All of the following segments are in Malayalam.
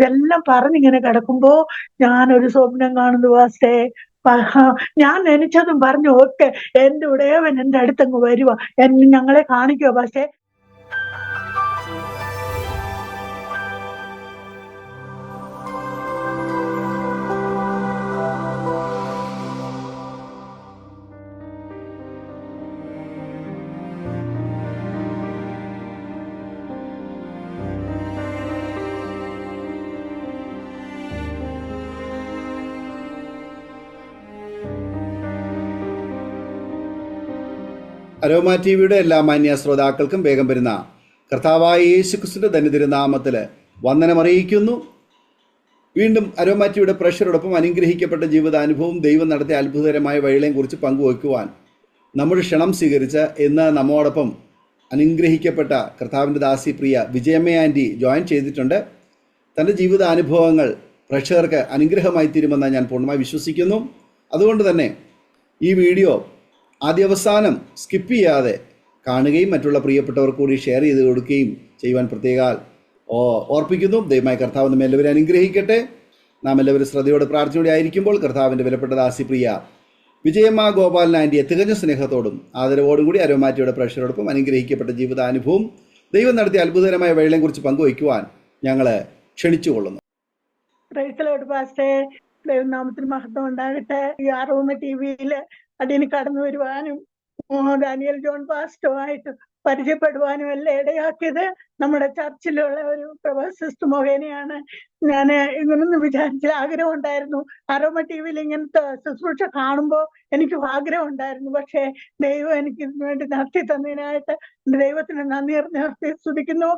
ഇതെല്ലാം പറഞ്ഞിങ്ങനെ കിടക്കുമ്പോ ഞാനൊരു സ്വപ്നം കാണുന്നു പാസ്റ്റേ. ഞാൻ നനച്ചതും പറഞ്ഞു ഒക്കെ എന്റെ ഉടയവൻ എന്റെ അടുത്തങ്ങ് വരുക, ഞങ്ങളെ കാണിക്കുക പാസ്റ്റേ. അരോമ ടി വിയുടെ എല്ലാ മാന്യ ശ്രോതാക്കൾക്കും വേഗം വരുന്ന കർത്താവായ യേശുക്രിസ്തുവിന്റെ ധന്യതിരുനാമത്തിൽ വന്ദനമറിയിക്കുന്നു. വീണ്ടും അരോമ ടി വിയുടെ പ്രേക്ഷകരോടൊപ്പം അനുഗ്രഹിക്കപ്പെട്ട ജീവിതാനുഭവം, ദൈവം നടത്തിയ അത്ഭുതകരമായ വഴികളെയും കുറിച്ച് പങ്കുവയ്ക്കുവാൻ നമ്മുടെ ക്ഷണം സ്വീകരിച്ച് ഇന്ന് നമ്മോടൊപ്പം അനുഗ്രഹിക്കപ്പെട്ട കർത്താവിൻ്റെ ദാസി പ്രിയ വിജയമ്മ ആൻറ്റി ജോയിൻ ചെയ്തിട്ടുണ്ട്. തൻ്റെ ജീവിതാനുഭവങ്ങൾ പ്രേക്ഷകർക്ക് അനുഗ്രഹമായി തീരുമെന്ന് ഞാൻ പൂർണ്ണമായി വിശ്വസിക്കുന്നു. അതുകൊണ്ട് തന്നെ ഈ വീഡിയോ ആദ്യാവസാനം സ്കിപ്പ് ചെയ്യാതെ കാണുകയും മറ്റുള്ള പ്രിയപ്പെട്ടവർ കൂടി ഷെയർ ചെയ്ത് കൊടുക്കുകയും ചെയ്യുവാൻ പ്രത്യേകം ഓർപ്പിക്കുന്നു. ദൈവമായ കർത്താവ് നമ്മെ എല്ലാവരും അനുഗ്രഹിക്കട്ടെ. നാം എല്ലാവരും ശ്രദ്ധയോടെ പ്രാർത്ഥനയോടെ ആയിരിക്കുമ്പോൾ കർത്താവിൻ്റെ വിലപ്പെട്ട ദാസി പ്രിയ വിജയമ്മ ഗോപാലൻ ആൻറ്റിയെ തികഞ്ഞ സ്നേഹത്തോടും ആദരവോടും കൂടി അരോമാറ്റിയുടെ പ്രേക്ഷകരോടൊപ്പം അനുഗ്രഹിക്കപ്പെട്ട ജീവിതാനുഭവം, ദൈവം നടത്തിയ അത്ഭുതകരമായ വഴികളെയും കുറിച്ച് പങ്കുവയ്ക്കുവാൻ ഞങ്ങൾ ക്ഷണിച്ചുകൊള്ളുന്നു. ദൈവനാമത്തിന് മഹത്വം ഉണ്ടാകട്ടെ. ഈ അരോമ ടി വിയിൽ അതിന് കടന്നു വരുവാനും ഡാനിയൽ ജോൺ പാസ്റ്ററുമായിട്ട് പരിചയപ്പെടുവാനും എല്ലാം ഇടയാക്കിയത് നമ്മുടെ ചർച്ചിലുള്ള ഒരു സിസ്റ്റർ മുഖേനയാണ്. ഞാൻ ഇങ്ങനൊന്നും വിചാരിച്ചില്ല. ആഗ്രഹം ഉണ്ടായിരുന്നു, അരോമ ടി വിയിൽ ഇങ്ങനത്തെ ശുശ്രൂഷ കാണുമ്പോൾ എനിക്ക് ആഗ്രഹം ഉണ്ടായിരുന്നു. പക്ഷേ ദൈവം എനിക്ക് ഇതിനു വേണ്ടി നടത്തി തന്നതിനായിട്ട് ദൈവത്തിന് നന്ദി നിർത്തി സ്തുതിക്കുന്നു.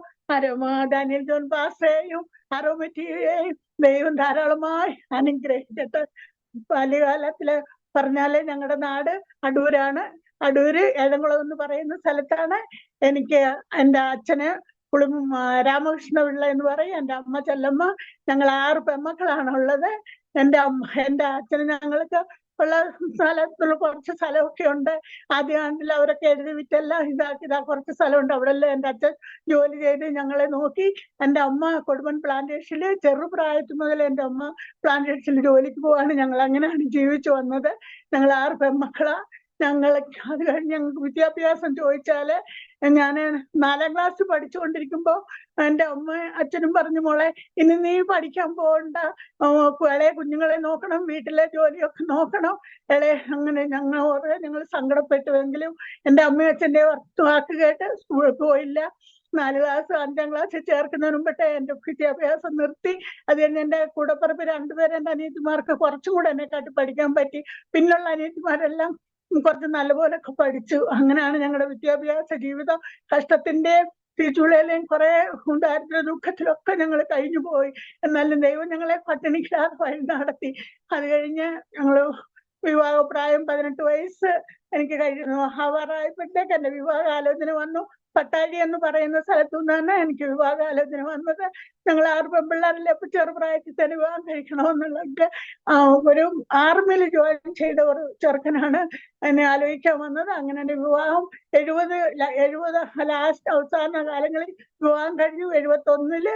ഡാനിയൽ ജോൺ പാസ്റ്ററെയും അരോമ ടി വിയെയും ദൈവം ധാരാളമായി അനുഗ്രഹിച്ചിട്ട്. ബാല്യകാലത്തില് പറഞ്ഞാല് ഞങ്ങളുടെ നാട് അടൂരാണ്. അടൂര് ഏഴംകുളം എന്ന് പറയുന്ന സ്ഥലത്താണ്. എനിക്ക് എൻ്റെ അച്ഛന് രാമകൃഷ്ണ പിള്ള എന്ന് പറയും, എൻ്റെ അമ്മ ചെല്ലമ്മ. ഞങ്ങൾ 6 പെൺമക്കളാണുള്ളത്. എൻ്റെ അച്ഛന് ഞങ്ങൾക്ക് ഉള്ള സ്ഥലത്തുള്ള കുറച്ച് സ്ഥലമൊക്കെ ഉണ്ട്. ആദ്യകാണ്ടിൽ അവരൊക്കെ എഴുതി വിറ്റെല്ലാം ഇതാ കുറച്ച് സ്ഥലമുണ്ട്. അവിടെ എല്ലാം എൻ്റെ അച്ഛൻ ജോലി ചെയ്ത് ഞങ്ങളെ നോക്കി. എൻ്റെ അമ്മ കൊടുമൺ പ്ലാന്റേഷനിൽ ചെറുപ്രായത്തിൽ മുതൽ എൻ്റെ അമ്മ പ്ലാന്റേഷനിൽ ജോലിക്ക് പോവാണ്. ഞങ്ങൾ അങ്ങനെയാണ് ജീവിച്ചു വന്നത്. ഞങ്ങൾ 6 പെൺമക്കളാ. അത് കഴിഞ്ഞ് ഞങ്ങൾക്ക് വിദ്യാഭ്യാസം ചോദിച്ചാല്, ഞാൻ 4ാം ക്ലാസ് പഠിച്ചുകൊണ്ടിരിക്കുമ്പോ എൻ്റെ അച്ഛനും പറഞ്ഞു, മോളെ ഇനി നീ പഠിക്കാൻ പോകണ്ട, ഇളയ കുഞ്ഞുങ്ങളെ നോക്കണം, വീട്ടിലെ ജോലിയൊക്കെ നോക്കണം. അങ്ങനെ ഞങ്ങൾ സങ്കടപ്പെട്ടുവെങ്കിലും എൻ്റെ അമ്മയും അച്ഛൻ്റെ വാക്ക് കേട്ട് സ്കൂളിൽ പോയില്ല. 4 ക്ലാസ് 5ാം ക്ലാസ്സിൽ ചേർക്കുന്നതിന് മുമ്പേ എൻ്റെ വിദ്യാഭ്യാസം നിർത്തി. അത് കഴിഞ്ഞ് എൻ്റെ കൂടപ്പിറപ്പ് 2 പേര് എൻ്റെ അനിയത്തിമാർക്ക് കുറച്ചും കൂടെ എന്നെക്കാട്ടി പഠിക്കാൻ പറ്റി. പിന്നുള്ള അനിയത്തിമാരെല്ലാം കുറച്ച് നല്ലപോലൊക്കെ പഠിച്ചു. അങ്ങനെയാണ് ഞങ്ങളുടെ വിദ്യാഭ്യാസ ജീവിതം. കഷ്ടത്തിന്റെ ചുഴയിലേയും കുറെ ദാരിദ്ര്യ ദുഃഖത്തിലൊക്കെ ഞങ്ങൾ കഴിഞ്ഞു പോയി. എന്നാലും ദൈവം ഞങ്ങളെ പട്ടിണിക്കാതെ വഴി നടത്തി. അത് കഴിഞ്ഞ് ഞങ്ങള് വിവാഹപ്രായം 18 വയസ്സ് എനിക്ക് ആവാറായപ്പോഴത്തേക്ക് എന്റെ വിവാഹാലോചന വന്നു. പട്ടാഴി എന്ന് പറയുന്ന സ്ഥലത്തു നിന്നാണ് എനിക്ക് വിവാഹാലോചന വന്നത്. ഞങ്ങൾ 6 പെൺപിള്ളേരല്ലേ, അപ്പൊ ചെറുപ്രായത്തിൽ തന്നെ വിവാഹം കഴിക്കണമെന്നുള്ളത്. ഒരു ആർമിയിൽ ജോയിൻ ചെയ്ത ഒരു ചെറുക്കനാണ് എന്നെ ആലോചിക്കാൻ വന്നത്. അങ്ങനെ എന്റെ വിവാഹം 70 ലാസ്റ്റ് അവസാന കാലങ്ങളിൽ വിവാഹം കഴിഞ്ഞു. 71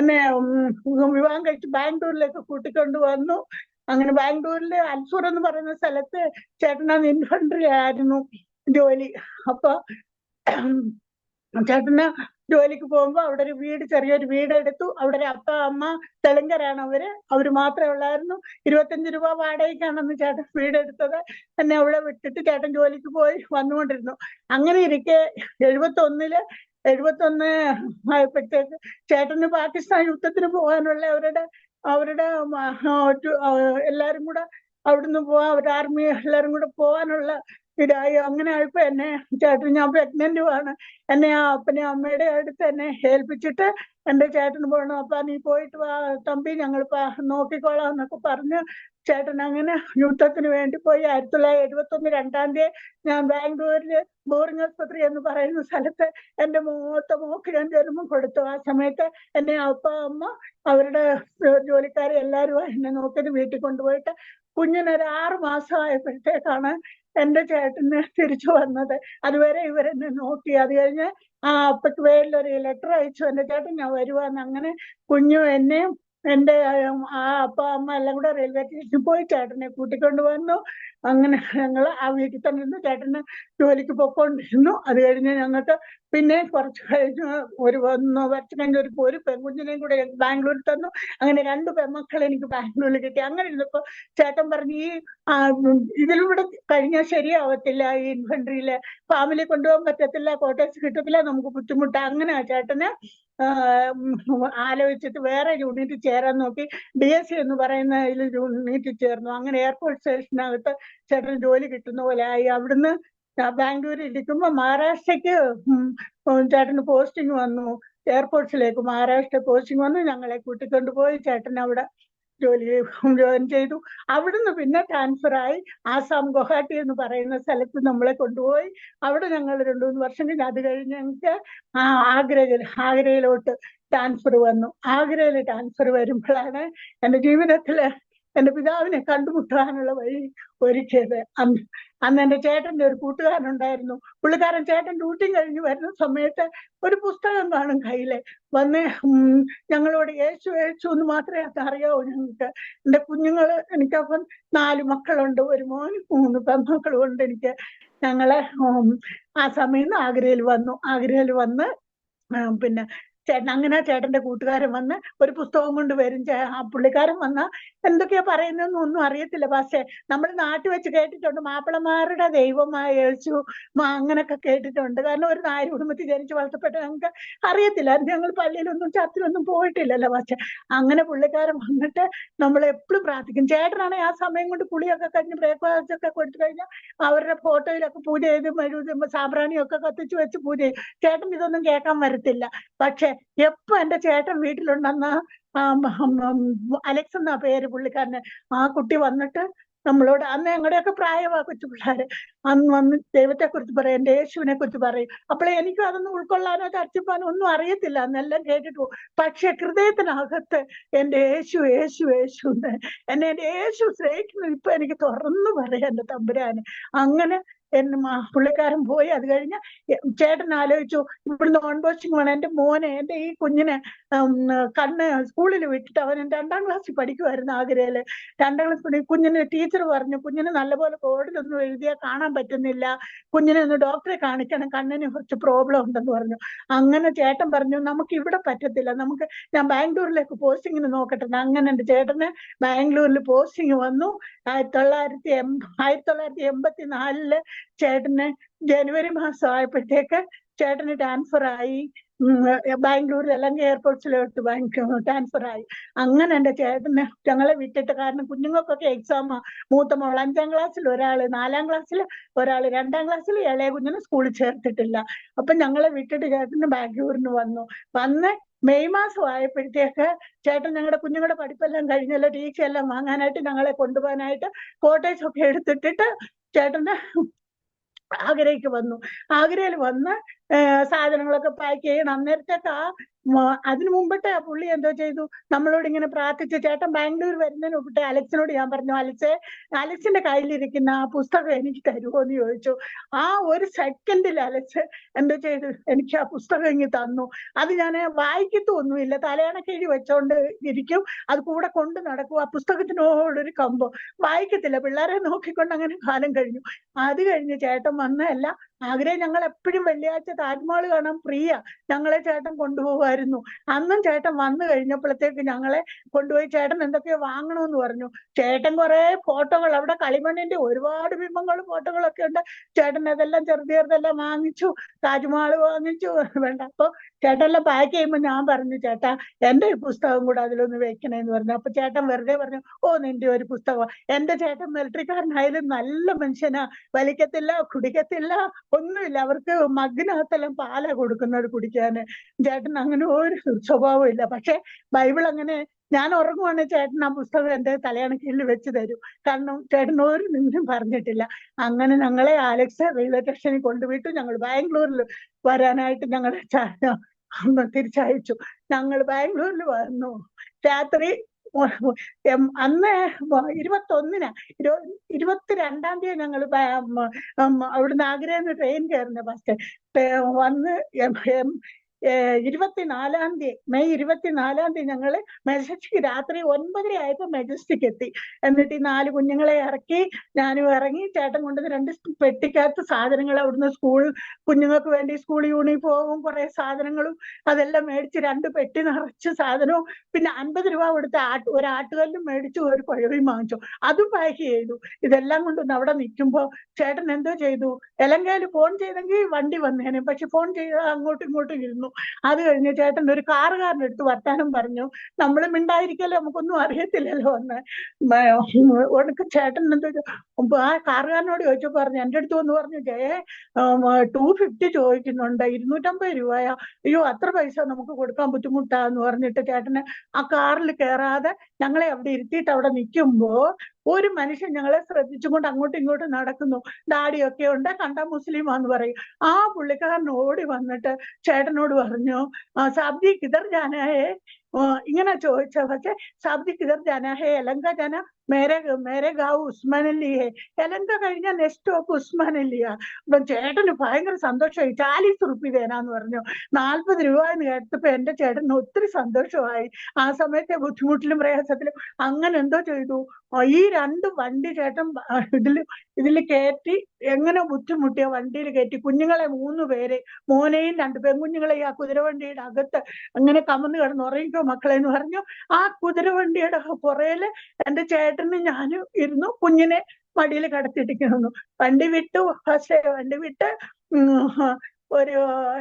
എന്നെ വിവാഹം കഴിച്ച് ബാംഗ്ലൂരിലേക്ക് കൂട്ടിക്കൊണ്ട് വന്നു. അങ്ങനെ ബാംഗ്ലൂരില് അൽസൂർ എന്ന് പറയുന്ന സ്ഥലത്ത് ചേട്ടനാണ് ഇൻഫൻട്രി ആയിരുന്നു ജോലി. അപ്പൊ ചേട്ടന് ജോലിക്ക് പോകുമ്പോ അവിടെ ഒരു ചെറിയൊരു വീട് എടുത്തു. അവിടെ ഒരു അപ്പ അമ്മ തെലുങ്കരാണ്. അവര് മാത്രമേ ഉള്ളായിരുന്നു. 25 രൂപ വാടകയ്ക്കാണെന്ന് ചേട്ടൻ വീടെടുത്തത്. എന്നെ അവിടെ വിട്ടിട്ട് ചേട്ടൻ ജോലിക്ക് പോയി വന്നുകൊണ്ടിരുന്നു. അങ്ങനെ ഇരിക്കെ 71 ആയപ്പോഴത്തേക്ക് ചേട്ടന് പാകിസ്ഥാൻ യുദ്ധത്തിന് പോകാനുള്ള അവരുടെ എല്ലാരും കൂടെ അവിടുന്ന് അവരുടെ ആർമി എല്ലാരും കൂടെ പോകാനുള്ള ഇതായി. അങ്ങനെ ആയപ്പോ ചേട്ടൻ, ഞാൻ പ്രഗ്നന്റുമാണ്, എന്നെ ആ അപ്പനെ അമ്മയുടെ അടുത്ത് എന്നെ ഏൽപ്പിച്ചിട്ട് എൻ്റെ ചേട്ടന് പോകണം. അപ്പൊ നീ പോയിട്ട് വാ തമ്പി, ഞങ്ങൾ നോക്കിക്കോളാം എന്നൊക്കെ പറഞ്ഞ് ചേട്ടൻ അങ്ങനെ യുദ്ധത്തിന് വേണ്ടി പോയി. 1971 2-ാം തീയതി ഞാൻ ബാംഗ്ലൂരില് ബോറിംഗ് ആസ്പത്രി എന്ന് പറയുന്ന സ്ഥലത്ത് എൻ്റെ മോക്ക് ഞാൻ ജന്മം കൊടുത്തു. ആ സമയത്ത് എന്നെ അപ്പ അമ്മ അവരുടെ ജോലിക്കാരെ എല്ലാവരും എന്നെ നോക്കിയിട്ട് വീട്ടിൽ കൊണ്ടുപോയിട്ട് കുഞ്ഞിനൊരു 6 മാസമായപ്പോഴത്തേക്കാണ് എൻ്റെ ചേട്ടന് തിരിച്ചു വന്നത്. അതുവരെ ഇവരെന്നെ നോക്കി. അത് കഴിഞ്ഞ് അപ്പക്ക് വേലൊരു ലെറ്റർ അയച്ചു, എൻ്റെ ചേട്ടൻ ഞാൻ വരുവാന്ന്. അങ്ങനെ കുഞ്ഞു എന്നെയും എന്റെ ആ അപ്പ അമ്മ എല്ലാം കൂടെ റെയിൽവേ സ്റ്റേഷനിൽ പോയി ചേട്ടനെ കൂട്ടിക്കൊണ്ട് വന്നു. അങ്ങനെ ഞങ്ങൾ ആ വീട്ടിൽ തന്നെ ഇരുന്ന് ചേട്ടന് ജോലിക്ക് പൊക്കോണ്ടിരുന്നു. അത് കഴിഞ്ഞ് ഞങ്ങൾക്ക് പിന്നെ കുറച്ച് കഴിഞ്ഞ് ഒരു 1 വർഷം കഴിഞ്ഞ് ഒരു പെൺകുഞ്ഞിനെയും കൂടെ ബാംഗ്ലൂരിൽ തന്നു. അങ്ങനെ 2 പെൺമക്കളെ എനിക്ക് ബാംഗ്ലൂരിൽ കിട്ടി. അങ്ങനെ ഇരുന്നപ്പോ ചേട്ടൻ പറഞ്ഞു, ഈ ഇതിലൂടെ കഴിഞ്ഞാൽ ശരിയാവത്തില്ല, ഈ ഇൻഫൻട്രിയില് ഫാമിലി കൊണ്ടുപോകാൻ പറ്റത്തില്ല, ക്വാർട്ടേഴ്സ് കിട്ടത്തില്ല, നമുക്ക് ബുദ്ധിമുട്ടാ. അങ്ങനെ ആ ചേട്ടന് ആലോചിച്ചിട്ട് വേറെ യൂണിറ്റിൽ ചേരാൻ നോക്കി. DSC എന്ന് പറയുന്ന ഇതിൽ യൂണിറ്റിൽ ചേർന്നു. അങ്ങനെ എയർപോർട്ട് സ്റ്റേഷനകത്ത് ചേട്ടന് ജോലി കിട്ടുന്ന പോലെ ആയി. അവിടുന്ന് ബാംഗ്ലൂരിൽ ഇരിക്കുമ്പോ മഹാരാഷ്ട്രക്ക് ചേട്ടന് പോസ്റ്റിംഗ് വന്നു. എയർപോർട്ട്സിലേക്ക് മഹാരാഷ്ട്ര പോസ്റ്റിംഗ് വന്നു. ഞങ്ങളെ കൂട്ടിക്കൊണ്ടുപോയി ചേട്ടൻ അവിടെ ജോയിൻ ചെയ്തു. അവിടുന്ന് പിന്നെ ട്രാൻസ്ഫർ ആയി ആസാം ഗുവാഹട്ടി എന്ന് പറയുന്ന സ്ഥലത്ത് നമ്മളെ കൊണ്ടുപോയി. അവിടെ ഞങ്ങൾ 2-3 വർഷം കഴിഞ്ഞ് അത് കഴിഞ്ഞ് ഞങ്ങൾക്ക് ആഗ്രയിലോട്ട് ട്രാൻസ്ഫർ വന്നു. ആഗ്രയിൽ ട്രാൻസ്ഫർ വരുമ്പോഴാണ് എൻ്റെ ജീവിതത്തില് എൻ്റെ പിതാവിനെ കണ്ടുമുട്ടാനുള്ള വഴി ഒരുക്കിയത്. അന്ന് എൻ്റെ ചേട്ടൻ്റെ ഒരു കൂട്ടുകാരനുണ്ടായിരുന്നു. പുള്ളിക്കാരൻ ചേട്ടൻ ഡ്യൂട്ടി കഴിഞ്ഞ് വരുന്ന സമയത്ത് ഒരു പുസ്തകം കാണും കയ്യില്. വന്ന് ഞങ്ങളോട് യേശു യേശു എന്ന് മാത്രമേ അറിയാവൂ ഞങ്ങൾക്ക്. എൻ്റെ കുഞ്ഞുങ്ങള്, എനിക്കപ്പം 4 മക്കളുണ്ട്, ഒരു മോനും 3 പെൺമക്കളും ഉണ്ട് എനിക്ക്. ഞങ്ങള് ആ സമയം ആഗ്രയിൽ വന്ന് പിന്നെ ചേട്ടൻ, അങ്ങനെ ചേട്ടന്റെ കൂട്ടുകാരൻ വന്ന് ഒരു പുസ്തകം കൊണ്ട് വരും. ആ പുള്ളിക്കാരൻ വന്ന എന്തൊക്കെയാ പറയുന്നതെന്ന് ഒന്നും അറിയത്തില്ല. പക്ഷേ നമ്മൾ നാട്ടിൽ വെച്ച് കേട്ടിട്ടുണ്ട്, മാപ്പിളമാരുടെ ദൈവമായ യേശു അങ്ങനൊക്കെ കേട്ടിട്ടുണ്ട്. കാരണം ഒരു നായർ കുടുംബത്തിൽ ജനിച്ച് വളർത്തപ്പെട്ട ഞങ്ങൾക്ക് അറിയത്തില്ല. ഞങ്ങൾ പള്ളിയിലൊന്നും ചർച്ചിലൊന്നും പോയിട്ടില്ലല്ലോ. പക്ഷെ അങ്ങനെ പുള്ളിക്കാരൻ വന്നിട്ട് നമ്മൾ എപ്പോഴും പ്രാർത്ഥിക്കും. ചേട്ടനാണെങ്കിൽ ആ സമയം കൊണ്ട് കുളിയൊക്കെ കഴിഞ്ഞ് ബ്രേക്ക്ഫാസ്റ്റ് ഒക്കെ കൊടുത്തു കഴിഞ്ഞാൽ അവരുടെ ഫോട്ടോയിലൊക്കെ പൂജ ചെയ്ത് മെഴുകും സാമ്പ്രാണിയൊക്കെ കത്തിച്ച് വെച്ച് പൂജ ചെയ്യും. ചേട്ടൻ ഇതൊന്നും കേൾക്കാൻ വരത്തില്ല. പക്ഷെ എപ്പോ എന്റെ ചേട്ടൻ വീട്ടിലുണ്ടെന്ന് അലക്സ് എന്നാ പേര് പുള്ളിക്കാരന്, ആ കുട്ടി വന്നിട്ട് നമ്മളോട്, അന്ന് ഞങ്ങളുടെയൊക്കെ പ്രായമാ കൊച്ചു പിള്ളേര്, അന്ന് വന്ന് ദൈവത്തെ കുറിച്ച് പറയും, എന്റെ യേശുവിനെ കുറിച്ച് പറയും. അപ്പോഴേ എനിക്കും അതൊന്നും ഉൾക്കൊള്ളാനോ ചർച്ചിപ്പാനോ ഒന്നും അറിയത്തില്ല, എന്നെല്ലാം കേട്ടിട്ടു. പക്ഷെ ഹൃദയത്തിനകത്ത് എന്റെ യേശു യേശു യേശു എന്റെ യേശു സ്നേഹിക്കുന്നത് ഇപ്പൊ എനിക്ക് തുറന്നു പറയാം എന്റെ തമ്പുരാന്. അങ്ങനെ പുള്ളിക്കാരൻ പോയി. അത് കഴിഞ്ഞ് ചേട്ടൻ ആലോചിച്ചു, ഇവിടുന്ന് ഓൺ ബോസിങ് വേണം. എന്റെ മോനെ, എന്റെ ഈ കുഞ്ഞിനെ കണ്ണ് സ്കൂളിൽ വിട്ടിട്ട്, അവൻ 2ാം ക്ലാസ്സിൽ പഠിക്കുമായിരുന്നു ആഗ്രയില്. 2ാം ക്ലാസ് കുഞ്ഞിന് ടീച്ചർ പറഞ്ഞു, കുഞ്ഞിന് നല്ലപോലെ ബോർഡിലൊന്നും എഴുതിയാൽ കാണാൻ പറ്റുന്നില്ല, കുഞ്ഞിനെ ഒന്ന് ഡോക്ടറെ കാണിക്കണം, കണ്ണിന് കുറച്ച് പ്രോബ്ലം ഉണ്ടെന്ന് പറഞ്ഞു. അങ്ങനെ ചേട്ടൻ പറഞ്ഞു, നമുക്ക് ഇവിടെ പറ്റത്തില്ല, ഞാൻ ബാംഗ്ലൂരിലേക്ക് പോസ്റ്റിങ്ങിന് നോക്കട്ടെ. അങ്ങനെ എന്റെ ചേട്ടന് ബാംഗ്ലൂരിൽ പോസ്റ്റിങ് വന്നു. 1984 ചേട്ടന് ജനുവരി മാസം ആയപ്പോഴത്തേക്ക് ചേട്ടന് ട്രാൻസ്ഫർ ആയി. ബാംഗ്ലൂരിൽ അല്ലെങ്കിൽ എയർപോർട്ട്സിലോട്ട് ട്രാൻസ്ഫർ ആയി. അങ്ങനെ എന്റെ ചേട്ടന് ഞങ്ങളെ വിട്ടിട്ട്, കാരണം കുഞ്ഞുങ്ങൾക്കൊക്കെ എക്സാമാ. മൂത്ത മോൾ 5ാം ക്ലാസ്സിൽ, ഒരാള് 4ാം ക്ലാസ്സിൽ, ഒരാള് 2ാം ക്ലാസ്സിൽ, ഇളയ കുഞ്ഞിനെ സ്കൂളിൽ ചേർത്തിട്ടില്ല. അപ്പൊ ഞങ്ങളെ വിട്ടിട്ട് ചേട്ടന് ബാംഗ്ലൂരിന് വന്ന് മെയ് മാസം ആയപ്പോഴത്തേക്ക് ചേട്ടൻ ഞങ്ങളുടെ കുഞ്ഞുങ്ങളുടെ പഠിപ്പെല്ലാം കഴിഞ്ഞല്ലോ, ടീച്ചർ എല്ലാം വാങ്ങാനായിട്ട് ഞങ്ങളെ കൊണ്ടുപോകാനായിട്ട് കോട്ടേജ് ഒക്കെ എടുത്തിട്ടിട്ട് ചേട്ടന് ആഗ്രയ്ക്ക് വന്നു. ആഗ്രയിൽ വന്ന് സാധനങ്ങളൊക്കെ പാക്ക് ചെയ്യണം. അന്നേരത്തേക്ക് അതിനു മുമ്പിട്ട് ആ പുള്ളി എന്തോ ചെയ്തു, നമ്മളോട് ഇങ്ങനെ പ്രാർത്ഥിച്ച്, ചേട്ടൻ ബാംഗ്ലൂർ വരുന്നതിന് മുമ്പിട്ട് അലക്സിനോട് ഞാൻ പറഞ്ഞു, അലക്സിന്റെ കയ്യിലിരിക്കുന്ന ആ പുസ്തകം എനിക്ക് തരുമോ എന്ന് ചോദിച്ചു. ആ ഒരു സെക്കൻഡിൽ അലക്സ് എന്തോ ചെയ്തു, എനിക്ക് ആ പുസ്തകം ഇങ്ങ് തന്നു. അത് ഞാൻ വായിക്കത്തൊന്നുമില്ല, തലയണക്കീഴി വെച്ചോണ്ട് ഇരിക്കും, അത് കൂടെ കൊണ്ട് നടക്കും. ആ പുസ്തകത്തിനോടൊരു കമ്പം, വായിക്കത്തില്ല. പിള്ളേരെ നോക്കിക്കൊണ്ട് അങ്ങനെ കാലം കഴിഞ്ഞു. അത് കഴിഞ്ഞ് ചേട്ടൻ വന്നതല്ല, ആഗ്രഹം ഞങ്ങൾ എപ്പോഴും വെള്ളിയാഴ്ച താജ്മഹൽ കാണാൻ പ്രിയ, ഞങ്ങളെ ചേട്ടൻ കൊണ്ടുപോകുമായിരുന്നു. അന്നും ചേട്ടൻ വന്നു കഴിഞ്ഞപ്പോഴത്തേക്ക് ഞങ്ങളെ കൊണ്ടുപോയി, ചേട്ടൻ എന്തൊക്കെയോ വാങ്ങണമെന്ന് പറഞ്ഞു. ചേട്ടൻ കുറെ ഫോട്ടോകൾ, അവിടെ കളിമണ്ണിന്റെ ഒരുപാട് ബിംബങ്ങളും ഫോട്ടോകളൊക്കെ ഉണ്ട്. ചേട്ടൻ അതെല്ലാം ചെറുതെല്ലാം വാങ്ങിച്ചു, താജ്മഹൽ വാങ്ങിച്ചു. വേണ്ട, അപ്പൊ ചേട്ടനെല്ലാം പാക്ക് ചെയ്യുമ്പോൾ ഞാൻ പറഞ്ഞു, ചേട്ടാ എന്റെ ഒരു പുസ്തകം കൂടെ അതിലൊന്ന് വെക്കണേന്ന് പറഞ്ഞു. അപ്പൊ ചേട്ടൻ വെറുതെ പറഞ്ഞു, ഓ നിന്റെ ഒരു പുസ്തകം. എന്റെ ചേട്ടൻ മിലിറ്ററിക്കാരനായാലും നല്ല മനുഷ്യനാ, വലിക്കത്തില്ല, കുടിക്കത്തില്ല, ഒന്നുമില്ല. അവർക്ക് മഗ്നകത്തെല്ലാം പാലാ കൊടുക്കുന്നത് കുടിക്കാന്. ചേട്ടൻ അങ്ങനെ ഒരു സ്വഭാവം ഇല്ല. പക്ഷെ ബൈബിൾ അങ്ങനെ, ഞാൻ ഉറങ്ങുവാണെങ്കിൽ ചേട്ടൻ ആ പുസ്തകം എന്റെ തലയണക്കീഴിൽ വെച്ച് തരും. കാരണം ചേട്ടൻ ഒരു നിമിഷം പറഞ്ഞിട്ടില്ല. അങ്ങനെ ഞങ്ങളെ ആലക്സ് റെയിൽവേ സ്റ്റേഷനിൽ കൊണ്ടുപോയിട്ടു. ഞങ്ങൾ ബാംഗ്ലൂരിൽ വരാനായിട്ട് ഞങ്ങളെ തിരിച്ചയച്ചു. ഞങ്ങൾ ബാംഗ്ലൂരിൽ വന്നു. രാത്രി അന്ന് 21-ന് 22-ാം തീയതി ഞങ്ങൾ അവിടുന്ന് ആഗ്രയിൽ ട്രെയിൻ കയറുന്ന ഫസ്റ്റ് വന്ന് മെയ് 24 ഞങ്ങള് മെജസ്റ്റിക് രാത്രി 9:30 ആയപ്പോ മെജസ്റ്റിക് എത്തി. എന്നിട്ട് ഈ 4 കുഞ്ഞുങ്ങളെ ഇറക്കി ഞാനും ഇറങ്ങി. ചേട്ടൻ കൊണ്ടുവന്ന് 2 പെട്ടിക്കകത്ത് സാധനങ്ങൾ അവിടുന്ന് കുഞ്ഞുങ്ങൾക്ക് വേണ്ടി സ്കൂൾ യൂണിഫോമും കുറെ സാധനങ്ങളും അതെല്ലാം മേടിച്ച് 2 പെട്ടി നിറച്ച് സാധനവും, പിന്നെ 50 രൂപ കൊടുത്ത് ഒരു ആട്ടുകല്ലും മേടിച്ചു, ഒരു കുഴവിയും വാങ്ങിച്ചു, അതും പാക്ക് ചെയ്തു. ഇതെല്ലാം കൊണ്ടൊന്ന് അവിടെ നിൽക്കുമ്പോ ചേട്ടൻ എന്തോ ചെയ്തു, എലങ്കയിൽ ഫോൺ ചെയ്തെങ്കിൽ വണ്ടി വന്നേനെ, പക്ഷെ ഫോൺ ചെയ്ത് അങ്ങോട്ടും ഇങ്ങോട്ടും ഇരുന്നു. അത് കഴിഞ്ഞ് ചേട്ടൻ ഒരു കാറുകാരൻ്റെ അടുത്ത് വർത്താനം പറഞ്ഞു. നമ്മൾ മിണ്ടായിരിക്കല്ലോ, നമുക്കൊന്നും അറിയത്തില്ലല്ലോ എന്ന്. ഉടനെ ചേട്ടൻ എന്തോ ആ കാറുകാരനോട് ചോദിച്ചു പറഞ്ഞു, എൻ്റെ അടുത്ത് വന്ന് പറഞ്ഞു, ജയേ 250 ചോദിക്കുന്നുണ്ട്, 250 രൂപയാ, അയ്യോ അത്ര പൈസ നമുക്ക് കൊടുക്കാൻ ബുദ്ധിമുട്ടാന്ന് പറഞ്ഞിട്ട് ചേട്ടന് ആ കാറിൽ കയറാതെ ഞങ്ങളെ അവിടെ ഇരുത്തിയിട്ട് അവിടെ നിൽക്കുമ്പോ ഒരു മനുഷ്യൻ ഞങ്ങളെ ശ്രദ്ധിച്ചുകൊണ്ട് അങ്ങോട്ടും ഇങ്ങോട്ടും നടക്കുന്നു. ഡാഡിയൊക്കെ ഉണ്ട്, കണ്ട മുസ്ലിമാന്ന് പറയും. ആ പുള്ളിക്കാരൻ ഓടി വന്നിട്ട് ചേട്ടനോട് പറഞ്ഞു, സാബ്ജി കിധർ ജാനാ ഹേ, ഇങ്ങനെ ചോദിച്ച. പക്ഷെ സാബ്ജി കിധർ ജാനാ ഹേ, എലങ്ക ജാനാ, മേരെ ഗാവ് ഉസ്മാനല്ലി ഹേ, എലങ്ക കഴിഞ്ഞാൽ നെക്സ്റ്റ് സ്റ്റോപ്പ് ഉസ്മാനല്ലിയാ. അപ്പൊ ചേട്ടന് ഭയങ്കര സന്തോഷമായി. 40 റുപ്പി തരാന്ന് പറഞ്ഞു. 40 രൂപ എന്ന് കേട്ടപ്പോ എന്റെ ചേട്ടന് ഒത്തിരി സന്തോഷമായി. ആ സമയത്തെ ബുദ്ധിമുട്ടിലും പ്രയാസത്തിലും അങ്ങനെ എന്തോ ചെയ്തു, ഈ 2 വണ്ടി ചേട്ടൻ ഇതിൽ കയറ്റി, എങ്ങനെ ബുദ്ധിമുട്ടിയ വണ്ടിയിൽ കയറ്റി കുഞ്ഞുങ്ങളെ 3 പേരെ, മോനെയും 2 പെൺകുഞ്ഞുങ്ങളെയും ആ കുതിരവണ്ടിയുടെ അകത്ത് അങ്ങനെ കമന്ന് കിടന്ന് ഉറങ്ങിക്കോ മക്കളെ എന്ന് പറഞ്ഞു. ആ കുതിരവണ്ടിയുടെ പുറയില് എന്റെ ചേട്ടനും ഞാനും ഇരുന്നു, കുഞ്ഞിനെ മടിയിൽ കിടത്തിയിട്ടിരിക്കുന്നു. വണ്ടി വിട്ടു. വണ്ടി വിട്ട് ഒരു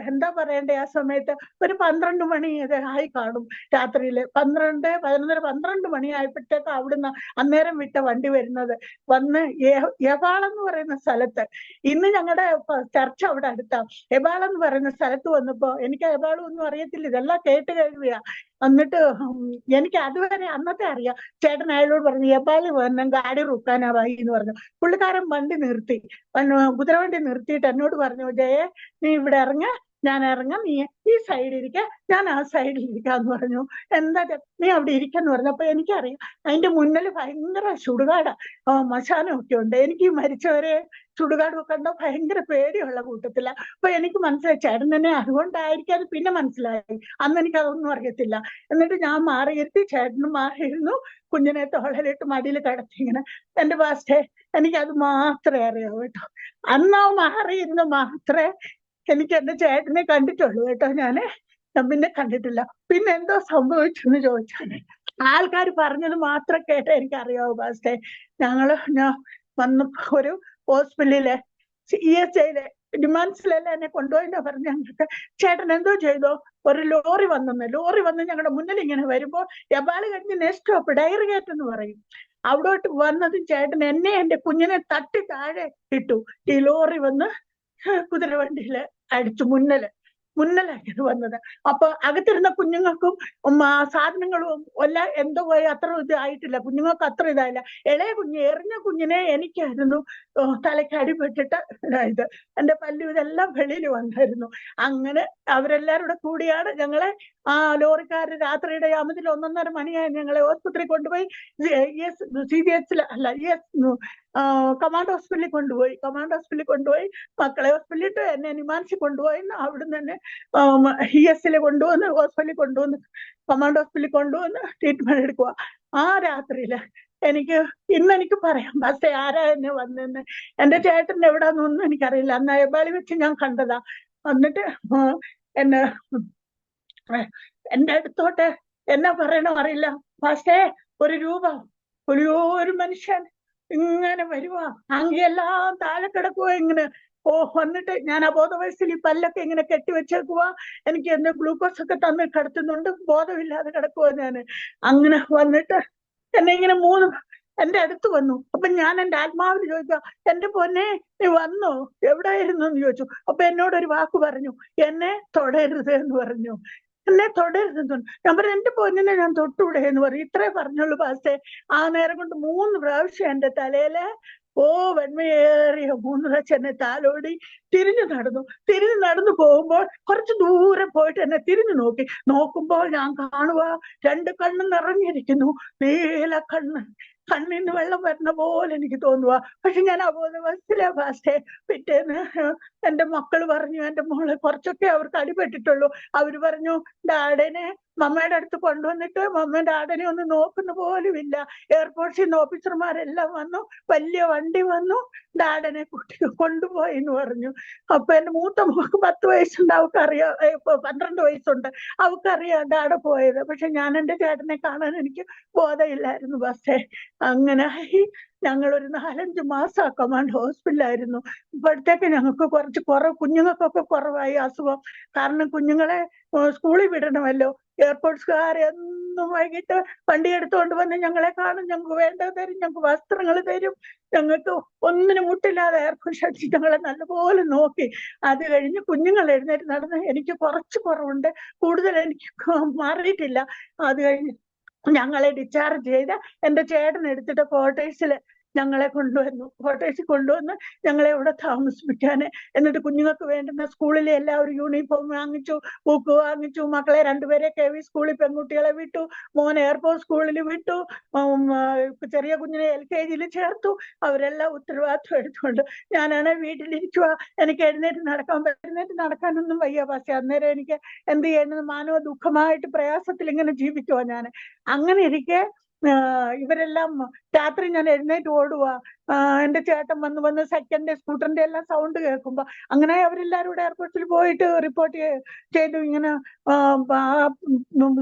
എന്താ പറയണ്ടേ, ആ സമയത്ത് ഒരു 12 മണി ആയി കാണും. രാത്രിയില് 12, 11, 12 മണി ആയപ്പോഴത്തേക്ക് അവിടുന്ന് അന്നേരം വിട്ട വണ്ടി വരുന്നത്. വന്ന് എബാളെന്ന് പറയുന്ന സ്ഥലത്ത്, ഇന്ന് ഞങ്ങളുടെ ചർച്ച അവിടെ അടുത്താ, എബാളെന്ന് പറയുന്ന സ്ഥലത്ത് വന്നപ്പോ എനിക്ക് എബാളും ഒന്നും അറിയത്തില്ല, ഇതെല്ലാം കേട്ട് കഴിയുക. എന്നിട്ട് എനിക്ക് അതുവരെ അന്നത്തെ അറിയാം. ചേട്ടൻ അയാളോട് പറഞ്ഞു, എബാളി വന്ന ഗാഡി റുക്കാനാ വായി എന്ന് പറഞ്ഞു. പുള്ളിക്കാരൻ വണ്ടി നിർത്തി, കുതിരവണ്ടി നിർത്തിയിട്ട് എന്നോട് പറഞ്ഞു, ജയെ നീ ഇവിടെ ഇറങ്ങ, ഞാൻ ഇറങ്ങാം, നീ ഈ സൈഡിൽ ഇരിക്ക, ഞാൻ ആ സൈഡിൽ ഇരിക്കാന്ന് പറഞ്ഞു. എന്താ നീ അവിടെ ഇരിക്കാന്ന് പറഞ്ഞു. അപ്പൊ എനിക്കറിയാം അതിന്റെ മുന്നിൽ ഭയങ്കര ചുടുകാടാ, മശാനമൊക്കെ ഉണ്ട്. എനിക്ക് ഈ മരിച്ചവരെ ചുടുകാടും ഒക്കെ ഉണ്ടോ ഭയങ്കര പേടിയുള്ള കൂട്ടത്തില്ല. അപ്പൊ എനിക്ക് മനസ്സിലായി ചേട്ടൻ തന്നെ അതുകൊണ്ടായിരിക്കും. അത് പിന്നെ മനസ്സിലായി, അന്ന് എനിക്ക് അതൊന്നും അറിയത്തില്ല. എന്നിട്ട് ഞാൻ മാറിയിരുത്തി, ചേട്ടനും മാറിയിരുന്നു, കുഞ്ഞിനെ തോളലിട്ട് മടിയിൽ കിടത്തി ഇങ്ങനെ. എന്റെ പാസ്റ്റേ എനിക്കത് മാത്രമേ അറിയാവൂ കേട്ടോ. അന്ന് ആ മാറിയിരുന്ന് മാത്രമേ എനിക്ക് എന്റെ ചേട്ടനെ കണ്ടിട്ടുള്ളൂ കേട്ടോ. ഞാൻ പിന്നെ കണ്ടിട്ടില്ല. പിന്നെ എന്തോ സംഭവിച്ചെന്ന് ചോദിച്ചാല് ആൾക്കാർ പറഞ്ഞത് മാത്രം കേട്ടേ എനിക്കറിയാവൂ പാസ്റ്റേ. ഞാൻ വന്നപ്പോ ഒരു ഹോസ്പിറ്റലിലെ ESIയിലെ ഡിമാൻഡ്സിലെല്ലാം എന്നെ കൊണ്ടുപോയിട്ടാ പറഞ്ഞു. ഞങ്ങൾക്ക് ചേട്ടൻ എന്തോ ചെയ്തോ, ഒരു ലോറി വന്ന് ഞങ്ങളുടെ മുന്നിൽ ഇങ്ങനെ വരുമ്പോൾ എബാള് കഴിഞ്ഞ് നെക്സ്റ്റ് സ്റ്റോപ്പ് ഡയറി ഗേറ്റ് എന്ന് പറയും, അവിടോട്ട് വന്നതും ചേട്ടൻ എന്നെ എന്റെ കുഞ്ഞിനെ തട്ടി താഴെ ഇട്ടു. ഈ ലോറി വന്ന് കുതിരവണ്ടിയില് അടിച്ചു, മുന്നിലാക്കിയത് വന്നത്. അപ്പൊ അകത്തിരുന്ന കുഞ്ഞുങ്ങൾക്കും സാധനങ്ങളും എല്ലാം എന്തോ പോയി അത്ര ഇതായിട്ടില്ല, കുഞ്ഞുങ്ങൾക്ക് അത്ര ഇതായില്ല. ഇളയ എറിഞ്ഞ കുഞ്ഞിനെ എനിക്കായിരുന്നു തലയ്ക്ക് അടിപെട്ടിട്ട് ഇതായത്. എന്റെ പല്ലു ഇതെല്ലാം വെളിയിൽ വന്നായിരുന്നു. അങ്ങനെ അവരെല്ലാവരും കൂടിയാണ് ഞങ്ങളെ ആ ലോറിക്കാര് രാത്രിയുടെ യാമത്തിൽ 1:30 മണിയായി ഞങ്ങളെ ഹോസ്പിറ്റലിൽ കൊണ്ടുപോയി, CGH അല്ല കമാൻഡ് ഹോസ്പിറ്റലിൽ കൊണ്ടുപോയി. മക്കളെ ഹോസ്പിറ്റലിൽ ഇട്ട് എന്നെ നിമാൻസി കൊണ്ടുപോയി. അവിടുന്ന് തന്നെ ESൽ കൊണ്ടുവന്ന് കമാൻഡ് ഹോസ്പിറ്റലിൽ കൊണ്ടുവന്ന് ട്രീറ്റ്മെന്റ് എടുക്കുക. ആ രാത്രിയില് ഇന്നെനിക്ക് പറയാം പക്ഷേ ആരാ എന്നെ വന്നെന്ന്, എന്റെ ചേട്ടൻ എവിടാന്നൊന്നും എനിക്കറിയില്ല. അന്ന് അയബാളി വെച്ച് ഞാൻ കണ്ടതാ. എന്നിട്ട് എന്റെ അടുത്തോട്ട് എന്നാ പറയണോ അറിയില്ല പക്ഷേ ഒരു മനുഷ്യൻ ഇങ്ങനെ വരുവാ, അങ്കിയെല്ലാം താഴെ കിടക്കുക ഇങ്ങനെ. വന്നിട്ട് ഞാൻ അബോധവയസ്സിൽ ഈ പല്ലൊക്കെ ഇങ്ങനെ കെട്ടിവെച്ചേക്കുക. എനിക്ക് എന്റെ ഗ്ലൂക്കോസ് ഒക്കെ തന്ന് കിടത്തുന്നുണ്ട്, ബോധമില്ലാതെ കിടക്കുക. ഞാൻ അങ്ങനെ വന്നിട്ട് എന്നെ ഇങ്ങനെ എന്റെ അടുത്ത് വന്നു. അപ്പൊ ഞാൻ എന്റെ ആത്മാവിന് ചോദിക്കുക, എന്റെ പൊന്നെ നീ വന്നോ, എവിടെയായിരുന്നു എന്ന് ചോദിച്ചു. അപ്പൊ എന്നോടൊരു വാക്ക് പറഞ്ഞു, എന്നെ തൊടരുത് എന്ന് പറഞ്ഞു. എന്നെ തൊടരുതെന്ന്. ഞാൻ പറഞ്ഞു എന്റെ പൊന്നിനെ ഞാൻ തൊട്ടൂടെ എന്ന് പറയും. ഇത്രേ പറഞ്ഞുള്ളൂ പാസ്റ്റേ. ആ നേരം കൊണ്ട് 3 പ്രാവശ്യം എന്റെ തലയില് വെണ്മയേറിയ 3 പ്രാവശ്യം എന്നെ താലോടി തിരിഞ്ഞു നടന്നു പോകുമ്പോൾ കുറച്ച് ദൂരെ പോയിട്ട് എന്നെ തിരിഞ്ഞു നോക്കുമ്പോൾ ഞാൻ കാണുക 2 കണ്ണ് നിറഞ്ഞിരിക്കുന്നു, നീല കണ്ണ്. കണ്ണിന്ന് വെള്ളം വരുന്ന പോലെ എനിക്ക് തോന്നുക. പക്ഷെ ഞാൻ അബോധവസ്ഥയിലാ ഫാസ്റ്റേ. പിറ്റേന്ന് എന്റെ മക്കള് പറഞ്ഞു, എന്റെ മോളെ കുറച്ചൊക്കെ അവർക്ക് അടിപെട്ടിട്ടുള്ളൂ. അവര് പറഞ്ഞു, ഡാഡനെ മമ്മയുടെ അടുത്ത് കൊണ്ടുവന്നിട്ട് മമ്മ ഡാഡനെ ഒന്ന് നോക്കുന്ന പോലും ഇല്ല. എയർപോർട്ടിൽ നിന്ന് ഓഫീസർമാരെല്ലാം വന്നു, വലിയ വണ്ടി വന്നു, ഡാഡനെ കുട്ടി കൊണ്ടുപോയി എന്ന് പറഞ്ഞു. അപ്പൊ എന്റെ മൂത്ത മോൾക്ക് 10 വയസ്സുണ്ട്, അവൾക്കറിയാം. 12 വയസ്സുണ്ട്, അവൾക്കറിയാം ഡാഡ പോയത്. പക്ഷെ ഞാൻ എന്റെ ചേട്ടനെ കാണാൻ എനിക്ക് ബോധമില്ലായിരുന്നു ബസ്സേ. അങ്ങനെ ഞങ്ങളൊരു 4-5 മാസം കമാൻഡ് ഹോസ്പിറ്റലായിരുന്നു. ഇപ്പോഴത്തേക്ക് ഞങ്ങൾക്ക് കുഞ്ഞുങ്ങൾക്കൊക്കെ കുറവായി അസുഖം. കാരണം കുഞ്ഞുങ്ങളെ സ്കൂളിൽ വിടണമല്ലോ. എയർപോർട്ട്സുകാർ എന്നും വൈകിട്ട് വണ്ടി എടുത്തുകൊണ്ട് വന്ന് ഞങ്ങളെ കാണും, ഞങ്ങൾക്ക് വേണ്ടത് തരും, ഞങ്ങൾക്ക് വസ്ത്രങ്ങൾ തരും, ഞങ്ങൾക്ക് ഒന്നിനും മുട്ടില്ലാതെ എയർപോർട്ട് അടിച്ച് ഞങ്ങളെ നല്ലപോലെ നോക്കി. അത് കഴിഞ്ഞ് കുഞ്ഞുങ്ങൾ എഴുന്നേറ്റ് നടന്ന് എനിക്ക് കുറച്ച് കുറവുണ്ട്, കൂടുതൽ എനിക്ക് മാറിയിട്ടില്ല. അത് കഴിഞ്ഞ് ഞങ്ങളെ ഡിസ്ചാർജ് ചെയ്ത് എന്റെ ചേട്ടൻ എടുത്തിട്ട് ഞങ്ങളെ കോട്ടേഴ്സിൽ കൊണ്ടുവന്ന് ഞങ്ങളെ ഇവിടെ താമസിപ്പിക്കാന്. എന്നിട്ട് കുഞ്ഞുങ്ങൾക്ക് വേണ്ടുന്ന സ്കൂളിലെ എല്ലാവരും യൂണിഫോം വാങ്ങിച്ചു, ബുക്ക് വാങ്ങിച്ചു. മക്കളെ 2 പേരെ KV സ്കൂളിൽ പെൺകുട്ടികളെ വിട്ടു, മോൻ എയർപോർട്ട് സ്കൂളിൽ വിട്ടു, ചെറിയ കുഞ്ഞിനെ LKG ചേർത്തു. അവരെല്ലാം ഉത്തരവാദിത്വം എടുത്തുകൊണ്ട് ഞാനാണ് വീട്ടിലിരിക്കുക. എനിക്ക് എഴുന്നേറ്റ് നടക്കാനൊന്നും വയ്യ. പക്ഷെ അന്നേരം എനിക്ക് എന്ത് ചെയ്യുന്നത്, മാനവ ദുഃഖമായിട്ട് പ്രയാസത്തിൽ ഇങ്ങനെ ജീവിക്കുവാ ഞാൻ. അങ്ങനെ ഇരിക്കെ ഇവരെല്ലാം രാത്രി ഞാൻ എഴുന്നേറ്റ് ഓടുക. എന്റെ ചേട്ടൻ വന്ന് സെക്കൻഡ് സ്കൂട്ടറിന്റെ എല്ലാം സൗണ്ട് കേൾക്കുമ്പോ അങ്ങനെ അവരെല്ലാരും കൂടെ എയർപോർട്ടിൽ പോയിട്ട് റിപ്പോർട്ട് ചെയ്തു. ഇങ്ങനെ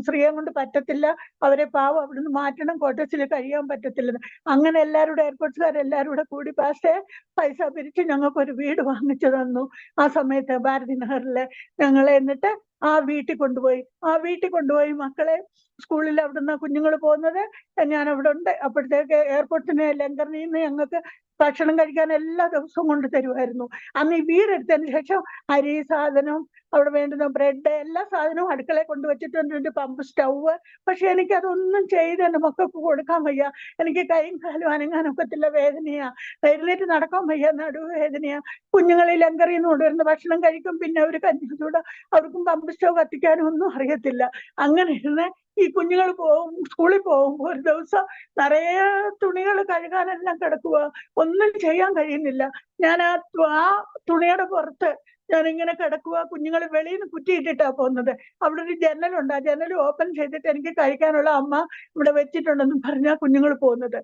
സ്ത്രീയെ കൊണ്ട് പറ്റത്തില്ല, അവരെ പാവം അവിടുന്ന് മാറ്റണം, കോട്ടേഴ്സിൽ കഴിയാൻ പറ്റത്തില്ലെന്ന്. അങ്ങനെ എയർപോർട്ടുകാരെല്ലാരും കൂടെ കൂടി പൈസ പിരിച്ച് ഞങ്ങൾക്കൊരു വീട് വാങ്ങിച്ചു തന്നു. ആ സമയത്ത് ഭാരതി നഗറില് ഞങ്ങളെ എന്നിട്ട് ആ വീട്ടിൽ കൊണ്ടുപോയി മക്കളെ സ്കൂളിൽ അവിടുന്ന് കുഞ്ഞുങ്ങൾ പോകുന്നത് ഞാൻ അവിടെ ഉണ്ട്. അപ്പോഴത്തേക്ക് എയർപോർട്ടിന് ലങ്കറിൽ നിന്ന് ഞങ്ങൾക്ക് ഭക്ഷണം കഴിക്കാൻ എല്ലാ ദിവസവും കൊണ്ട് തരുമായിരുന്നു. അന്ന് ഈ വീടെടുത്തതിന് ശേഷം അരി സാധനം, അവിടെ വേണ്ടുന്ന ബ്രെഡ്, എല്ലാ സാധനവും അടുക്കളയിൽ കൊണ്ടുവച്ചിട്ടുണ്ട്, പമ്പ് സ്റ്റൗവ്. പക്ഷെ എനിക്കതൊന്നും ചെയ്ത് എന്റെ മക്കൾക്ക് കൊടുക്കാൻ വയ്യ. എനിക്ക് കൈയും കാലും അനങ്ങാനൊക്കത്തില്ല, വേദനയാ. എഴുന്നേറ്റ് നടക്കാൻ വയ്യ, നടുവേദനയാ. കുഞ്ഞുങ്ങളിൽ ലങ്കറിൽ നിന്ന് കൊണ്ടുവരുന്ന ഭക്ഷണം കഴിക്കും, പിന്നെ അവർ കഞ്ഞി ചൂട, അവർക്കും പമ്പ് സ്റ്റൗവ് കത്തിക്കാനും ഒന്നും അറിയത്തില്ല. അങ്ങനെ ഇരുന്ന് ഈ കുഞ്ഞുങ്ങൾ സ്കൂളിൽ പോകുമ്പോൾ ഒരു ദിവസം നിറയെ തുണികൾ കഴുകാനെല്ലാം കിടക്കുക, ഒന്നും ചെയ്യാൻ കഴിയുന്നില്ല. ഞാൻ ആ തുണിയുടെ പുറത്ത് ഞാനിങ്ങനെ കിടക്കുക. കുഞ്ഞുങ്ങൾ വെളിയിൽ നിന്ന് കുറ്റിയിട്ടിട്ടാ പോകുന്നത്. അവിടെ ഒരു ജനലുണ്ട്, ആ ജനൽ ഓപ്പൺ ചെയ്തിട്ട് എനിക്ക് കഴിക്കാനുള്ള അമ്മ ഇവിടെ വെച്ചിട്ടുണ്ടെന്നും പറഞ്ഞാ കുഞ്ഞുങ്ങൾ പോകുന്നത്.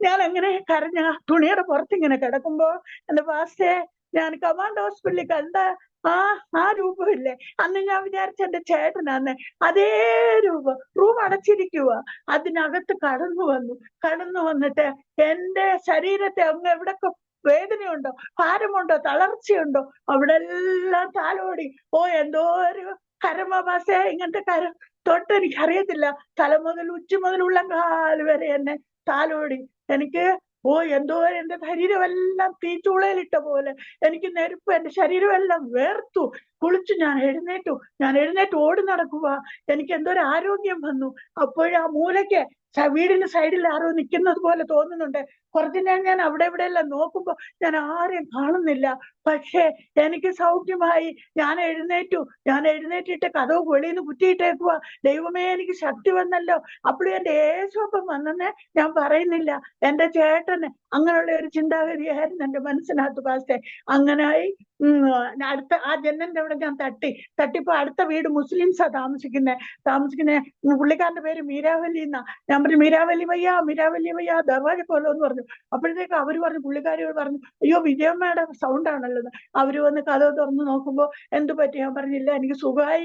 ഞാൻ അങ്ങനെ കരഞ്ഞ തുണിയുടെ പുറത്ത് ഇങ്ങനെ കിടക്കുമ്പോ എന്റെ പാസ്റ്റേ, ഞാൻ കമാൻഡ് ഹോസ്പിറ്റലിൽ കണ്ട ആ രൂപമില്ലേ, അന്ന് ഞാൻ വിചാരിച്ച എന്റെ ചേട്ടനാന്ന്. അതേ റൂം അടച്ചിരിക്കുക. അതിനകത്ത് കടന്നു വന്നിട്ട് എന്റെ ശരീരത്തെ അങ്ങ് എവിടൊക്കെ വേദനയുണ്ടോ, ഭാരമുണ്ടോ, തളർച്ചയുണ്ടോ, അവിടെ എല്ലാം താലോടി. എന്തോ ഒരു കരമഭാസ, ഇങ്ങനത്തെ കരം തൊട്ട് എനിക്കറിയത്തില്ല. തല മുതൽ ഉച്ച മുതൽ ഉള്ളംകാല് വരെ എന്നെ താലോടി. എനിക്ക് എന്തോ എന്റെ ശരീരമെല്ലാം തീച്ചൂളയിലിട്ട പോലെ എനിക്ക് നെരുപ്പ്, എന്റെ ശരീരമെല്ലാം വേർത്തു. കുളിച്ചു ഞാൻ എഴുന്നേറ്റ് ഓടി നടക്കുക. എനിക്ക് എന്തോ ഒരു ആരോഗ്യം വന്നു. അപ്പോഴാ മൂലയ്ക്ക് വീടിന് സൈഡിൽ ആരോ നിൽക്കുന്നത് പോലെ തോന്നുന്നുണ്ട്. കുറച്ചു നേരം ഞാൻ അവിടെ ഇവിടെ എല്ലാം നോക്കുമ്പോ ഞാൻ ആരെയും കാണുന്നില്ല. പക്ഷെ എനിക്ക് സൗഖ്യമായി. ഞാൻ എഴുന്നേറ്റിട്ട് കഥവ് വെളിയിൽ നിന്ന് കുറ്റിയിട്ടേക്കുക. ദൈവമേ, എനിക്ക് ശക്തി വന്നല്ലോ. അപ്പോഴും എന്റെ യേശുപ്പം വന്നെന്ന് ഞാൻ പറയുന്നില്ല. എന്റെ ചേട്ടന് അങ്ങനെയുള്ള ഒരു ചിന്താഗതിയായിരുന്നു എന്റെ മനസ്സിനകത്ത് പാസ്റ്റേ. അങ്ങനായി അടുത്ത ആ ജനലിന്റെ അവിടെ ഞാൻ തട്ടിപ്പോ അടുത്ത വീട് മുസ്ലിംസാ താമസിക്കുന്നേ. പുള്ളിക്കാരന്റെ പേര് മീരാവല്ലി എന്നാ. ഞാൻ പറഞ്ഞു, മീരാവല്ലി വയ്യ ദർവാജ പോലോ എന്ന് പറഞ്ഞു. അപ്പോഴത്തേക്ക് അവര് പറഞ്ഞു, പുള്ളിക്കാരിയോട് പറഞ്ഞു, അയ്യോ വിജയമ്മയുടെ സൗണ്ട് ആണല്ലോ. അവര് വന്ന് കഥ തുറന്ന് നോക്കുമ്പോ എന്ത് പറ്റി? ഞാൻ പറഞ്ഞില്ല, എനിക്ക് സുഖമായി,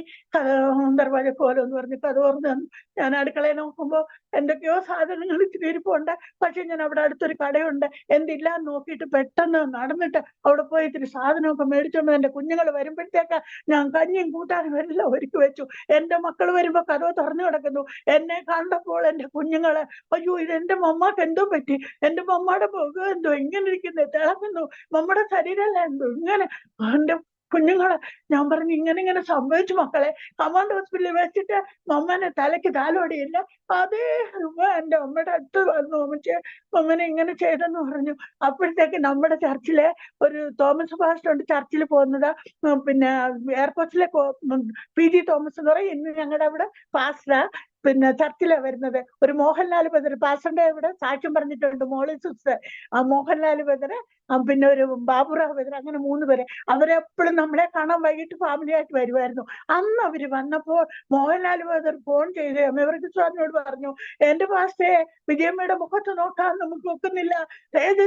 ദർവാജ പോലോ എന്ന് പറഞ്ഞു. കഥ തുറന്ന് ഞാൻ അടുക്കളയിൽ നോക്കുമ്പോ എന്തൊക്കെയോ സാധനങ്ങൾ ഇത്തിരി ഇരിപ്പുണ്ട്. പക്ഷെ ഞാൻ അവിടെ അടുത്തൊരു കടയുണ്ട്, എന്തില്ലാന്ന് നോക്കിയിട്ട് പെട്ടെന്ന് നടന്നിട്ട് അവിടെ പോയി ഇത്തിരി സാധനമൊക്കെ മേടിച്ചോണ്ട് എന്റെ കുഞ്ഞുങ്ങൾ വരുമ്പോഴത്തേക്ക് ഞാൻ കഞ്ഞിയും കൂട്ടാനും എല്ലാം ഒരുക്കി വെച്ചു. എന്റെ മക്കൾ വരുമ്പോ കഥ തുറന്നു കിടക്കുന്നു. എന്നെ കണ്ടപ്പോൾ എന്റെ കുഞ്ഞുങ്ങളെ, അയ്യോ ഇത് എന്റെ മമ്മക്ക് എന്തോ പറ്റി, എന്റെ മമ്മയുടെ മുഖം എന്തോ ഇങ്ങനെ ഇരിക്കുന്നു, തിളങ്ങുന്നു, മമ്മയുടെ ശരീരമല്ല എന്തോ ഇങ്ങനെ. എന്റെ കുഞ്ഞുങ്ങളെ ഞാൻ പറഞ്ഞു, ഇങ്ങനെ സംഭവിച്ചു മക്കളെ. കമാൻഡ് ഹോസ്പിറ്റലിൽ വെച്ചിട്ട് മമ്മനെ തലയ്ക്ക് താലോടിയില്ല. അതേ രൂപ എന്റെ അമ്മയുടെ അടുത്ത് വന്നു, മമ്മനെ ഇങ്ങനെ ചെയ്തെന്ന് പറഞ്ഞു. അപ്പോഴത്തേക്ക് നമ്മുടെ ചർച്ചിലെ ഒരു തോമസ് പാസ്റ്റർ ഉണ്ട്, ചർച്ചിൽ പോകുന്നത്. പിന്നെ എയർപോർട്ടിലെ PG തോമസ് എന്ന് പറയും, ഇന്ന് ഞങ്ങളുടെ അവിടെ പാസ്റ്റർ. പിന്നെ ചർച്ചിലാണ് വരുന്നത്. ഒരു മോഹൻലാൽ ബദർ പാസ്റ്ററിന്റെ ഇവിടെ സാക്ഷ്യം പറഞ്ഞിട്ടുണ്ട്, മോളി സിസ്റ്റർ, ആ മോഹൻലാൽ ബദർ, പിന്നെ ഒരു ബാബുറാവ് ബദർ, അങ്ങനെ 3 പേര്. അവരെപ്പോഴും നമ്മളെ കാണാൻ വൈകിട്ട് ഫാമിലി ആയിട്ട് വരുമായിരുന്നു. അന്ന് അവര് വന്നപ്പോൾ മോഹൻലാൽ ബദർ ഫോൺ ചെയ്ത് മെവർക്ക് സ്വാമിയോട് പറഞ്ഞു, എന്റെ പാസ്റ്റേ വിജയമ്മയുടെ മുഖത്ത് നോക്കാൻ നമുക്ക് ഒക്കുന്നില്ല,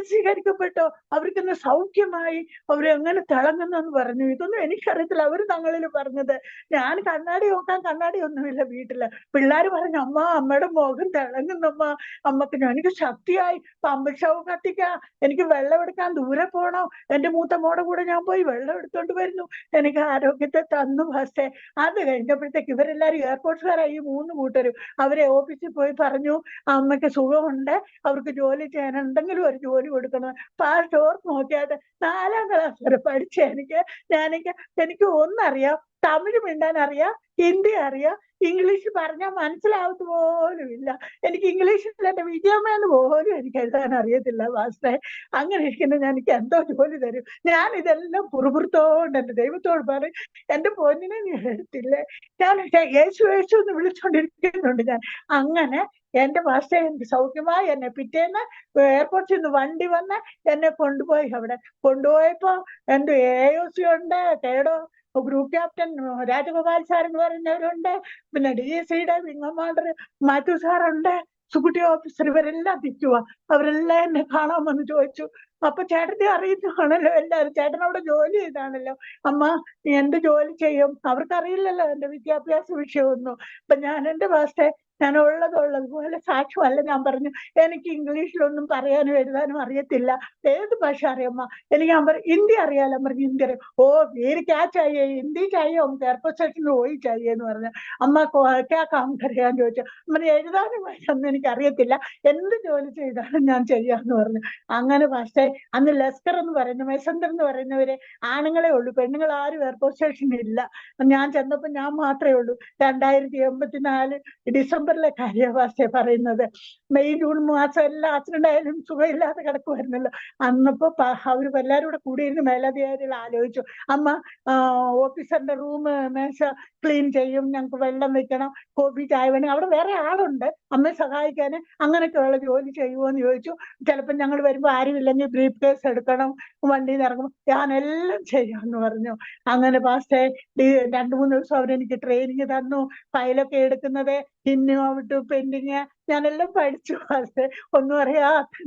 സ്വീകരിക്കപ്പെട്ടോ, അവർക്കിന്ന് സൗഖ്യമായി, അവര് എങ്ങനെ തിളങ്ങുന്നെന്ന് പറഞ്ഞു. ഇതൊന്നും എനിക്കറിയത്തില്ല, അവര് തങ്ങളിൽ പറഞ്ഞത്. ഞാൻ കണ്ണാടി നോക്കാൻ കണ്ണാടി ഒന്നുമില്ല വീട്ടില്. പിള്ളേര് പറഞ്ഞു, അമ്മയുടെ മുഖം തിളങ്ങുന്നമ്മ, അമ്മക്ക് എനിക്ക് ശക്തിയായി, പമ്പക്ഷവ് കത്തിക്കാ, എനിക്ക് വെള്ളം എടുക്കാൻ ദൂരെ പോണോ, എന്റെ മൂത്ത മോടെ കൂടെ ഞാൻ പോയി വെള്ളം എടുത്തോണ്ട് വരുന്നു, എനിക്ക് ആരോഗ്യത്തെ തന്നു ഫസ്റ്റേ. അത് കഴിഞ്ഞപ്പോഴത്തേക്ക് ഇവരെല്ലാരും എയർപോർട്ട്സുകാരായി, ഈ 3 കൂട്ടരും. അവരെ ഓഫീസിൽ പോയി പറഞ്ഞു, അമ്മയ്ക്ക് സുഖമുണ്ട്, അവർക്ക് ജോലി ചെയ്യാൻ എന്തെങ്കിലും ഒരു ജോലി കൊടുക്കണം. പാസ്റ്റോർ നോക്കിയാട്ട് 4ാം ക്ലാസ് വരെ പഠിച്ച എനിക്ക് ഒന്നറിയാം, തമിഴ് മിണ്ടാൻ അറിയാം, ഹിന്ദി അറിയാം, ഇംഗ്ലീഷ് പറഞ്ഞാൽ മനസ്സിലാവത്ത് പോലും ഇല്ല. എനിക്ക് ഇംഗ്ലീഷിൽ എന്റെ വിജയമ്മയെന്ന് പോലും എനിക്ക് എഴുതാൻ അറിയത്തില്ല പാസ്റ്റേ. അങ്ങനെ ഇരിക്കുന്ന എനിക്ക് എന്തോ ജോലി തരും. ഞാൻ ഇതെല്ലാം പുറപുറത്തോണ്ട് എന്റെ ദൈവത്തോട് പറയും, എന്റെ പൊന്നിനെ നീ എടുത്തില്ലേ, ഞാൻ യേശു യേശു എന്ന് വിളിച്ചോണ്ടിരിക്കുന്നുണ്ട് ഞാൻ. അങ്ങനെ എന്റെ പാസ്റ്റേ എനിക്ക് സൗഖ്യമായി. എന്നെ പിറ്റേന്ന് എയർപോർട്ടിൽ നിന്ന് വണ്ടി വന്ന് എന്നെ കൊണ്ടുപോയി. അവിടെ കൊണ്ടുപോയപ്പോ എന്റെ AOC ഉണ്ട്, കേടോ ഗ്രൂപ്പ് ക്യാപ്റ്റൻ രാജഗോപാൽ സാർ എന്ന് പറയുന്നവരുണ്ട്, പിന്നെ DSCയുടെ വിംഗ് കമാൻഡർ മാത്യു സാറുണ്ട്, സുകുട്ടി ഓഫീസർ, ഇവരെല്ലാം തിരിച്ചുവാ. അവരെല്ലാം എന്നെ കാണാൻ വന്ന് ചോദിച്ചു. അപ്പൊ ചേട്ടത്തെ അറിയുന്നതാണല്ലോ എല്ലാവരും, ചേട്ടൻ അവിടെ ജോലി ചെയ്താണല്ലോ. അമ്മ നീ എന്ത് ജോലി ചെയ്യും? അവർക്കറിയില്ലല്ലോ എന്റെ വിദ്യാഭ്യാസ വിഷയമൊന്നും. അപ്പൊ ഞാൻ എന്റെ പാസ്റ്റേ ഞാൻ ഉള്ളതുപോലെ സാക്ഷ്യമല്ല. ഞാൻ പറഞ്ഞു, എനിക്ക് ഇംഗ്ലീഷിലൊന്നും പറയാനും എഴുതാനും അറിയത്തില്ല, ഏത് ഭാഷ അറിയാമ്മ? എനിക്ക് ഞാൻ പറഞ്ഞു, ഹിന്ദി അറിയാലോ. പറഞ്ഞു, ഹിന്ദി അറിയാം. ഓ വീര് ക്യാ ചായേ, ഹിന്ദി ചായയോ, എയർപോർട്ട് സ്റ്റേഷനിൽ പോയി ചായേ എന്ന് പറഞ്ഞു. അമ്മ ക്യാ കാം കറിയാന്ന് ചോദിച്ചു. പറഞ്ഞു, എഴുതാനും വായിച്ചൊന്നും എനിക്ക് അറിയത്തില്ല, എന്ത് ജോലി ചെയ്താലും ഞാൻ ചെയ്യാന്ന് പറഞ്ഞു. അങ്ങനെ പക്ഷേ അന്ന് ലസ്കർ എന്ന് പറയുന്ന മെസന്തർ എന്ന് പറയുന്നവരെ ആണുങ്ങളെ ഉള്ളൂ, പെണ്ണുങ്ങൾ ആരും എയർപോർട്ട് സ്റ്റേഷനിൽ ഇല്ല. ഞാൻ ചെന്നപ്പോ ഞാൻ മാത്രമേ ഉള്ളൂ. 2084 ഡിസംബറിലെ കാര്യഭാഷ പറയുന്നത്. മെയ് ജൂൺ മാസം എല്ലാ അച്ഛനുണ്ടായാലും സുഖമില്ലാതെ കിടക്കുമായിരുന്നല്ലോ. അന്നപ്പോ അവര് എല്ലാവരും കൂടെ കൂടിയിരുന്ന് മേലധികാരികൾ ആലോചിച്ചു, അമ്മ ഓഫീസറിന്റെ റൂം മേശ ക്ലീൻ ചെയ്യും, ഞങ്ങൾക്ക് വെള്ളം വെക്കണം, കോഫി ചായ വേണം, അവിടെ വേറെ ആളുണ്ട് അമ്മയെ സഹായിക്കാന്, അങ്ങനെയൊക്കെയുള്ള ജോലി ചെയ്യുമോ എന്ന് ചോദിച്ചു. ചിലപ്പോൾ ഞങ്ങൾ വരുമ്പോൾ ആരുമില്ലെങ്കിൽ ബ്രീഫ് കേസ് എടുക്കണം, വണ്ടിയിൽ നിന്ന് ഇറങ്ങും, ഞാനെല്ലാം ചെയ്യാമെന്ന് പറഞ്ഞു. അങ്ങനെ പാസ്റ്റേ 2-3 ദിവസം അവരെനിക്ക് ട്രെയിനിങ് തന്നു. ഫയലൊക്കെ എടുക്കുന്നത്, ഇന്നുമായിട്ട് പെൻഡിങ്, ഞാനെല്ലാം പഠിച്ചു പാസ്റ്റേ. ഒന്നും അറിയാത്ത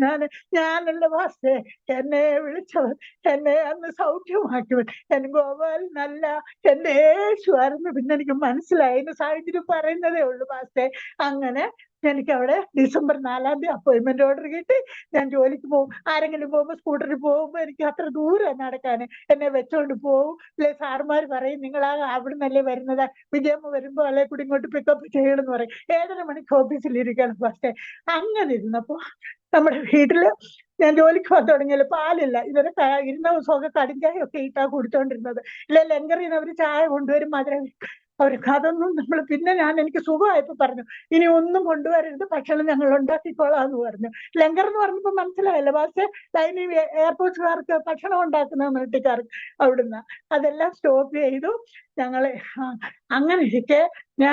ഞാനല്ല പാസ്റ്റേ, എന്നെ വിളിച്ചവൻ, എന്നെ അന്ന് സൗഖ്യമാക്കിയവൻ എൻ ഗോപാൽ നല്ല എന്റെ യേശുവായിരുന്നു. പിന്നെ എനിക്ക് മനസ്സിലായി, എന്റെ സാഹചര്യം പറയുന്നതേ ഉള്ളൂ പാസ്റ്റേ. അങ്ങനെ എനിക്ക് അവിടെ ഡിസംബർ 4-ാം തീയതി അപ്പോയിന്റ്മെന്റ് ഓർഡർ കിട്ടി. ഞാൻ ജോലിക്ക് പോകും, ആരെങ്കിലും പോകുമ്പോൾ സ്കൂട്ടറിൽ പോകുമ്പോ എനിക്ക് അത്ര ദൂരം നടക്കാൻ, എന്നെ വെച്ചോണ്ട് പോകും. അല്ലെ സാറുമാർ പറയും, നിങ്ങൾ അവിടെ നിന്നല്ലേ വരുന്നത്, വിജയമ്മ വരുമ്പോ അല്ലെ കൂടി ഇങ്ങോട്ട് പിക്കപ്പ് ചെയ്യണമെന്ന് പറയും. 7:30 മണിക്ക് ഓഫീസിൽ ഇരിക്കണം പക്ഷേ. അങ്ങനെ ഇരുന്നപ്പോ നമ്മുടെ വീട്ടില് ഞാൻ ജോലിക്ക് പോകാൻ തുടങ്ങിയല്ലോ, പാലില്ല. ഇവരെ ഇരുന്ന ദിവസമൊക്കെ കടിഞ്ചായ ഒക്കെ ഇട്ടാ കുടിച്ചോണ്ടിരുന്നത്. ഇല്ല ലങ്കറിൽ നിന്ന് അവര് ചായ കൊണ്ടുവരും, മധുരം. അവർക്ക് അതൊന്നും പിന്നെ എനിക്ക് സുഖമായപ്പോ പറഞ്ഞു, ഇനി ഒന്നും കൊണ്ടുവരരുത്, ഭക്ഷണം ഞങ്ങൾ ഉണ്ടാക്കിക്കോളാം എന്ന് പറഞ്ഞു. ലങ്കർ എന്ന് പറഞ്ഞപ്പോ മനസ്സിലായല്ലോ പക്ഷേ ലൈനിങ് എയർപോർട്ടുകാർക്ക് ഭക്ഷണം ഉണ്ടാക്കുന്ന മിലിറ്ററിക്കാർക്ക് അവിടുന്ന്. അതെല്ലാം സ്റ്റോപ്പ് ചെയ്തു. ഞങ്ങള് അങ്ങനെ ഇരിക്കെ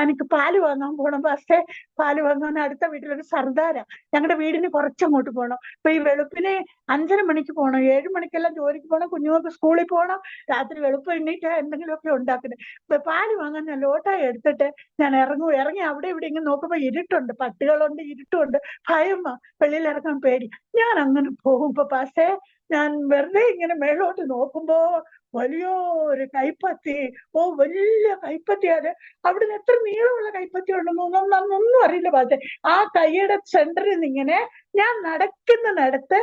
എനിക്ക് പാല് വാങ്ങാൻ പോണം പക്ഷേ. പാല് വാങ്ങാൻ അടുത്ത വീട്ടിലൊരു സർദാര, ഞങ്ങളുടെ വീടിന് കുറച്ചങ്ങോട്ട് പോകണം. അപ്പൊ ഈ വെളുപ്പിന് 5:30 മണിക്ക് പോകണം, 7 മണിക്കെല്ലാം ജോലിക്ക് പോകണം, കുഞ്ഞുങ്ങൾക്ക് സ്കൂളിൽ പോകണം, രാത്രി വെളുപ്പം എണ്ണീറ്റ് എന്തെങ്കിലുമൊക്കെ ഉണ്ടാക്കുന്നത്. ഇപ്പൊ പാല് വാങ്ങാൻ ഞാൻ ലോട്ടായി എടുത്തിട്ട് ഞാൻ ഇറങ്ങി അവിടെ ഇവിടെ ഇങ്ങനെ നോക്കുമ്പോ ഇരുട്ടുണ്ട്, പട്ടികളുണ്ട്, ഇരുട്ടുണ്ട്, ഭയമാ, വെളിയിൽ ഇറങ്ങാൻ പേടി. ഞാൻ അങ്ങനെ പോകുമ്പോ പക്ഷേ ഞാൻ വെറുതെ ഇങ്ങനെ മേളോട്ട് നോക്കുമ്പോ വലിയൊരു കൈപ്പത്തി, വലിയ കൈപ്പത്തി. അത് അവിടുന്ന് എത്ര നീളമുള്ള കൈപ്പത്തി ഉണ്ടെന്നൊന്നും അറിയില്ല പക്ഷേ ആ കൈയുടെ സെന്ററിൽ നിന്ന് ഇങ്ങനെ ഞാൻ നടത്ത്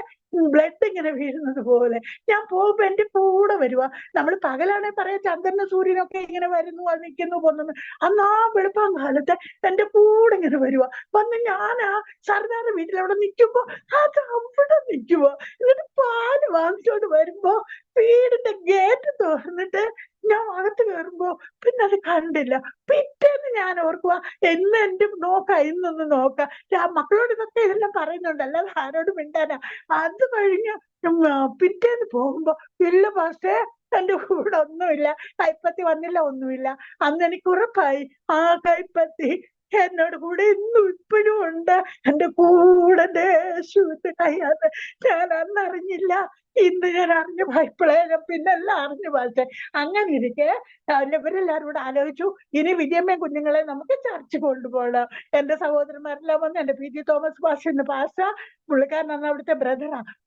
ബ്ലഡ് ഇങ്ങനെ വീഴുന്നത് പോലെ. ഞാൻ പോകുമ്പോ എന്റെ കൂടെ വരുവാ. നമ്മൾ പകലാണെ പറയാ ചന്ദ്രനും സൂര്യനൊക്കെ ഇങ്ങനെ വരുന്നു, അത് നിൽക്കുന്നു, പോകുന്നു. അന്ന് ആ വെളുപ്പാൻ കാലത്ത് എന്റെ കൂടെ ഇങ്ങനെ വരുവാ. വന്ന് ഞാൻ ആ സർദാറിന്റെ വീട്ടിൽ അവിടെ നിൽക്കുമ്പോ അത് അവിടെ നിൽക്കുവോ. എന്നിട്ട് പാല് വാങ്ങിച്ചോണ്ട് വരുമ്പോ വീടിന്റെ ഗേറ്റ് തുറന്നിട്ട് ഞാൻ അകത്ത് കയറുമ്പോ പിന്നെ അത് കണ്ടില്ല. പിറ്റേന്ന് ഞാൻ ഓർക്കുക, എന്റെ ഇന്നൊന്ന് നോക്കാം. മക്കളോട് ഇതൊക്കെ ഇതെല്ലാം പറയുന്നുണ്ട്, അല്ലാതെ ആരോടും മിണ്ടാനാ. അത് കഴിഞ്ഞ് പിറ്റേന്ന് പോകുമ്പോ ഇല്ല പക്ഷേ എന്റെ കൂടെ ഒന്നുമില്ല, കൈപ്പത്തി വന്നില്ല, ഒന്നുമില്ല. അന്ന് എനിക്ക് ഉറപ്പായി ആ കൈപ്പത്തി എന്നോട് കൂടെ ഇന്നും ഇപ്പോഴും ഉണ്ട്. എന്റെ കൂടെ യേശുവിന്റെ കയ്യാന്ന് ഞാൻ അന്ന് അറിഞ്ഞില്ല, ഇന്ന് ഞാൻ അറിഞ്ഞു. ഇപ്പോഴേ ഞാൻ പിന്നെല്ലാം അറിഞ്ഞു. പക്ഷേ അങ്ങനെ ഇരിക്കെ ഇവരെല്ലാരും കൂടെ ആലോചിച്ചു, ഇനി വിജയമ്മ കുഞ്ഞുങ്ങളെ നമുക്ക് ചർച്ച കൊണ്ടുപോകണം. എന്റെ സഹോദരന്മാരെല്ലാം വന്ന്, എന്റെ P G Thomas pastor pastor പുള്ളിക്കാരനാണ് അവിടുത്തെ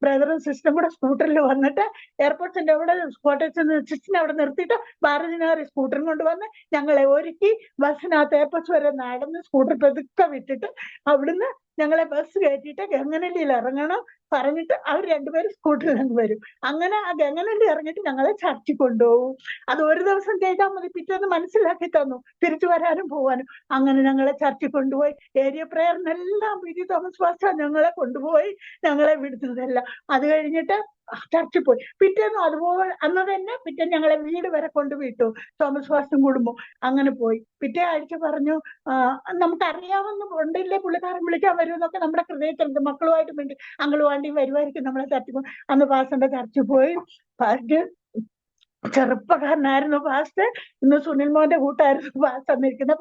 ബ്രദറും സിസ്റ്ററും കൂടെ സ്കൂട്ടറിൽ വന്നിട്ട് എയർപോർട്ടിന്റെ അവിടെ കോട്ടയത്ത് സിസ്റ്റിനെ അവിടെ നിർത്തിയിട്ട് ഭാരതിനഗർ സ്കൂട്ടറും കൊണ്ടുവന്ന് ഞങ്ങളെ ഒരുക്കി ബസ്സിനകത്ത് എയർപോർട്ട് വരെ നടന്ന് സ്കൂട്ടർ പതുക്കെ വിട്ടിട്ട് അവിടുന്ന് ഞങ്ങളെ ബസ് കയറ്റിയിട്ട് ഗംഗനല്ലിയിൽ ഇറങ്ങണം പറഞ്ഞിട്ട് അവർ രണ്ടുപേരും സ്കൂട്ടറിൽ അങ്ങ് വരും. അങ്ങനെ ആ ഗംഗനല്ലി ഇറങ്ങിയിട്ട് ഞങ്ങളെ ചർച്ചിൽ കൊണ്ടുപോകും. അത് ഒരു ദിവസം ചെയ്താൽ മതി, പിറ്റേന്ന് മനസ്സിലാക്കി തന്നു തിരിച്ചു വരാനും പോവാനും. അങ്ങനെ ഞങ്ങളെ ചർച്ചിൽ കൊണ്ടുപോയി ഏരിയ പ്രയറിനെല്ലാം പി ജി തോമസ് പാസ്റ്റർ ഞങ്ങളെ കൊണ്ടുപോയി ഞങ്ങളെ വിടുന്നതല്ല. അത് കഴിഞ്ഞിട്ട് ചർച്ചിൽ പോയി. പിറ്റേന്നും അതുപോലെ അന്ന് തന്നെ പിറ്റേന്ന് ഞങ്ങളെ വീട് വരെ കൊണ്ടുവിട്ടു തോമസ് പാസ്റ്ററും കുടുംബം. അങ്ങനെ പോയി. പിറ്റേ ആഴ്ച പറഞ്ഞു, നമുക്കറിയാവുന്ന ഉണ്ടില്ലേ പുള്ളിക്കാരൻ വിളിക്കാൻ വരുമെന്നൊക്കെ നമ്മുടെ ഹൃദയത്തിലുണ്ട്. മക്കളുമായിട്ട് വേണ്ടി അങ്ങളുവാണ്ടി വരുമായിരിക്കും നമ്മളെ ചർച്ചിൽ. അന്ന് പാസ്റ്ററിന്റെ ചർച്ചിൽ പോയി. പാസ്റ്റ് ചെറുപ്പക്കാരനായിരുന്നു പാസ്റ്റർ. ഇന്ന് സുനിൽ മോന്റെ കൂട്ടായിരുന്നു പാസ്റ്റർ തന്നിരിക്കുന്ന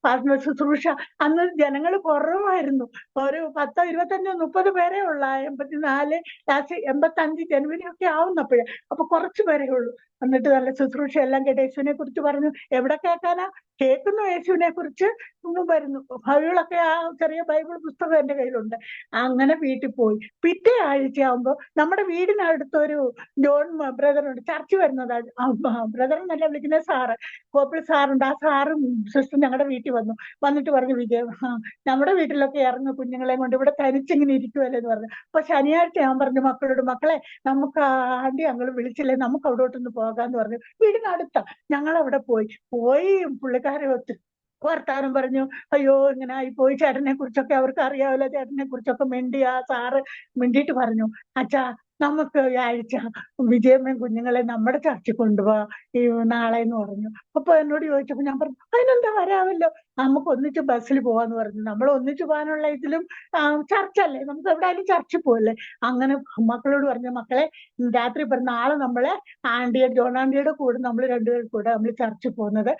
പാസ്റ്റർ ശുശ്രൂഷ. അന്ന് ജനങ്ങൾ കുറവായിരുന്നു, ഒരു 10, 25, 30 പേരേ ഉള്ള. 84 ലാസ്റ്റ് 85 ജനുവരി ഒക്കെ ആവുന്നപ്പോഴേ. അപ്പൊ കുറച്ചു പേരേ ഉള്ളൂ. എന്നിട്ട് നല്ല ശുശ്രൂഷ എല്ലാം കേട്ട് യേശുവിനെ കുറിച്ച് പറഞ്ഞു. എവിടെ കേൾക്കാനാ, കേൾക്കുന്നു യേശുവിനെ കുറിച്ച് വരുന്നു. ബൈബിളൊക്കെ ആ ചെറിയ ബൈബിൾ പുസ്തകം എന്റെ കയ്യിലുണ്ട്. അങ്ങനെ വീട്ടിൽ പോയി. പിറ്റേ ആഴ്ചയാകുമ്പോ നമ്മുടെ വീടിനടുത്തൊരു ജോൺ ബ്രദറുണ്ട്, ചർച്ച വരുന്നത്. ബ്രദർ എന്നല്ല വിളിക്കുന്നത്, സാറ്, കോപ്പിൾ സാറുണ്ട്. ആ സാറും സിസ്റ്റർ ഞങ്ങളുടെ വീട്ടിൽ വന്നിട്ട് പറഞ്ഞു, വിജയ നമ്മുടെ വീട്ടിലൊക്കെ ഇറങ്ങും കുഞ്ഞുങ്ങളെ കൊണ്ട്, ഇവിടെ തനിച്ചിങ്ങനെ ഇരിക്കുമല്ലോ എന്ന് പറഞ്ഞു. അപ്പൊ ശനിയാഴ്ച ഞാൻ പറഞ്ഞു മക്കളോട്, മക്കളെ നമുക്ക് ആന്റി ഞങ്ങൾ വിളിച്ചില്ലേ, നമുക്ക് അവിടോട്ടൊന്ന് പോകാന്ന് പറഞ്ഞു. വീടിനടുത്ത ഞങ്ങൾ അവിടെ പോയി പുള്ളിക്കാരെ വർത്താനം പറഞ്ഞു. അയ്യോ ഇങ്ങനെ ആയിപ്പോയി, ചേട്ടനെ കുറിച്ചൊക്കെ അവർക്ക് അറിയാമല്ലോ, ചേട്ടനെ കുറിച്ചൊക്കെ മിണ്ടി. ആ സാറ് മിണ്ടിയിട്ട് പറഞ്ഞു, അച്ഛാ നമുക്ക് ഈ ആഴ്ച വിജയമ്മയും കുഞ്ഞുങ്ങളെ നമ്മുടെ ചർച്ചിൽ കൊണ്ടുപോവാ ഈ നാളെ എന്ന് പറഞ്ഞു. അപ്പൊ എന്നോട് ചോദിച്ചപ്പോ ഞാൻ പറഞ്ഞു, അതിനെന്താ വരാമല്ലോ, നമുക്ക് ഒന്നിച്ച് ബസ്സിൽ പോവാന്ന് പറഞ്ഞു. നമ്മൾ ഒന്നിച്ചു പോകാനുള്ള ഇതിലും ചർച്ചല്ലേ, നമുക്ക് എവിടെയായാലും ചർച്ചിൽ പോകല്ലേ. അങ്ങനെ മക്കളോട് പറഞ്ഞു, മക്കളെ രാത്രി നാളെ നമ്മളെ ജോൺ ആന്റിയുടെ കൂടെ നമ്മൾ രണ്ടുപേരും കൂടെ നമ്മൾ ചർച്ചിൽ പോകുന്നത്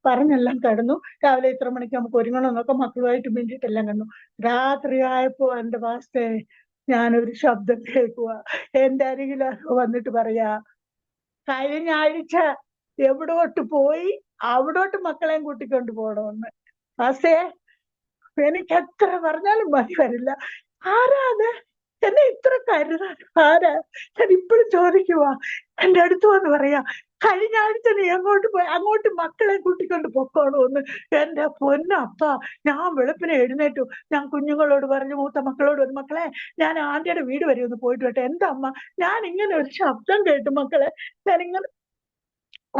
പറഞ്ഞെല്ലാം കിടന്നു. രാവിലെ ഇത്ര മണിക്ക് നമുക്ക് ഒരുങ്ങണമെന്നൊക്കെ മക്കളുമായിട്ട് വേണ്ടിയിട്ടെല്ലാം കിടന്നു. രാത്രി ആയപ്പോ എന്റെ പാസ്റ്റേ ഞാനൊരു ശബ്ദം കേൾക്കുക. എന്റെ അരികിൽ വന്നിട്ട് പറയാ, കഴിഞ്ഞ ആഴ്ച എവിടോട്ട് പോയി അവിടോട്ട് മക്കളെയും കൂട്ടിക്കൊണ്ട് പോകണമെന്ന്. പാസ്റ്റേ എനിക്ക് എത്ര പറഞ്ഞാലും മതി വരില്ല. ആരാ അത് എന്നെ ഇത്ര കരുതാൻ? ആരാ? ഞാൻ ഇപ്പോഴും ചോദിക്കുവാ. എന്റെ അടുത്ത് വന്ന് പറയാ, കഴിഞ്ഞ ആഴ്ച നീ അങ്ങോട്ട് പോയി അങ്ങോട്ട് മക്കളെ കൂട്ടിക്കൊണ്ട് പൊക്കോളൂന്ന്. എന്റെ പൊന്നപ്പ, ഞാൻ വെളുപ്പിനെ എഴുന്നേറ്റു. ഞാൻ കുഞ്ഞുങ്ങളോട് പറഞ്ഞു, മൂത്ത മക്കളോട് പറഞ്ഞു, മക്കളെ ഞാൻ ആന്റിയുടെ വീട് വരെ ഒന്ന് പോയിട്ട് വരട്ടെ. എന്താ അമ്മ, ഞാൻ ഇങ്ങനെ ഒരു ശബ്ദം കേട്ടു മക്കളെ, ഞാനിങ്ങനെ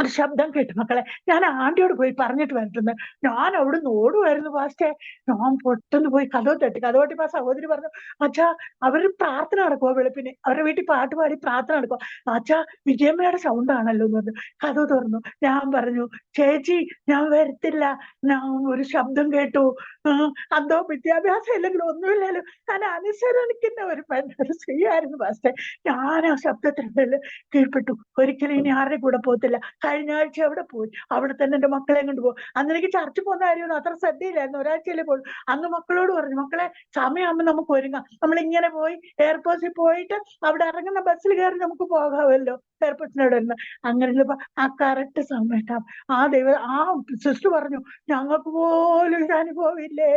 ഒരു ശബ്ദം കേട്ടു മക്കളെ, ഞാൻ ആന്റിയോട് പോയി പറഞ്ഞിട്ട് വരട്ടുന്നത്. ഞാൻ അവിടുന്ന് ഓടുമായിരുന്നു പാസ്റ്റേ. ഞാൻ പൊട്ടെന്ന് പോയി കഥവ് തട്ടി ആ സഹോദരി പറഞ്ഞു, അച്ഛാ അവര് പ്രാർത്ഥന നടക്കുവാ, വെളുപ്പിന് അവരുടെ വീട്ടിൽ പാട്ട് പാടി പ്രാർത്ഥന നടക്കുവാ. അച്ഛാ വിജയമ്മയുടെ സൗണ്ട് ആണല്ലോ എന്ന് പറഞ്ഞു. കഥവ് തുറന്നു. ഞാൻ പറഞ്ഞു, ചേച്ചി ഞാൻ വരത്തില്ല, ഞാൻ ഒരു ശബ്ദം കേട്ടു. അതോ വിദ്യാഭ്യാസം ഇല്ലെങ്കിലും ഒന്നുമില്ലല്ലോ, ഞാൻ അനുസരണിക്കുന്ന ഒരു സ്ത്രീയായിരുന്നു പാസ്റ്റേ. ഞാൻ ആ ശബ്ദത്തിന് കീഴ്പ്പെട്ടു. ഒരിക്കലും ഇനി ആരുടെ കൂടെ പോകത്തില്ല. കഴിഞ്ഞ ആഴ്ച അവിടെ പോയി, അവിടെ തന്നെ എന്റെ മക്കളെ കൊണ്ട് പോകും. അന്ന് എനിക്ക് ചർച്ചിൽ പോകുന്ന കാര്യമൊന്നും അത്ര ശ്രദ്ധയില്ലായിരുന്നു. ഒരാഴ്ചയിലേ പോലും. അന്ന് മക്കളോട് പറഞ്ഞു, മക്കളെ സമയമാകുമ്പോൾ നമുക്ക് ഒരുങ്ങാം, നമ്മളിങ്ങനെ പോയി എയർപോർട്ടിൽ പോയിട്ട് അവിടെ ഇറങ്ങുന്ന ബസ്സിൽ കയറി നമുക്ക് പോകാമല്ലോ എയർപോർട്ടിനോട് തന്നെ. അങ്ങനെ ആ കറക്റ്റ് സമയത്താം ആ സിസ്റ്റർ പറഞ്ഞു, ഞങ്ങൾക്ക് പോലും ഇത് അനുഭവമില്ലേ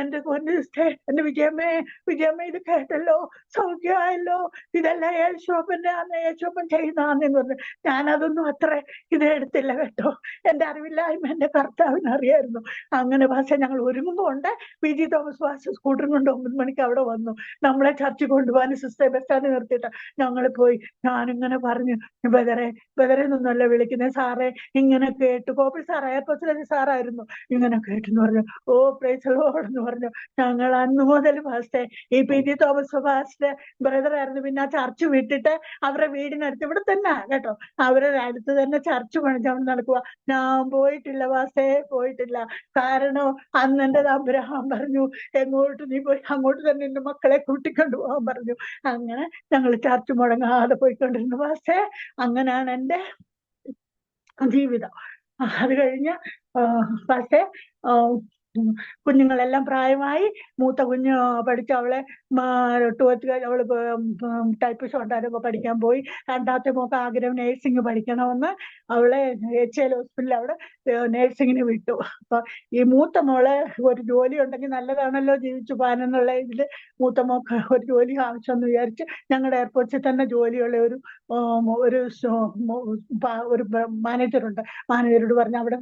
എന്റെ സിസ്റ്റർ, എന്റെ വിജയമ്മ ഇത് കേട്ടല്ലോ, സൗഖ്യമായല്ലോ, ഇതെല്ലാം യേശോപ്പൻ ചെയ്യുന്നതാണെന്ന് പറഞ്ഞു. ഞാനതൊന്നും അത്ര ഇത് എടുത്തില്ല കേട്ടോ. എന്റെ അറിവില്ലായ്മ എന്റെ കർത്താവിന് അറിയായിരുന്നു. അങ്ങനെ പക്ഷെ ഞങ്ങൾ ഒരുങ്ങുമ്പോണ്ട് പി ജി തോമസ് പാസ്റ്റർ സ്കൂട്ടറും കൊണ്ട് 9 മണിക്ക് അവിടെ വന്നു. നമ്മളെ ചർച്ചിൽ കൊണ്ടുപോകാൻ സിസ്റ്റർ ബസ് സ്റ്റാൻഡിൽ നിർത്തിയിട്ട് ഞങ്ങൾ പോയി. ഞാനിങ്ങനെ പറഞ്ഞു, ബദറെ നിന്നല്ല വിളിക്കുന്നത് സാറേ, ഇങ്ങനെ കേട്ടു. കോപ്പിൾ സാർ എയർപോർട്ടിലെ സാറായിരുന്നു. ഇങ്ങനെ കേട്ടെന്ന് പറഞ്ഞു. ഓ പ്രൈസ് ലോർഡ് എന്ന് പറഞ്ഞു. ഞങ്ങൾ അന്ന് മുതൽ പാസ്റ്റേ ഈ പി ജി തോമസ് പാസ്റ്റർ ബ്രദറായിരുന്നു. പിന്നെ ആ ചർച്ച് വിട്ടിട്ട് അവരുടെ വീടിനടുത്ത് ഇവിടെ തന്നെ കേട്ടോ, അവരുടെ അടുത്ത് തന്നെ ചർച്ച് പണിച്ചവിടെ നടക്കുക. ഞാൻ പോയിട്ടില്ല പാസ്റ്റേ, പോയിട്ടില്ല. കാരണം അന്ന് എന്റെ അബ്രഹാം പറഞ്ഞു, എങ്ങോട്ട് നീ പോയി അങ്ങോട്ട് തന്നെ എന്റെ മക്കളെ കൂട്ടിക്കൊണ്ടു പോകാൻ പറഞ്ഞു. അങ്ങനെ ഞങ്ങൾ ചർച്ച് മുടങ്ങാതെ പോയിക്കൊണ്ടിരുന്നു പാസ്റ്റേ. അങ്ങനെയാണ് എന്റെ ജീവിതം. അത് കഴിഞ്ഞ് പക്ഷേ കുഞ്ഞുങ്ങളെല്ലാം പ്രായമായി. മൂത്ത കുഞ്ഞ് പഠിച്ച് അവളെ 12th അവള് ടൈപ്പിസ്റ്റ് ഉണ്ടായിരുന്നപ്പോ പഠിക്കാൻ പോയി. രണ്ടാമത്തെ മോക്ക് ആഗ്രഹം നേഴ്സിംഗ് പഠിക്കണമെന്ന്. അവളെ HL ഹോസ്പിറ്റലിൽ അവിടെ നേഴ്സിങ്ങിന് വിട്ടു. അപ്പൊ ഈ മൂത്ത മോളെ ഒരു ജോലി ഉണ്ടെങ്കിൽ നല്ലതാണല്ലോ ജീവിച്ചു പോകാനെന്നുള്ള ഇതില് മൂത്ത മോക്ക് ഒരു ജോലി ആവശ്യമെന്ന് വിചാരിച്ച് ഞങ്ങളുടെ എയർപോർട്ടിൽ തന്നെ ജോലിയുള്ള ഒരു മാനേജറുണ്ട്. മാനേജരോട് പറഞ്ഞ് അവിടെ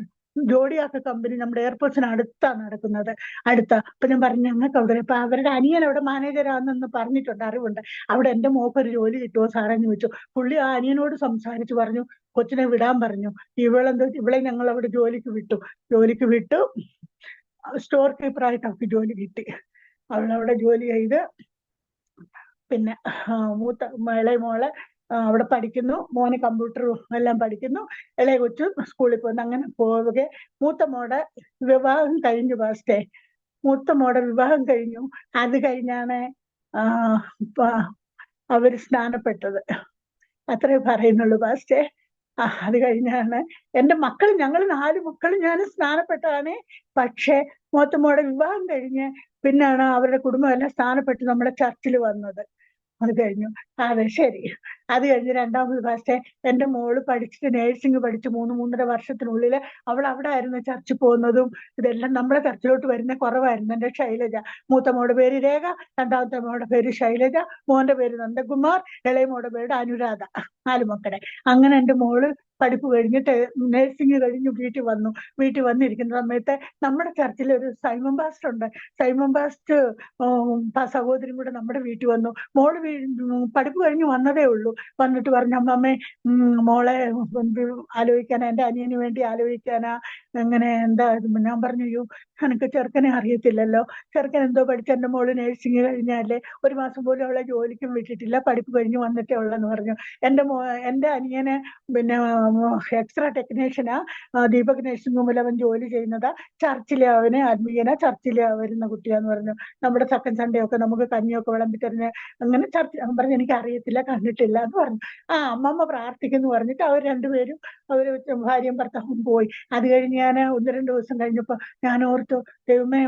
ജോഡിയാക്ക കമ്പനി നമ്മുടെ എയർപോർട്സിന് അടുത്താണ് നടക്കുന്നത്. അപ്പൊ ഞാൻ പറഞ്ഞു ഞങ്ങൾക്ക് അവിടെ. അപ്പൊ അവരുടെ അനിയൻ അവിടെ മാനേജരാണെന്ന് പറഞ്ഞിട്ടുണ്ട്, അറിവുണ്ട്. അവിടെ എന്റെ മോക്കൊരു ജോലി കിട്ടുമോ സാറെന്ന് ചോദിച്ചു. പുള്ളി ആ അനിയനോട് സംസാരിച്ച് പറഞ്ഞു കൊച്ചിനെ വിടാൻ പറഞ്ഞു. ഇവളെ ഞങ്ങൾ അവിടെ ജോലിക്ക് വിട്ടു. സ്റ്റോർ കീപ്പറായിട്ട് അവർക്ക് ജോലി കിട്ടി. അവളവിടെ ജോലി ചെയ്ത് പിന്നെ ഇളയ മോളെ അവിടെ പഠിക്കുന്നു. മോന് കമ്പ്യൂട്ടർ എല്ലാം പഠിക്കുന്നു. ഇളയ കൊച്ചു സ്കൂളിൽ പോകുന്നു. അങ്ങനെ പോവുകെ മൂത്ത മോടെ വിവാഹം കഴിഞ്ഞു. മൂത്ത മോടെ വിവാഹം കഴിഞ്ഞു. അത് കഴിഞ്ഞാണ് അവര് സ്നാനപ്പെട്ടത്. അത്രേ പറയുന്നുള്ളൂ പാസ്റ്റേ. അത് കഴിഞ്ഞാണ് ഞങ്ങൾ 4 മക്കൾ ഞാൻ സ്നാനപ്പെട്ടതാണ്. പക്ഷെ മൂത്ത മോടെ വിവാഹം കഴിഞ്ഞ് പിന്നാണ് അവരുടെ കുടുംബം എല്ലാം സ്നാനപ്പെട്ട് നമ്മുടെ ചർച്ചിൽ വന്നത്. അത് കഴിഞ്ഞു. അതെ, ശരി. അത് കഴിഞ്ഞ് രണ്ടാമത് പാസ്റ്റേ എന്റെ മോള് പഠിച്ചിട്ട് നേഴ്സിംഗ് പഠിച്ച് 3-3.5 വർഷത്തിനുള്ളിൽ അവൾ അവിടെ ആയിരുന്നു ചർച്ചിൽ പോകുന്നതും ഇതെല്ലാം. നമ്മളെ ചർച്ചിലോട്ട് വരുന്ന കുറവായിരുന്നു. എന്റെ ശൈലജ. മൂത്ത മോടെ പേര് രേഖ, രണ്ടാമത്തെ മോടെ പേര് ശൈലജ, മോന്റെ പേര് നന്ദകുമാർ, ഇളയ മോടെ പേര് അനുരാധ. 4 മക്കളെ. അങ്ങനെ എന്റെ മോള് പഠിപ്പ് കഴിഞ്ഞിട്ട് നേഴ്സിംഗ് കഴിഞ്ഞ് വീട്ടിൽ വന്നിരിക്കുന്ന സമയത്ത് നമ്മുടെ ചർച്ചിൽ ഒരു സൈമൺ പാസ്റ്റർ ഉണ്ട്. സൈമൺ പാസ്റ്റർ സഹോദരിയും കൂടെ നമ്മുടെ വീട്ടിൽ വന്നു. മോള് പഠിപ്പ് കഴിഞ്ഞ് വന്നതേ ഉള്ളൂ. വന്നിട്ട് പറഞ്ഞു അമ്മമ്മേ മോളെ ആലോചിക്കാനാ, എന്റെ അനിയന് വേണ്ടി ആലോചിക്കാനാ. അങ്ങനെ എന്താ? ഞാൻ പറഞ്ഞു അയ്യോ എനിക്ക് ചെറുക്കനെ അറിയത്തില്ലല്ലോ. ചെറുക്കൻ എന്തോ പഠിച്ച എന്റെ മോള് നേഴ്സിംഗ് കഴിഞ്ഞാലേ 1 മാസം പോലും അവളെ ജോലിക്കും വിട്ടിട്ടില്ല, പഠിപ്പ് കഴിഞ്ഞ് വന്നിട്ടേ ഉള്ളെന്ന് പറഞ്ഞു. എന്റെ അനിയന് പിന്നെ എക്സ്ട്രാ ടെക്നീഷ്യനാ ദീപക് നഴ്സിംഗ് ഹോമിൽ അവൻ ജോലി ചെയ്യുന്നതാ. ചർച്ചിലെ അവന് ആത്മീയന, ചർച്ചിലെ വരുന്ന കുട്ടിയാന്ന് പറഞ്ഞു. നമ്മുടെ സെക്കൻഡ് സൺഡേ ഒക്കെ നമുക്ക് കഞ്ഞിയൊക്കെ വിളമ്പി തരുന്ന അങ്ങനെ ചർച്ച. അവൻ പറഞ്ഞു എനിക്ക് അറിയത്തില്ല, കണ്ടിട്ടില്ല എന്ന് പറഞ്ഞു. അമ്മമ്മ പ്രാർത്ഥിക്കുന്നു പറഞ്ഞിട്ട് അവർ രണ്ടുപേരും ഭാര്യയും ഭർത്താവും പോയി. അത് കഴിഞ്ഞ് ഞാൻ 1-2 ദിവസം കഴിഞ്ഞപ്പോ ഞാൻ ഓർത്തു ദൈവമേ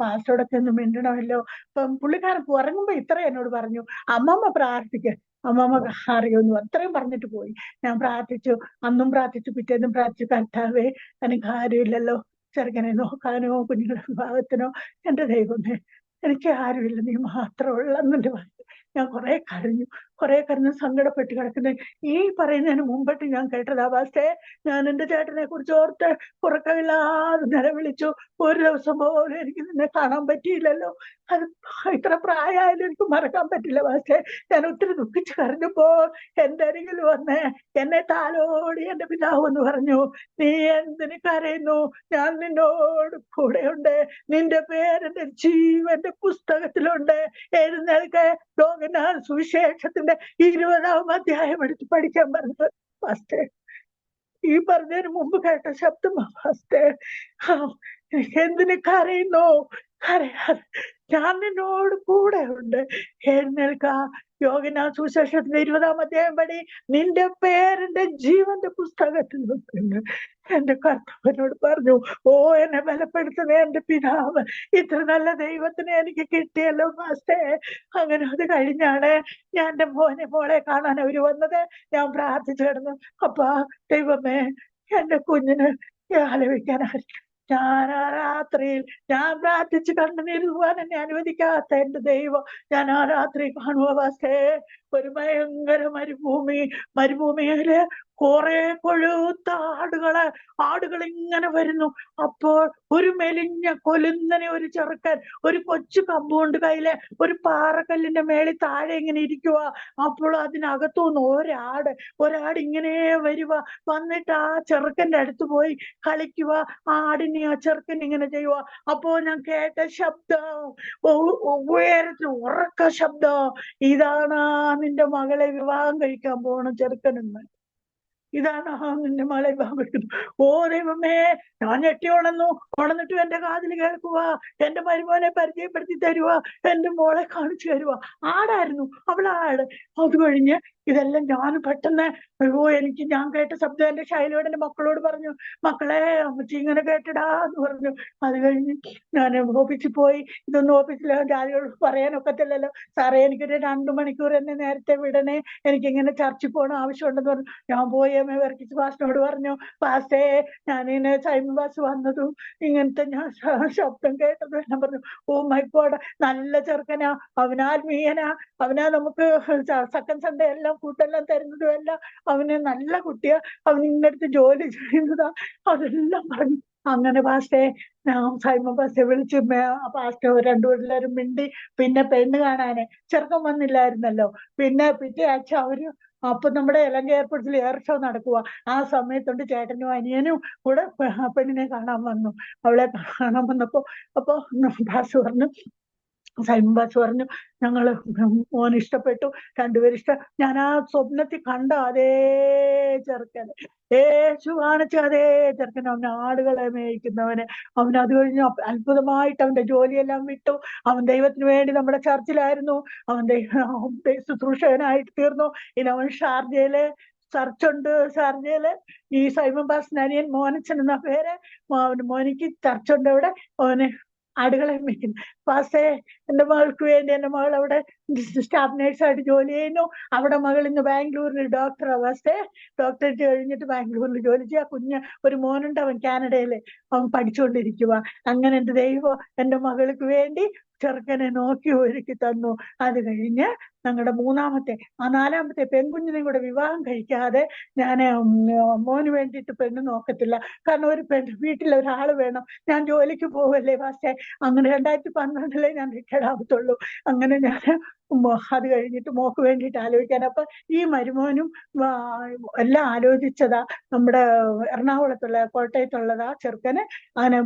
പാസ്റ്റോടൊക്കെ ഒന്ന് മിണ്ടണമല്ലോ. അപ്പം പുള്ളിക്കാരൻ ഉറങ്ങുമ്പോ ഇത്ര എന്നോട് പറഞ്ഞു അമ്മമ്മ പ്രാർത്ഥിക്കുക, അമ്മമ്മ അറിയുമെന്നു അത്രയും പറഞ്ഞിട്ട് പോയി. ഞാൻ പ്രാർത്ഥിച്ചു, അന്നും പ്രാർത്ഥിച്ചു, പിറ്റേന്നും പ്രാർത്ഥിച്ചു. കർത്താവേ എനിക്ക് ആരുമില്ലല്ലോ ചെറുക്കനെ നോക്കാനോ കുഞ്ഞുങ്ങളുടെ വിഭാഗത്തിനോ. എന്റെ ദൈവമേ എനിക്ക് ആരുമില്ല, നീ മാത്രമുള്ളെന്നെ പറഞ്ഞു. ഞാൻ കുറെ കരഞ്ഞു സങ്കടപ്പെട്ട് കിടക്കുന്നത്. ഈ പറയുന്നതിന് മുമ്പിട്ട് ഞാൻ കേട്ടതാ പാസ്റ്റേ. ഞാൻ എന്റെ ചേട്ടനെ കുറിച്ച് ഓർത്ത് ഉറക്കമില്ലാതെ നിലവിളിച്ചു. ഒരു ദിവസം പോലും എനിക്ക് നിന്നെ കാണാൻ പറ്റിയില്ലല്ലോ. അത് ഇത്ര പ്രായമായാലും എനിക്ക് മറക്കാൻ പറ്റില്ല പാസ്റ്റേ. ഞാൻ ഒത്തിരി ദുഃഖിച്ച് കരഞ്ഞപ്പോ എന്റെ അരികിൽ വന്ന് എന്നെ താലോടി എന്റെ പിതാവ് എന്ന് പറഞ്ഞു, നീ എന്തിന് കരയുന്നു? ഞാൻ നിന്നോട് കൂടെയുണ്ട്. നിന്റെ പേരെന്റെ ജീവന്റെ പുസ്തകത്തിലുണ്ട്. എഴുന്നേൽക്ക്, യോഹന്നാൻ സുവിശേഷത്തിന്റെ 20-ാം അധ്യായം എടുത്ത് പഠിക്കാൻ പറഞ്ഞത് ഫാസ്റ്റേ. ഈ പറഞ്ഞതിന് മുമ്പ് കേട്ട ശബ്ദമാ ഫാസ്റ്റേ. എന്തിന് കരയുന്നു? കരയാതെ, ഞാൻ നിന്നോട് കൂടെ ഉണ്ട്. എഴുന്നേൽക്ക, യോഹന്നാൻ സുവിശേഷത്തിന്റെ 20-ാം അധ്യായം പടി. നിന്റെ പേരെന്റെ ജീവന്റെ പുസ്തകത്തിൽ വെക്കുന്നു. എന്റെ കർത്താവിനോട് പറഞ്ഞു, ഓ എന്നെ ബലപ്പെടുത്തുന്ന എന്റെ പിതാവ്, ഇത്ര നല്ല ദൈവത്തിനെ എനിക്ക് കിട്ടിയല്ലോ ഫാസ്റ്റേ. അങ്ങനെ അത് കഴിഞ്ഞാണ് ഞാൻ എന്റെ മോളെ കാണാൻ അവര് വന്നത്. ഞാൻ പ്രാർത്ഥിച്ചു കിടന്നു, അപ്പാ ദൈവമേ എന്റെ കുഞ്ഞിന് ആലോചിക്കാനായിരിക്കും. ഞാൻ ആ രാത്രിയിൽ ഞാൻ പ്രാർത്ഥിച്ച് കണ്ണുനീരുവാൻ എന്നെ അനുവദിക്കാത്ത എന്റെ ദൈവം ഞാൻ ആ രാത്രി കാണുക ഫാസ്റ്റേ. ഒരു ഭയങ്കര മരുഭൂമിയില് കുറെ കൊഴുത്ത ആടുകൾ ഇങ്ങനെ വരുന്നു. അപ്പോൾ ഒരു മെലിഞ്ഞ കൊലുന്നനെ ഒരു ചെറുക്കൻ ഒരു കൊച്ചു കമ്പൗണ്ട് കയ്യില് ഒരു പാറക്കല്ലിന്റെ മേളിൽ താഴെ ഇങ്ങനെ ഇരിക്കുക. അപ്പോൾ അതിനകത്തുനിന്ന് ഒരാട് ഇങ്ങനെ വന്നിട്ട് ആ ചെറുക്കന്റെ അടുത്ത് പോയി കളിക്കുക. ആടിനെ ആ ചെറുക്കൻ ഇങ്ങനെ ചെയ്യുക. അപ്പോ ഞാൻ കേട്ട ശബ്ദം, ഉയരത്തിൽ ഉറക്ക ശബ്ദം, ഇതാണ് നിന്റെ മകളെ വിവാഹം കഴിക്കാൻ പോണ ചെറുക്കനെന്ന്. ഇതാണ് നിന്റെ മകളെ വിവാഹം കഴിക്കുന്നത്. ഓ ദൈവമേ, ഞാൻ ഞെട്ടി ഉണന്നിട്ട് എന്റെ കാതിൽ കേൾക്കുക, എന്റെ മരുമോനെ പരിചയപ്പെടുത്തി തരുക, എന്റെ മോളെ കാണിച്ചു തരുക. ആടായിരുന്നു, അവളാട്. അത് കഴിഞ്ഞ് ഇതെല്ലാം ഞാൻ പെട്ടെന്ന് അയ്യോ ഞാൻ കേട്ട ശബ്ദം എന്റെ ഷൈലോട് എന്റെ മക്കളോട് പറഞ്ഞു, മക്കളെ അമ്മച്ചി ഇങ്ങനെ കേട്ടടാ എന്ന് പറഞ്ഞു. അത് കഴിഞ്ഞ് ഞാൻ ഓഫീസിൽ പോയി. ഇതൊന്നും ഓഫീസിൽ ആളുകളോട് പറയാനൊക്കത്തില്ലല്ലോ. സാറേ എനിക്കൊരു 2 മണിക്കൂർ എന്നെ നേരത്തെ വിടണേ, എനിക്കിങ്ങനെ ചർച്ചിൽ പോകണം ആവശ്യമുണ്ടെന്ന് പറഞ്ഞു. ഞാൻ പോയി വർഗീസ് പാസ്റ്ററിനോട് പറഞ്ഞു, പാസ്റ്റേ ഞാനിങ്ങനെ സൈമൺ പാസ്റ്റർ വന്നതും ഇങ്ങനത്തെ ഞാൻ ശബ്ദം കേട്ടതും എല്ലാം പറഞ്ഞു. ഓ മൈ ഗോഡ്, നല്ല ചെറുക്കനാ, അവനാത്മീയനാ, അവനാ നമുക്ക് സെക്കൻഡ് സൺഡേ എല്ലാം ഫുഡെല്ലാം തരുന്നതും എല്ലാം, അവന് നല്ല കുട്ടിയാ, അവൻ ഇന്നടുത്ത് ജോലി ചെയ്യുന്നതാ, അതെല്ലാം പറഞ്ഞു. അങ്ങനെ പാസ്റ്റേ സൈമൺ പാസ്റ്റെ വിളിച്ച് പാസ്റ്റർ 2 പിള്ളേരും മിണ്ടി. പിന്നെ പെണ്ണ് കാണാന് ചെറുക്കൻ വന്നില്ലായിരുന്നല്ലോ. പിന്നെ പിറ്റേ ആഴ്ച അവര് അപ്പൊ നമ്മുടെ എലങ്ക എയർപോർട്ടിൽ എയർ ഷോ നടക്കുക. ആ സമയത്തുണ്ട് ചേട്ടനും അനിയനും കൂടെ പെണ്ണിനെ കാണാൻ വന്നു. അവളെ കാണാൻ വന്നപ്പോ പാസ്റ്റർ പറഞ്ഞു, സൈമൺ പാസ്റ്റർ പറഞ്ഞു, ഞങ്ങള് മോൻ ഇഷ്ടപ്പെട്ടു, 2 പേരും ഇഷ്ടം. ഞാൻ ആ സ്വപ്നത്തിൽ കണ്ട അതേ ചെറുക്കന്, യേശു കാണിച്ച അതേ ചെറുക്കൻ, അവൻ ആടുകളെ മേയിക്കുന്നവന്. അവൻ അത് കഴിഞ്ഞ് അത്ഭുതമായിട്ട് അവന്റെ ജോലിയെല്ലാം വിട്ടു. അവൻ ദൈവത്തിന് വേണ്ടി നമ്മുടെ ചർച്ചിലായിരുന്നു. അവൻ ശുശ്രൂഷകനായിട്ട് തീർന്നു. ഇനി അവൻ ഷാർജയില് ചർച്ചുണ്ട്. ഷാർജയില് ഈ സൈമൺ പാസ്റ്റർ അനിയൻ മോനച്ചൻ എന്ന പേര്, മോനിക്ക് ചർച്ചുണ്ട് അവിടെ. അവന് ആടുകളെ മേയ്ക്കുന്നു. പാസ്റ്റേ എന്റെ മകൾക്ക് വേണ്ടി, എന്റെ മകൾ അവിടെ സ്റ്റാഫ് നേഴ്സായിട്ട് ജോലി ചെയ്യുന്നു. അവിടെ മകൾ ഇന്ന് ബാംഗ്ലൂരിൽ ഡോക്ടറാ. പാസ്റ്റേ ഡോക്ടറേറ്റ് കഴിഞ്ഞിട്ട് ബാംഗ്ലൂരിൽ ജോലി ചെയ്യുക. ഒരു മോനുണ്ട്, അവൻ കാനഡയില്, അവൻ പഠിച്ചുകൊണ്ടിരിക്കുക. അങ്ങനെ എന്റെ ദൈവം എന്റെ മകൾക്ക് വേണ്ടി ചെറുക്കനെ നോക്കി ഒരുക്കി തന്നു. അത് കഴിഞ്ഞ് ഞങ്ങളുടെ 4ാമത്തെ പെൺകുഞ്ഞിനെയും കൂടെ വിവാഹം കഴിക്കാതെ ഞാൻ മോന് വേണ്ടിയിട്ട് പെണ്ണ് നോക്കത്തില്ല. കാരണം ഒരു വീട്ടിൽ ഒരാൾ വേണം. ഞാൻ ജോലിക്ക് പോവല്ലേ പാസ്റ്റേ. അങ്ങനെ 2012 ഞാൻ റിട്ടയർഡ് ആവത്തുള്ളൂ. അങ്ങനെ ഞാൻ അത് കഴിഞ്ഞിട്ട് മോക്ക് വേണ്ടിയിട്ട് ആലോചിക്കാൻ. അപ്പൊ ഈ മരുമോനും എല്ലാം ആലോചിച്ചതാ. നമ്മുടെ എറണാകുളത്തുള്ള കോട്ടയത്തുള്ളതാ ചെറുക്കന്. അങ്ങനെ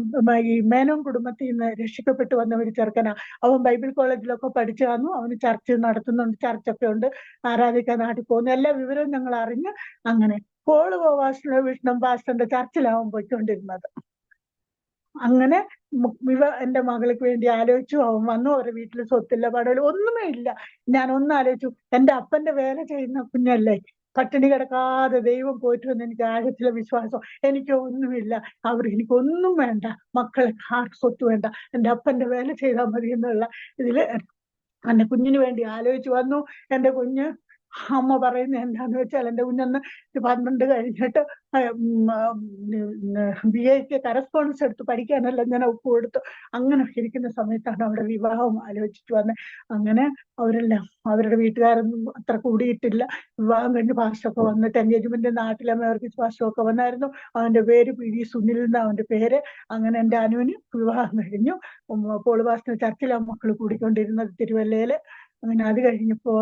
ഈ മേനോൻ കുടുംബത്തിൽ നിന്ന് രക്ഷിക്കപ്പെട്ടു വന്ന ഒരു ചെറുക്കനാ. അവൻ ബൈബിൾ കോളേജിലൊക്കെ പഠിച്ചു വന്നു. അവന് ചർച്ച് നടത്തുന്നുണ്ട്, ചർച്ചൊക്കെ ഉണ്ട്, ആരാധിക്കാൻ നാട്ടിൽ പോകുന്നു. എല്ലാ വിവരവും ഞങ്ങൾ അറിഞ്ഞ് അങ്ങനെ പോള് വിഷ്ണു പാസ്റ്ററിന്റെ ചർച്ചിലാവാൻ പോയിക്കൊണ്ടിരുന്നത്. അങ്ങനെ എന്റെ മകൾക്ക് വേണ്ടി ആലോചിച്ചു. അവൻ വന്നു. അവരുടെ വീട്ടിൽ സ്വത്തില്ല, പടവില്ല, ഒന്നുമേ ഇല്ല. ഞാൻ ആലോചിച്ചു, എന്റെ അപ്പന്റെ വേല ചെയ്യുന്ന കുഞ്ഞല്ലേ, പട്ടിണി കിടക്കാതെ ദൈവം പോയിട്ടുവെന്ന് എനിക്ക് ആഴത്തിലെ വിശ്വാസം. എനിക്ക് ഒന്നുമില്ല, എനിക്കൊന്നും വേണ്ട, മക്കളെ ആർക്ക് സ്വത്ത് വേണ്ട, എന്റെ അപ്പന്റെ വേല ചെയ്താൽ മതി എന്നുള്ള ഇതില് എന്റെ കുഞ്ഞിന് വേണ്ടി ആലോചിച്ചു വന്നു. എന്റെ കുഞ്ഞ് അമ്മ പറയുന്നത് എന്താന്ന് വെച്ചാൽ, എന്റെ കുഞ്ഞൊന്ന് 12 കഴിഞ്ഞിട്ട് BA കറസ്പോണ്ടൻസ് എടുത്ത് പഠിക്കാനല്ല ഞാൻ ഒപ്പ് കൊടുത്തു. അങ്ങനെ ഇരിക്കുന്ന സമയത്താണ് അവിടെ വിവാഹം ആലോചിച്ചിട്ട് വന്നത്. അങ്ങനെ അവരെല്ലാം അവരുടെ വീട്ടുകാരൊന്നും അത്ര കൂടിയിട്ടില്ല. വിവാഹം കഴിഞ്ഞ് പാസ്റ്ററൊക്കെ വന്നിട്ട് എൻഗേജ്മെന്റ് നാട്ടിലെ വർഗീസ് പാസ്റ്ററൊക്കെ വന്നായിരുന്നു. അവന്റെ പേര് PV സുനിൽ എന്ന അവന്റെ പേര്. അങ്ങനെ എന്റെ അനുവിന് വിവാഹം കഴിഞ്ഞു. പോള് പാസ്റ്റർ ചർച്ചിലാണ് മക്കൾ കൂടിക്കൊണ്ടിരുന്നത് തിരുവല്ലയില്. അങ്ങനെ അത് കഴിഞ്ഞപ്പോ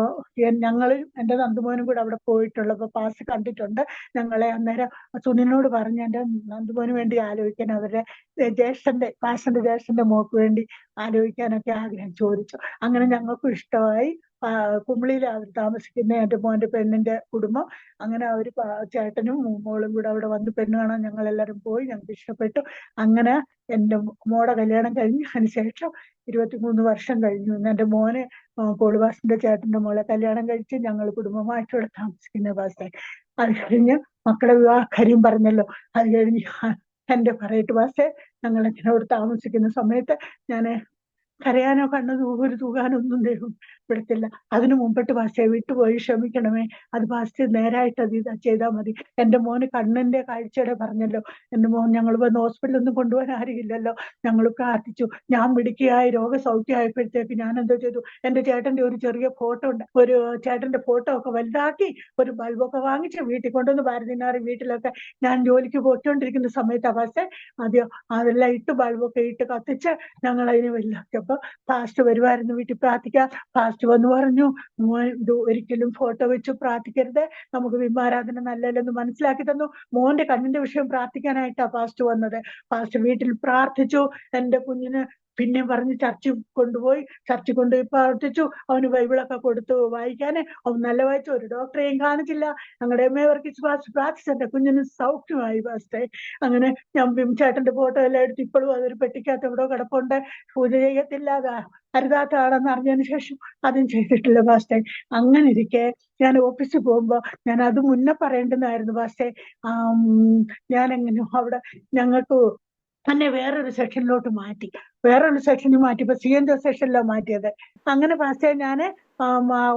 ഞങ്ങളും എന്റെ നന്ദുമോനും കൂടെ അവിടെ പോയിട്ടുള്ളപ്പോ പാസ് കണ്ടിട്ടുണ്ട് ഞങ്ങളെ. അന്നേരം സുനിലിനോട് പറഞ്ഞു, എന്റെ നന്ദുമോന് വേണ്ടി ആലോചിക്കാൻ, അവരുടെ പാസ്റ്ററിന്റെ ജ്യേഷ്ഠന്റെ മോക്ക് വേണ്ടി ആലോചിക്കാനൊക്കെ ആഗ്രഹം ചോദിച്ചു. അങ്ങനെ ഞങ്ങൾക്കും ഇഷ്ടമായി. കുമിളിയിൽ അവർ താമസിക്കുന്ന എന്റെ മോന്റെ പെണ്ണിന്റെ കുടുംബം. അങ്ങനെ അവര് ചേട്ടനും മോളും കൂടെ അവിടെ വന്ന് പെണ്ണ് കാണാൻ ഞങ്ങൾ എല്ലാവരും പോയി. ഞങ്ങൾക്ക് ഇഷ്ടപ്പെട്ടു. അങ്ങനെ എന്റെ മോടെ കല്യാണം കഴിഞ്ഞ് അതിനുശേഷം 23 വർഷം കഴിഞ്ഞു. എന്റെ മോന് പോള് പാസ്റ്ററിന്റെ ചേട്ടന്റെ മോളെ കല്യാണം കഴിച്ച് ഞങ്ങൾ കുടുംബമായിട്ടൂടെ താമസിക്കുന്ന പാസ്റ്റേ. അത് കഴിഞ്ഞ് മക്കളുടെ വിവാഹക്കാര്യം പറഞ്ഞല്ലോ. അത് കഴിഞ്ഞ് എന്റെ പറയട്ട് പാസ്റ്റേ, ഞങ്ങൾ എന്നോട് താമസിക്കുന്ന സമയത്ത് ഞാന് കരയാനോ കണ്ണു തൂകാനോ ഒന്നും ദൈവം പെടുത്തില്ല. അതിനു മുമ്പിട്ട് പാസ്റ്റേ വിട്ടുപോയി ക്ഷമിക്കണമേ, അത് പാസ്റ്റേ നേരായിട്ട് അത് ചെയ്താൽ മതി. എന്റെ മോന് കണ്ണിന്റെ കാഴ്ചയുടെ പറഞ്ഞല്ലോ. എന്റെ മോൻ ഞങ്ങൾ വന്ന് ഹോസ്പിറ്റലൊന്നും കൊണ്ടുപോകാൻ ആരുമില്ലല്ലോ. ഞങ്ങൾ പ്രാർത്ഥിച്ചു. ഞാൻ മിടുക്കിയായി രോഗസൗഖ്യമായപ്പോഴത്തേക്ക് ഞാൻ എന്തോ ചെയ്തു, എന്റെ ചേട്ടന്റെ ഒരു ചെറിയ ഫോട്ടോ ഉണ്ട്, ഒരു ചേട്ടന്റെ ഫോട്ടോ ഒക്കെ വലുതാക്കി ഒരു ബൾബൊക്കെ വാങ്ങിച്ച് വീട്ടിൽ കൊണ്ടുവന്ന് ഭാരതിനാറ് വീട്ടിലൊക്കെ ഞാൻ ജോലിക്ക് പോയിക്കൊണ്ടിരിക്കുന്ന സമയത്ത് പാസ്റ്റേ ആദ്യം അതെല്ലാം ഇട്ട് ബൾബൊക്കെ ഇട്ട് കത്തിച്ച് ഞങ്ങൾ അതിന് വലുതാക്കിയപ്പോ പാസ്റ്റർ വരുമായിരുന്നു വീട്ടിൽ പ്രാർത്ഥിക്കാൻ. പാസ്റ്റർ വന്ന് പറഞ്ഞു, ഇത് ഒരിക്കലും ഫോട്ടോ വെച്ച് പ്രാർത്ഥിക്കരുത്, നമുക്ക് ബിംബാരാധന നല്ലതെന്ന് മനസ്സിലാക്കി തന്നു. മോന്റെ കണ്ണിന്റെ വിഷയം പ്രാർത്ഥിക്കാനായിട്ടാ പാസ്റ്റർ വന്നത്. പാസ്റ്റർ വീട്ടിൽ പ്രാർത്ഥിച്ചു. എന്റെ കുഞ്ഞിന് പിന്നെ പറഞ്ഞ് ചർച്ചിൽ കൊണ്ടുപോയി പ്രാർത്ഥിച്ചു. അവന് ബൈബിളൊക്കെ കൊടുത്തു വായിക്കാന്. അവൻ നല്ല വായിച്ചു. ഒരു ഡോക്ടറെയും കാണിച്ചില്ല. ഞങ്ങളുടെ വർഗീസ് പാസ്റ്റർ പ്രാർത്ഥിച്ചെന്റെ കുഞ്ഞിന് സൗഖ്യമായി പാസ്റ്റേ. അങ്ങനെ ഞാൻ ചേട്ടന്റെ ഫോട്ടോ എല്ലാം എടുത്ത് ഇപ്പോഴും അതൊരു പെട്ടിക്കകത്ത് എവിടെയോ കിടപ്പുണ്ട്. പൂജ ചെയ്യത്തില്ല, അരുതാത്തതാണെന്ന് അറിഞ്ഞതിന് ശേഷം അതും ചെയ്തിട്ടില്ല പാസ്റ്റേ. അങ്ങനെ ഇരിക്കെ ഞാൻ ഓഫീസിൽ പോകുമ്പോ ഞാൻ അത് മുന്നേ പറയേണ്ടുന്നതായിരുന്നു പാസ്റ്റേ. ഞാൻ എങ്ങനെ അവിടെ ഞങ്ങൾക്ക് എന്നെ വേറൊരു സെക്ഷനിലോട്ട് മാറ്റി. ഇപ്പൊ CNO സെക്ഷനിലാണ് മാറ്റിയത്. അങ്ങനെ പാസ്റ്റേ ഞാന്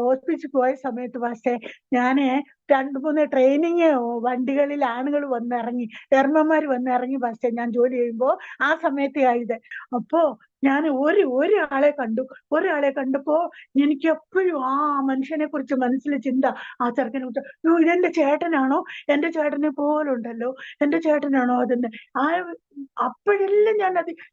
ഹോസ്പിറ്റലിൽ പോയ സമയത്ത് പാസ്റ്റേ ഞാന് 2-3 ട്രെയിനിങ് വണ്ടികളിൽ ആണുങ്ങൾ വന്നിറങ്ങി, എർമ്മമാര് വന്നിറങ്ങി പാസ്റ്റേ. ഞാൻ ജോലി ചെയ്യുമ്പോ ആ സമയത്തെ ആയത്. അപ്പോ ഞാൻ ഒരാളെ കണ്ടപ്പോ എനിക്ക് എപ്പോഴും ആ മനുഷ്യനെ കുറിച്ച് മനസ്സിൽ ചിന്ത, ആ ചെറുക്കനെ കുറിച്ച്, ഇതെന്റെ ചേട്ടനാണോ, എന്റെ ചേട്ടനെ പോലുണ്ടല്ലോ, എന്റെ ചേട്ടനാണോ അതെന്ന്. അപ്പോഴെല്ലാം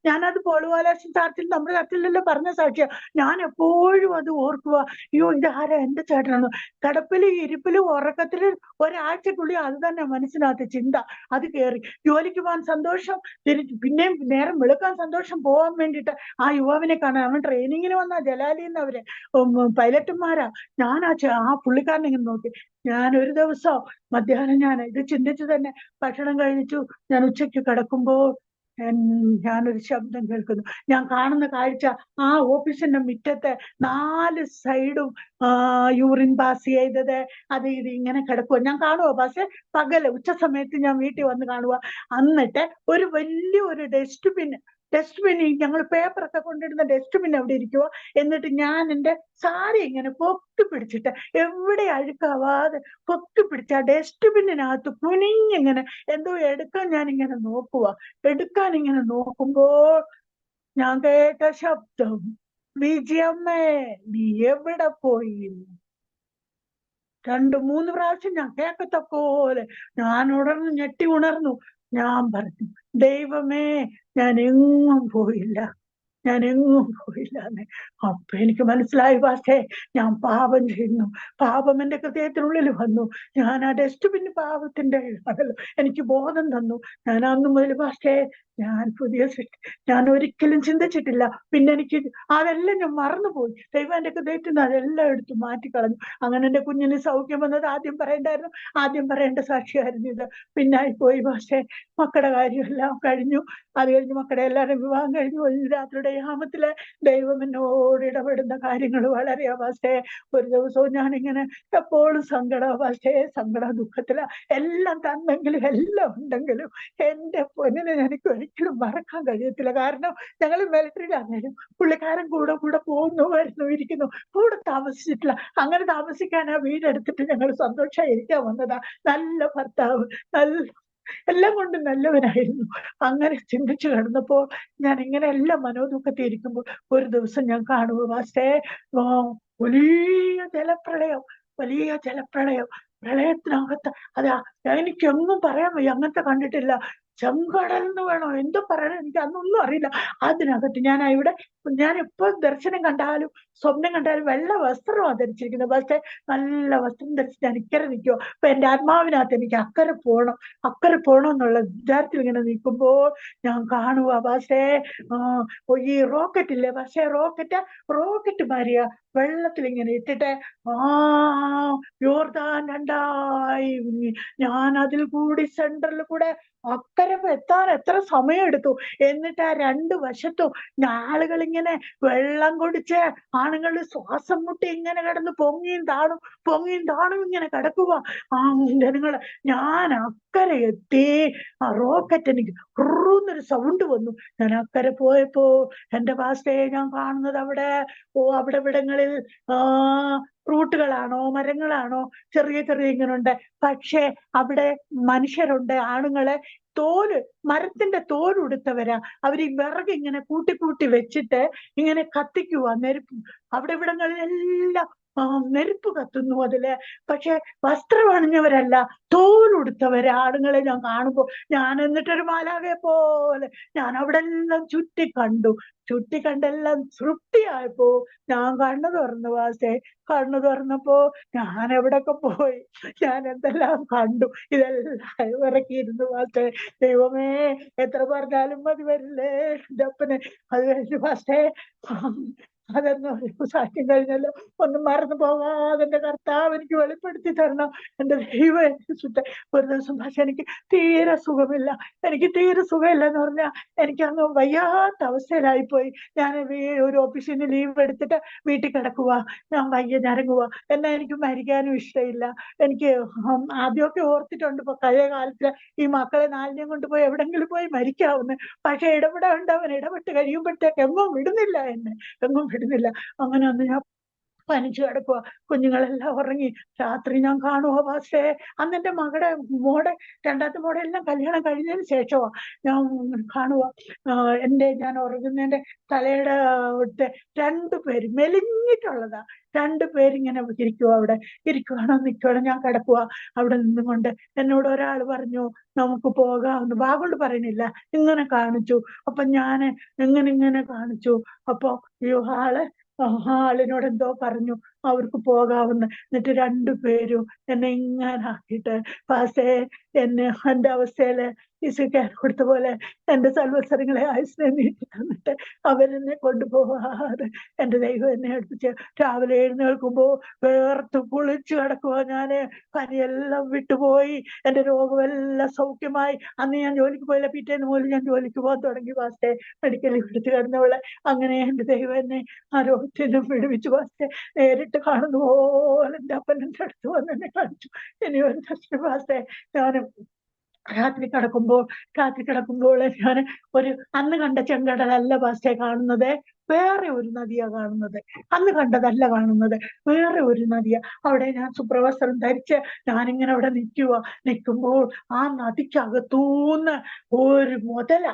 ഞാനത് പോളുവാലാശം ചാർച്ചിൽ, നമ്മുടെ ചർച്ചിലല്ലോ പറഞ്ഞ സാക്ഷ്യം. ഞാൻ എപ്പോഴും അത് ഓർക്കുക, അയ്യോ ഇതാരാ, എന്റെ ചേട്ടനാണോ. കിടപ്പിലും ഇരിപ്പിലും ഉറക്കത്തിലും ഒരാഴ്ചക്കുള്ളിൽ അത് തന്നെ മനസ്സിനകത്ത് ചിന്ത. അത് കയറി ജോലിക്ക് പോകാൻ സന്തോഷം, പിന്നെയും നേരം വെളുക്കാൻ സന്തോഷം പോകാൻ വേണ്ടിയിട്ട് ആ യുവാവിനെ കാണാൻ. അവൻ ട്രെയിനിങ്ങിന് വന്ന ജലാലിന്ന് അവര് പൈലറ്റുമാരാ. ഞാൻ ആ പുള്ളിക്കാരനെ ഇങ്ങനെ നോക്കി. ഞാൻ ഒരു ദിവസം മധ്യാഹ്നം ഞാൻ ഇത് ചിന്തിച്ചു തന്നെ ഭക്ഷണം കഴിച്ചു. ഞാൻ ഉച്ചയ്ക്ക് കിടക്കുമ്പോൾ ഞാനൊരു ശബ്ദം കേൾക്കുന്നു. ഞാൻ കാണുന്ന കാഴ്ച, ആ ഓഫീസിന്റെ മുറ്റത്തെ 4 സൈഡും യൂറിൻ പാസ് ചെയ്തത് അത് ഇത് ഇങ്ങനെ കിടക്കുക ഞാൻ കാണുക. പക്ഷെ പകല് ഉച്ച സമയത്ത് ഞാൻ വീട്ടിൽ വന്ന് കാണുക. എന്നിട്ട് ഒരു വലിയൊരു ഡസ്റ്റ്ബിൻ, ഞങ്ങൾ പേപ്പറൊക്കെ കൊണ്ടിടുന്ന ഡസ്റ്റ്ബിൻ അവിടെ ഇരിക്കുക. എന്നിട്ട് ഞാൻ എൻ്റെ സാരി ഇങ്ങനെ പൊക്കി പിടിച്ചിട്ട്, എവിടെ അഴുക്കാവാതെ പൊക്കി പിടിച്ച ആ ഡസ്റ്റ്ബിന്നിനകത്ത് കുനിഞ്ഞിങ്ങനെ എന്തോ എടുക്കാൻ ഞാനിങ്ങനെ നോക്കുമ്പോൾ ഞാൻ കേട്ട ശബ്ദം, വിജയമ്മേ നീ എവിടെ പോയി. 2-3 പ്രാവശ്യം ഞാൻ കേൾക്കത്തപ്പോലെ ഞാൻ ഞെട്ടി ഉണർന്നു. ഞാൻ പറഞ്ഞു, ദൈവമേ ഞാൻ എങ്ങും പോയില്ല. അപ്പൊ എനിക്ക് മനസ്സിലായി പാസ്റ്റേ, ഞാൻ പാപം ചെയ്യുന്നു. പാപം എന്റെ ഹൃദയത്തിനുള്ളിൽ വന്നു. ഞാൻ ആ ഡസ്റ്റ്ബിൻ പാപത്തിന്റെ അതല്ലോ എനിക്ക് ബോധം തന്നു. ഞാൻ അന്ന് മുതൽ പാസ്റ്റേ ഞാൻ പുതിയ ഞാൻ ഒരിക്കലും ചിന്തിച്ചിട്ടില്ല. പിന്നെ എനിക്ക് അതെല്ലാം ഞാൻ മറന്നുപോയി. ദൈവം എന്റെ ഹൃദയത്തിൽ നിന്ന് അതെല്ലാം എടുത്ത് മാറ്റിക്കളഞ്ഞു. അങ്ങനെ എന്റെ കുഞ്ഞിന് സൗഖ്യം വന്നത് ആദ്യം പറയേണ്ട സാക്ഷിയായിരുന്നു ഇത്. പിന്നായിപ്പോയി പാസ്റ്റേ. മക്കളുടെ കാര്യമെല്ലാം കഴിഞ്ഞു. അത് കഴിഞ്ഞ് മക്കളുടെ എല്ലാവരും വിവാഹം കഴിഞ്ഞു. രാത്രിയുടെ യാമത്തില് ദൈവം എന്നോട് ഇടപെടുന്ന കാര്യങ്ങൾ വളരെയാ പാസ്റ്റേ. ഒരു ദിവസവും ഞാനിങ്ങനെ എപ്പോഴും സങ്കട ദുഃഖത്തില. എല്ലാം തന്നെങ്കിലും എല്ലാം ഉണ്ടെങ്കിലും എന്റെ പൊന്നിനെ എനിക്ക് ഒരിക്കലും മറക്കാൻ കഴിയത്തില്ല. കാരണം ഞങ്ങൾ മിലിറ്ററിയിലാണേലും പുള്ളിക്കാരൻ കൂടെ പോകുന്നു, വരുന്നു, ഇരിക്കുന്നു, കൂടെ താമസിച്ചിട്ടില്ല. അങ്ങനെ താമസിക്കാൻ ആ വീടെടുത്തിട്ട് ഞങ്ങൾ സന്തോഷമായിരിക്കാൻ വന്നതാ. നല്ല ഭർത്താവ്, എല്ലാം കൊണ്ടും നല്ലവനായിരുന്നു. അങ്ങനെ ചിന്തിച്ചു കിടന്നപ്പോ ഞാൻ ഇങ്ങനെ എല്ലാം മനോദുഃഖത്തിൽ ഇരിക്കുമ്പോൾ ഒരു ദിവസം ഞാൻ കാണുക പാസ്റ്റേ, വലിയ ജലപ്രളയം. പ്രളയത്തിനകത്ത് എനിക്കൊന്നും പറയാൻ വയ്യ. അങ്ങനത്തെ കണ്ടിട്ടില്ല. ചെങ്കടൽ എന്ന് വേണോ എന്തോ പറയണം, എനിക്ക് അന്നൊന്നും അറിയില്ല. അതിനകത്ത് ഞാൻ എപ്പോ ദർശനം കണ്ടാലും സ്വപ്നം കണ്ടാലും വെള്ള വസ്ത്രമാണ് ധരിച്ചിരിക്കുന്നത്. പക്ഷെ നല്ല വസ്ത്രം ധരിച്ച് ഞാൻ ഇക്കരെ നിൽക്കുവോ. അപ്പൊ എന്റെ ആത്മാവിനകത്ത് എനിക്ക് അക്കരെ പോകണം എന്നുള്ള വിചാരത്തിൽ ഇങ്ങനെ നിൽക്കുമ്പോൾ ഞാൻ കാണുക പക്ഷേ ഈ റോക്കറ്റ് ഇല്ലേ, പക്ഷെ റോക്കറ്റ് മാരിയ വെള്ളത്തിൽ ഇങ്ങനെ ഇട്ടിട്ട് യോർദാൻ 2 ഞാൻ അതിൽ കൂടി സെന്ററിൽ കൂടെ അക്കരെ എത്താൻ എത്ര സമയം എടുത്തു. എന്നിട്ട് ആ 2 വശത്തും ആളുകൾ ഇങ്ങനെ വെള്ളം കുടിച്ച് ആണുങ്ങൾ ശ്വാസം മുട്ടി ഇങ്ങനെ കിടന്ന് പൊങ്ങിയും താണും ഇങ്ങനെ കിടക്കുക. ജനങ്ങള് ഞാൻ അക്കരെ എത്തി. ആ റോക്കറ്റ് എനിക്ക് എന്നൊരു സൗണ്ട് വന്നു. ഞാൻ അക്കരെ പോയപ്പോ എന്റെ പാസ്റ്റേ ഞാൻ കാണുന്നത് അവിടെ ഇവിടങ്ങളിൽ ഫ്രൂട്ടുകളാണോ മരങ്ങളാണോ ചെറിയ ഇങ്ങനുണ്ട്. പക്ഷെ അവിടെ മനുഷ്യരുണ്ട്, ആണുങ്ങളെ മരത്തിന്റെ തോലുടുത്തവരാ. അവര് വിറക് ഇങ്ങനെ കൂട്ടി വെച്ചിട്ട് ഇങ്ങനെ കത്തിക്കുക. അവിടെ ഇവിടങ്ങളിലെല്ലാം നെരുപ്പ് കത്തുന്നു അതില്. പക്ഷെ വസ്ത്രം അണിഞ്ഞവരല്ല, തോലുടുത്തവരെ ആളുകളെ ഞാൻ കാണുമ്പോ, ഞാൻ എന്നിട്ടൊരു മാലാഖയെ പോലെ ഞാൻ അവിടെ എല്ലാം ചുറ്റിക്കണ്ടെല്ലാം തൃപ്തിയായപ്പോ ഞാൻ കണ്ണു തുറന്നു വാസേ. കണ്ണു തുറന്നപ്പോ ഞാൻ എവിടൊക്കെ പോയി, ഞാൻ എന്തെല്ലാം കണ്ടു, ഇതെല്ലാം ഇറക്കിയിരുന്നു വാസേ. ദൈവമേ, എത്ര പറഞ്ഞാലും മതി വരില്ലേ എൻ്റെ അപ്പനെ. അത് കഴിഞ്ഞു വാസേ, അതൊന്നും ഒരു സാക്ഷ്യം കഴിഞ്ഞല്ലോ, ഒന്നും മറന്നു പോകാതെ എന്റെ കർത്താവ് എനിക്ക് വെളിപ്പെടുത്തി തരണം. എന്റെ ദൈവം എനിക്ക് ചുറ്റ. ഒരു ദിവസം പക്ഷെ എനിക്ക് തീരെ സുഖമില്ല. എനിക്ക് തീരെ സുഖമില്ല എന്ന് പറഞ്ഞാൽ എനിക്ക് അങ്ങ് വയ്യാത്ത അവസ്ഥയിലായിപ്പോയി. ഞാൻ ഒരു ഓഫീസിൽ നിന്ന് ലീവ് എടുത്തിട്ട് വീട്ടിൽ കിടക്കുക. ഞാൻ വയ്യ ഞരങ്ങുക. എന്നാ എനിക്ക് മരിക്കാനും ഇഷ്ടമില്ല. എനിക്ക് ആദ്യമൊക്കെ ഓർത്തിട്ടുണ്ട്, ഇപ്പൊ പഴയ കാലത്ത് ഈ മക്കളെ നാലിനെയും കൊണ്ടുപോയി എവിടെങ്കിലും പോയി മരിക്കാവുന്ന. പക്ഷെ ഇടപെടാണ്ട് അവൻ ഇടപെട്ട് കഴിയുമ്പോഴത്തേക്ക് എങ്ങും വിടുന്നില്ല എന്നെ, എങ്ങും വിടുന്നില്ല. അങ്ങനെ ഒന്ന് ഞാൻ പനിച്ചു കിടക്കുക. കുഞ്ഞുങ്ങളെല്ലാം ഉറങ്ങി. രാത്രി ഞാൻ കാണുക പക്ഷേ, അന്ന് എന്റെ മോടെ രണ്ടാമത്തെ മോടെ എല്ലാം കല്യാണം കഴിഞ്ഞതിന് ശേഷമാ ഞാൻ കാണുക. ഞാൻ ഉറങ്ങുന്നതിന്റെ തലയുടെ അടുത്ത് രണ്ടുപേര് മെലിഞ്ഞിട്ടുള്ളതാ, രണ്ടുപേരിങ്ങനെ അവിടെ ഇരിക്കുവാണോ നിൽക്കുവാണോ. ഞാൻ കിടക്കുക അവിടെ നിന്നുകൊണ്ട്. എന്നോട് ഒരാൾ പറഞ്ഞു നമുക്ക് പോകാമെന്ന്. വാഗോണ്ട് പറയണില്ല, ഇങ്ങനെ കാണിച്ചു. അപ്പൊ ഞാന് ഇങ്ങനെ കാണിച്ചു. അപ്പൊ ഈ ആളിനോട് എന്തോ പറഞ്ഞു അവർക്ക് പോകാവുന്ന. എന്നിട്ട് രണ്ടുപേരും എന്നെ ഇങ്ങനെ ആക്കിയിട്ട് പാസേ എന്റെ അവസ്ഥയില് ഈശോയ്ക്ക് കൊടുത്ത പോലെ എന്റെ സൽവത്സരങ്ങളെ ആയുസിനെ നീട്ടി തന്നിട്ട് അവരെന്നെ കൊണ്ടുപോകാതെ എന്റെ ദൈവം എന്നെ അടുപ്പിച്ച്. രാവിലെ എഴുന്നേൽക്കുമ്പോ വേർത്ത് കുളിച്ചു കിടക്കുക ഞാന്. പനിയെല്ലാം വിട്ടുപോയി, എന്റെ രോഗമെല്ലാം സൗഖ്യമായി. അന്ന് ഞാൻ ജോലിക്ക് പോയില്ല, പിറ്റേന്ന് പോലും ഞാൻ ജോലിക്ക് പോകാൻ തുടങ്ങി പാസ്റ്റേ, മെഡിക്കലിൽ എടുത്ത് കിടന്നവളെ. അങ്ങനെ എന്റെ ദൈവം എന്നെ ആ രോഗത്തിനും വിടുവിച്ചു പാസ്റ്റേ. നേരിട്ട് കാണുന്ന പോലെ എന്റെ അപ്പൻ എന്റെ അടുത്ത് വന്ന് എന്നെ കാണിച്ചു. ഇനി ഒരു ദർശന പാസ്റ്റേ, ഞാനും രാത്രി കിടക്കുമ്പോൾ ഞാൻ അന്ന് കണ്ട ചെങ്കടലല്ല പാസ്റ്റേ കാണുന്നത്, വേറെ ഒരു നദിയാ കാണുന്നത്. അന്ന് കണ്ടതല്ല കാണുന്നത്, വേറെ ഒരു നദിയാ. അവിടെ ഞാൻ സുപ്രവസ്ത്രം ധരിച്ച് ഞാനിങ്ങനെ അവിടെ നിൽക്കുമ്പോൾ ആ നദിക്കകത്തൂന്ന് ഒരു മുതല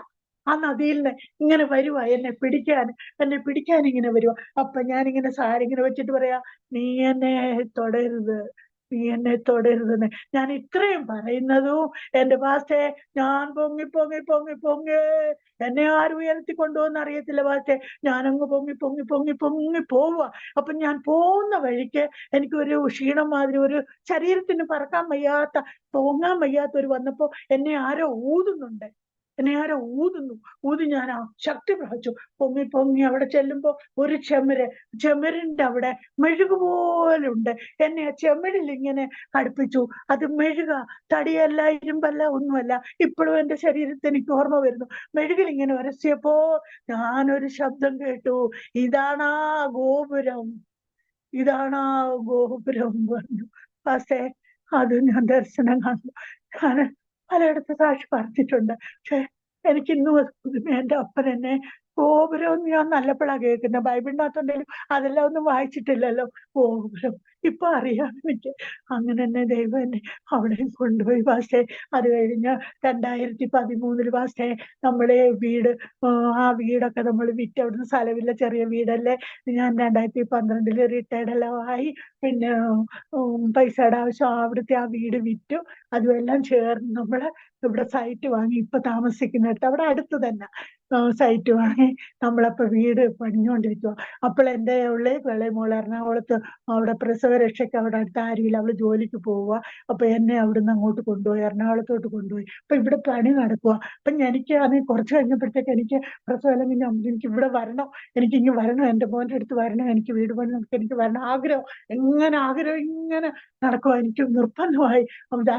ആ നദിയിൽ നിന്ന് ഇങ്ങനെ വരുവാ എന്നെ പിടിക്കാൻ ഇങ്ങനെ വരുവാ. അപ്പൊ ഞാനിങ്ങനെ സാരി ഇങ്ങനെ വെച്ചിട്ട് പറയാ, നീ എന്നെ തൊടരുതെന്ന്. ഞാൻ ഇത്രയും പറയുന്നതും എന്റെ പാസ്റ്റേ, ഞാൻ പൊങ്ങി പൊങ്ങി പൊങ്ങി പൊങ്ങി എന്നെ ആരും ഉയർത്തി കൊണ്ടുപോകുന്ന അറിയത്തില്ല പാസ്റ്റേ. ഞാനങ്ങ് പൊങ്ങി പൊങ്ങി പൊങ്ങി പൊങ്ങി പോവുക. അപ്പൊ ഞാൻ പോകുന്ന വഴിക്ക് എനിക്കൊരു ക്ഷീണം മാതിരി, ഒരു ശരീരത്തിന് പറക്കാൻ വയ്യാത്ത, പൊങ്ങാൻ വയ്യാത്തൊരു വന്നപ്പോ എന്നെ ആരോ ഊതുന്നുണ്ട്. ഊതി ഞാൻ ആ ശക്തി പ്രാപിച്ചു. പൊങ്ങി അവിടെ ചെല്ലുമ്പോ ഒരു ചെമ്മരിന്റെ അവിടെ മെഴുകുപോലുണ്ട്. എന്നെ ആ ചെമ്മരിൽ ഇങ്ങനെ അടുപ്പിച്ചു. അത് മെഴുക, തടിയല്ല, ഇരുമ്പല്ല, ഒന്നുമല്ല. ഇപ്പോഴും എന്റെ ശരീരത്തിൽ എനിക്ക് ഓർമ്മ വരുന്നു. മെഴുകിൽ ഇങ്ങനെ ഉരസിയപ്പോ ഞാനൊരു ശബ്ദം കേട്ടു, ഇതാണാ ഗോപുരം, ഇതാണാ ഗോപുരം പറഞ്ഞു പാസ്റ്റേ. അത് ഞാൻ ദർശനം കാണുന്നു. ഞാൻ പലയിടത്ത് സാക്ഷി പറഞ്ഞിട്ടുണ്ട്. പക്ഷെ എനിക്കിന്നും എന്റെ അപ്പൻ എന്നെ ഗോപുരം ഞാൻ നല്ലപ്പോഴാ കേൾക്കുന്നത്. ബൈബിളിനകത്തുണ്ടെങ്കിലും അതെല്ലാം ഒന്നും വായിച്ചിട്ടില്ലല്ലോ. ഗോപുരം ഇപ്പൊ അറിയാം എനിക്ക്. അങ്ങനെ തന്നെ ദൈവം എന്നെ അവിടെയും കൊണ്ടുപോയി പാസ്റ്റേ. അത് കഴിഞ്ഞ് 2013 പാസ്റ്റേ നമ്മുടെ വീട്, ആ വീടൊക്കെ നമ്മൾ വിറ്റ്, അവിടുന്ന് സ്ഥലമില്ല, ചെറിയ വീടല്ലേ. ഞാൻ 2012 റിട്ടയർഡ് എല്ലാം ആയി. പിന്നെ പൈസയുടെ ആവശ്യം, അവിടുത്തെ ആ വീട് വിറ്റു. അതുമെല്ലാം ചേർന്ന് നമ്മള് ഇവിടെ സൈറ്റ് വാങ്ങി. ഇപ്പൊ താമസിക്കുന്നിടത്ത് അവിടെ അടുത്ത് തന്നെ സൈറ്റ് വാങ്ങി നമ്മളപ്പോ വീട് പണിഞ്ഞുകൊണ്ടിരിക്കുക. അപ്പോൾ എൻ്റെ ഇളയ മോള് എറണാകുളത്ത് അവിടെ പ്രസവരക്ഷയ്ക്ക് അവിടെ അടുത്ത് ആരുമില്ല, അവള് ജോലിക്ക് പോവുക. അപ്പൊ എന്നെ അവിടുന്ന് അങ്ങോട്ട് കൊണ്ടുപോയി, എറണാകുളത്തോട്ട് കൊണ്ടുപോയി. അപ്പൊ ഇവിടെ പണി നടക്കുക. അപ്പൊ എനിക്ക് അതിന് കുറച്ച് കഴിഞ്ഞപ്പോഴത്തേക്ക് എനിക്ക് പ്രസവം കഴിഞ്ഞ എനിക്ക് ഇവിടെ വരണം, എനിക്കിങ്ങ് വരണം, എൻ്റെ മോൻ്റെ അടുത്ത് വരണം, എനിക്ക് വീട് പണി നമുക്ക് എനിക്ക് വരണം. ആഗ്രഹം ഇങ്ങനെ നടക്കുക. എനിക്ക് നിർബന്ധമായി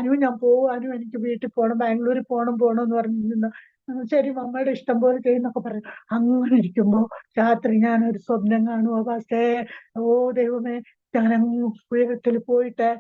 അനു ഞാൻ പോവാനും, എനിക്ക് വീട്ടിൽ പോകണം, ബാംഗ്ലൂരിൽ പോകണം എന്ന് പറഞ്ഞിരുന്നു. ശരി മമ്മയുടെ ഇഷ്ടം പോലെ ചെയ്യുന്നൊക്കെ പറയും. അങ്ങനെ ഇരിക്കുമ്പോ രാത്രി ഞാനൊരു സ്വപ്നം കാണുക പാസ്റ്റേ. ഓ ദൈവമേ, ഞാനങ്ങ് ഉയരത്തിൽ പോയിട്ട്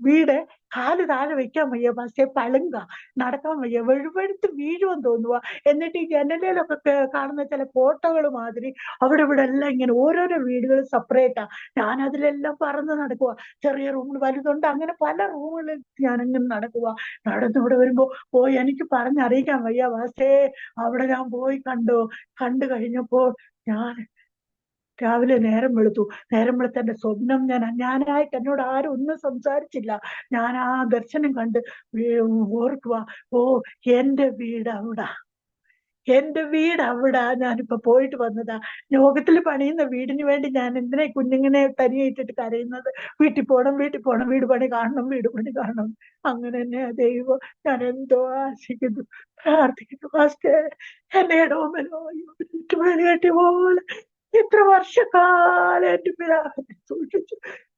വീട് കാല് താഴെ വെക്കാൻ വയ്യ പാസ്റ്റേ, പളുങ്ക, നടക്കാൻ വയ്യ, വെഴുവെഴുത്ത് വീഴുമെന്ന് തോന്നുക. എന്നിട്ട് ഈ ജനലയിലൊക്കെ കാണുന്ന ചില ഫോട്ടോകൾ മാതിരി അവിടെ ഇവിടെ എല്ലാം ഇങ്ങനെ ഓരോരോ വീടുകൾ സെപ്പറേറ്റാ. ഞാൻ അതിലെല്ലാം പറന്ന് നടക്കുക. ചെറിയ റൂമിൽ വലുതുണ്ട്, അങ്ങനെ പല റൂമുകളിൽ ഞാനിങ്ങനെ നടക്കുക. നടന്നിവിടെ വരുമ്പോ എനിക്ക് പറഞ്ഞറിയിക്കാൻ വയ്യ പാസ്റ്റേ. അവിടെ ഞാൻ പോയി കണ്ടു കഴിഞ്ഞപ്പോൾ ഞാൻ രാവിലെ നേരം വെളുത്തു. നേരം വെളുത്ത എന്റെ സ്വപ്നം ഞാനായിട്ട് എന്നോട് ആരും ഒന്നും സംസാരിച്ചില്ല. ഞാൻ ആ ദർശനം കണ്ട് ഓർക്കുക, ഓ എന്റെ വീട് അവിടെ, എന്റെ വീട് അവിടെ, ഞാനിപ്പോ പോയിട്ട് വന്നതാ. ലോകത്തിൽ പണിയുന്ന വീടിന് വേണ്ടി ഞാൻ എന്തിനാ കുഞ്ഞിങ്ങനെ തനിയായിട്ടിട്ട് കരയുന്നത്? വീട്ടിൽ പോണം, വീട്ടിൽ പോണം, വീട് പണി കാണണം, വീട് പണി കാണണം. അങ്ങനെ തന്നെ ദൈവം, ഞാൻ എന്തോ ആശിക്കുന്നു, പ്രാർത്ഥിക്കുന്നു. ഫസ്റ്റ് എന്റെ ഇടവമല്ലോ കെട്ടിയ പോലെ ഇത്ര വർഷക്കാലം എന്റെ പിതാവിനെ സൂക്ഷിച്ചു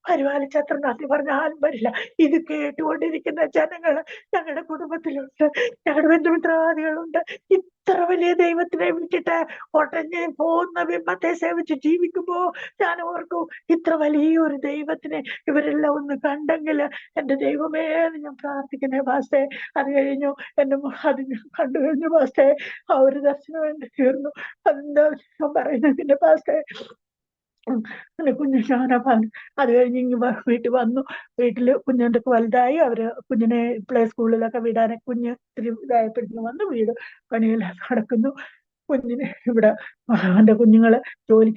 പരിപാലിച്ചത്ര നന്ദി പറഞ്ഞാലും വരില്ല. ഇത് കേട്ടുകൊണ്ടിരിക്കുന്ന ജനങ്ങള് ഞങ്ങളുടെ കുടുംബത്തിലുണ്ട്, ഞങ്ങളുടെ ബന്ധുമിത്രാദികളുണ്ട്. ഇത്ര വലിയ ദൈവത്തിനെ വിട്ടിട്ട് ഒട്ടഞ്ഞ് പോകുന്ന ബിംബത്തെ സേവിച്ച് ജീവിക്കുമ്പോ ഞാൻ ഓർക്കും, ഇത്ര വലിയൊരു ദൈവത്തിനെ ഇവരെല്ലാം ഒന്ന് കണ്ടെങ്കിൽ എന്റെ ദൈവമേ എന്ന് ഞാൻ പ്രാർത്ഥിക്കുന്നേ പാസ്റ്റേ. അത് കഴിഞ്ഞു അത് ഞാൻ കണ്ടു കഴിഞ്ഞു പാസ്റ്റേ. ആ ഒരു ദർശനം എന്റെ തീർന്നു. അതെന്താ ഞാൻ പറയുന്നതിന്റെ പാസ്റ്റേ, കുഞ്ഞു ഞാനപ്പാൻ അത് കഴിഞ്ഞ് വീട്ടിൽ വന്നു. വീട്ടില് കുഞ്ഞിന്റെ വലുതായി. കുഞ്ഞിനെ പ്ലേ സ്കൂളിലൊക്കെ വിടാനൊക്കെ കുഞ്ഞ് ഇത്തിരി ഇതായപ്പോഴത്തേന് വന്നു. വീട് പണിയെല്ലാം നടക്കുന്നു. കുഞ്ഞിന് ഇവിടെ എന്റെ കുഞ്ഞുങ്ങള്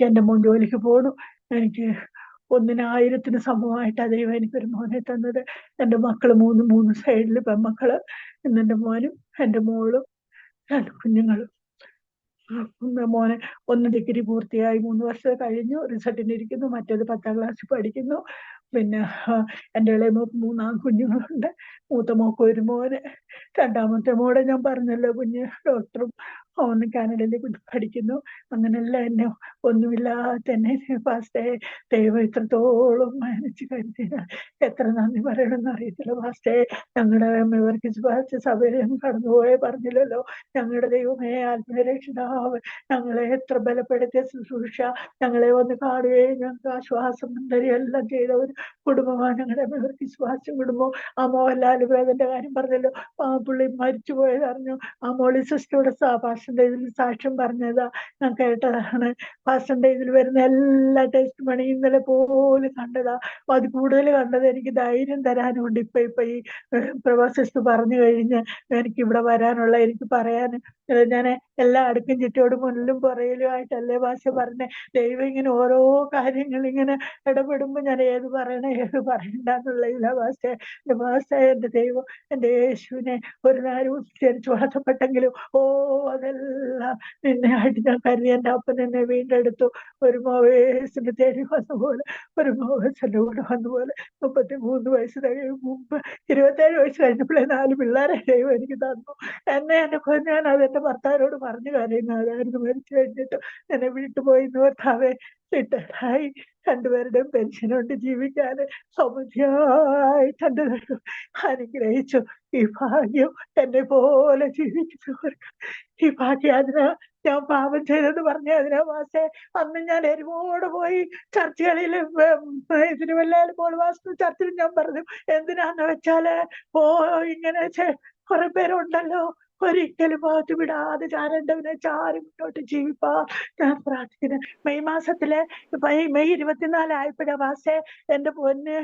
എന്റെ മോൻ ജോലിക്ക് പോണു. എനിക്ക് 1,000-ന് സമമായിട്ട് ദൈവം എനിക്കൊരു മോനെ തന്നത്. എന്റെ മക്കള് മൂന്ന് സൈഡില് പെൺമക്കള്. എന്റെ മോനും എന്റെ മോളും 2 കുഞ്ഞുങ്ങളും. മോനെ 1 ഡിഗ്രി പൂർത്തിയായി 3 വർഷം കഴിഞ്ഞു, റിസൾട്ടിന് ഇരിക്കുന്നു. മറ്റേത് 10ാം ക്ലാസ്സിൽ പഠിക്കുന്നു. പിന്നെ എൻ്റെ ഇളയ മോക്ക് 3 ആൺകുഞ്ഞുങ്ങളുണ്ട്. മൂത്ത മോക്ക് 1 മോന്. രണ്ടാമത്തെ മോടെ ഞാൻ പറഞ്ഞല്ലോ, കുഞ്ഞ് ഡോക്ടറും അവന് കാനഡയിൽ പഠിക്കുന്നു. അങ്ങനെല്ലാം എന്നെ ഒന്നുമില്ലാത്ത എന്നെ പാസ്റ്റേ ദൈവം ഇത്രത്തോളം മാനിച്ച് കരുതിയാൽ എത്ര നന്ദി പറയണമെന്ന് അറിയത്തില്ല പാസ്റ്റേ. ഞങ്ങളുടെ മെവർക്കിസ് സഭയിൽ കടന്നുപോയേ പറഞ്ഞില്ലല്ലോ. ഞങ്ങളുടെ ദൈവമേ, ആത്മരക്ഷിതാവ് ഞങ്ങളെ എത്ര ബലപ്പെടുത്തിയ ശുശ്രൂഷ, ഞങ്ങളെ വന്ന് കാണുകയും ഞങ്ങൾക്ക് ആശ്വാസം എല്ലാം ചെയ്ത ഒരു കുടുംബമാണ് ഞങ്ങളുടെ മെവർക്കിസ് കുടുംബം. ആ മോഹൻലാൽ വേദന്റെ കാര്യം പറഞ്ഞല്ലോ, പുള്ളി മരിച്ചു പോയത് അറിഞ്ഞു. ആ മോളി സിസ്റ്ററുടെ പാസ്റ്ററിന്റെ ഇതിൽ സാക്ഷ്യം പറഞ്ഞതാ, ഞാൻ കേട്ടതാണ്. പാസ്റ്ററിന്റെ ഇതിൽ വരുന്ന എല്ലാ ടെസ്റ്റ് മണി ഇന്നലെ പോലും കണ്ടതാ. അത് കൂടുതൽ കണ്ടത് എനിക്ക് ധൈര്യം തരാനുണ്ട്. ഇപ്പൊ ഈ പ്രവാസിസ്റ്റ് പറഞ്ഞു കഴിഞ്ഞ് എനിക്ക് ഇവിടെ വരാനുള്ള, എനിക്ക് പറയാൻ ഞാൻ എല്ലാ അടുക്കും ചുറ്റോടും മുന്നിലും പുറയിലുമായിട്ടല്ലേ ഭാഷ പറഞ്ഞേ. ദൈവം ഇങ്ങനെ ഓരോ കാര്യങ്ങൾ ഇങ്ങനെ ഇടപെടുമ്പോ ഞാൻ ഏത് പറയണേ ഏത് പറയണ്ടെന്നുള്ള ഇല്ല ഭാഷ. എന്റെ ദൈവം എന്റെ യേശുവിനെ ഒരു നേരം ഉച്ചരിച്ച് വളർത്തപ്പെട്ടെങ്കിലും അതെല്ലാം നിന്നെ ആയിട്ട് ഞാൻ കരുതി. എന്റെ അപ്പൻ എന്നെ വീണ്ടെടുത്തു. ഒരു മോവേസിന്റെ തേടി വന്ന പോലെ, ഒരു മോവേസിന്റെ കൂടെ വന്ന പോലെ. 33 വയസ്സ് കഴിയും മുമ്പ് 27 വയസ്സ് കഴിഞ്ഞപ്പോഴേ 4 പിള്ളേരെ ദൈവം എനിക്ക് തന്നു. ഞാൻ അതെന്റെ ഭർത്താവിനോട് പറഞ്ഞു കരയുന്നു. അതായിരുന്നു മരിച്ചു കഴിഞ്ഞിട്ട് എന്നെ വീട്ടുപോയി ഭർത്താവെ റിട്ടയർഡായി 2 പേരുടെയും പെൻഷനുണ്ട് ജീവിക്കാന്. സമൃദ്ധിയായിട്ട് എന്റെ ദൈവം അനുഗ്രഹിച്ചു. ഈ ഭാഗ്യം എന്നെ പോലെ ജീവിക്കുന്നവർക്ക് ഈ ഭാഗ്യം. അതിനാ ഞാൻ പാപം ചെയ്തെന്ന് പറഞ്ഞ അതിനാ മാസേ. അന്ന് ഞാൻ എരിവോട് പോയി ചർച്ചുകളിൽ ഇതിന് വല്ലാലും പോൾവാസ്തു ചർച്ചിൽ ഞാൻ പറഞ്ഞു, എന്തിനാന്ന് വെച്ചാല് ഇങ്ങനെ കുറെ പേരുണ്ടല്ലോ, ഒരിക്കലും ഭാഗത്ത് വിടാതെ ചാരണ്ടവനെ ചാരി മുന്നോട്ട് ജീവിപ്പാ ഞാൻ പ്രാർത്ഥിക്കുന്നത്. മെയ് മാസത്തില് മെയ് 24 ആയപ്പോഴാ വാസേ എന്റെ പൊന്ന്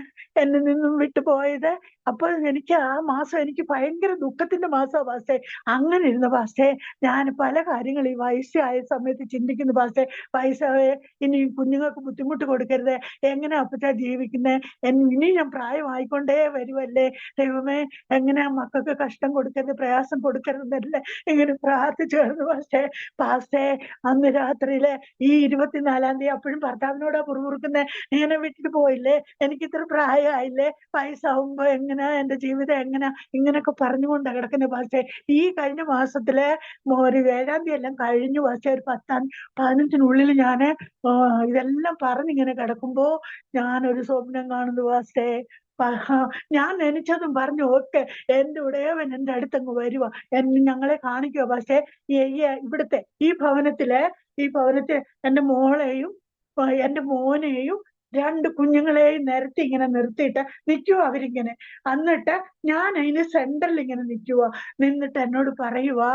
എന്നിൽ നിന്നും വിട്ടുപോയത്. അപ്പൊ എനിക്ക് ആ മാസം എനിക്ക് ഭയങ്കര ദുഃഖത്തിന്റെ മാസമാണ് വാസേ. അങ്ങനെ ഇരുന്ന വാസേ ഞാൻ പല കാര്യങ്ങൾ ഈ വയസ്സായ സമയത്ത് ചിന്തിക്കുന്നു വാസേ. വയസ്സായ ഇനി കുഞ്ഞുങ്ങൾക്ക് ബുദ്ധിമുട്ട് കൊടുക്കരുത്, എങ്ങനെ അപ്പച്ചാ ജീവിക്കുന്നേ, ഇനി ഞാൻ പ്രായമായിക്കൊണ്ടേ വരുമല്ലേ ദൈവമേ, എങ്ങനെ മക്കൾക്ക് കഷ്ടം കൊടുക്കരുത്, പ്രയാസം കൊടുക്കരുതല്ലേ ഇങ്ങനെ പ്രാർത്ഥിച്ചു വരുന്നു പാസ്റ്റേ. അന്ന് രാത്രിയില് ഈ 24-ാം തീയതി അപ്പോഴും ഭർത്താവിനോടാ പുറകുറുക്കുന്നേ, ഇങ്ങനെ വിട്ടിട്ട് പോയില്ലേ, എനിക്ക് ഇത്ര പ്രായമായില്ലേ, വയസ്സാവുമ്പോ എങ്ങനെയാ എന്റെ ജീവിതം എങ്ങനെയാ, ഇങ്ങനെയൊക്കെ പറഞ്ഞുകൊണ്ടാ കിടക്കുന്ന പാസ്റ്റേ. ഈ കഴിഞ്ഞ മാസത്തില് ഒരു 7-ാം തീയതി എല്ലാം കഴിഞ്ഞു പാസ്റ്റേ. ഒരു 10-15-നുള്ളിൽ ഞാന് ഇതെല്ലാം പറഞ്ഞിങ്ങനെ കിടക്കുമ്പോ ഞാനൊരു സ്വപ്നം കാണുന്നു പാസ്റ്റേ. ഞാൻ നനച്ചതും പറഞ്ഞു ഒക്കെ എന്റെ ഉടയവൻ എന്റെ അടുത്തങ്ങ് വരുവാ, ഞങ്ങളെ കാണിക്കുക. പക്ഷേ ഇവിടുത്തെ ഈ ഭവനത്തിൽ എന്റെ മോളെയും എന്റെ മോനെയും 2 കുഞ്ഞുങ്ങളെയും നിരത്തി ഇങ്ങനെ നിർത്തിയിട്ട് നിൽക്കുക അവരിങ്ങനെ. എന്നിട്ട് ഞാൻ അതിന് സെന്ററിൽ ഇങ്ങനെ നിന്നിട്ട് എന്നോട് പറയുവാ,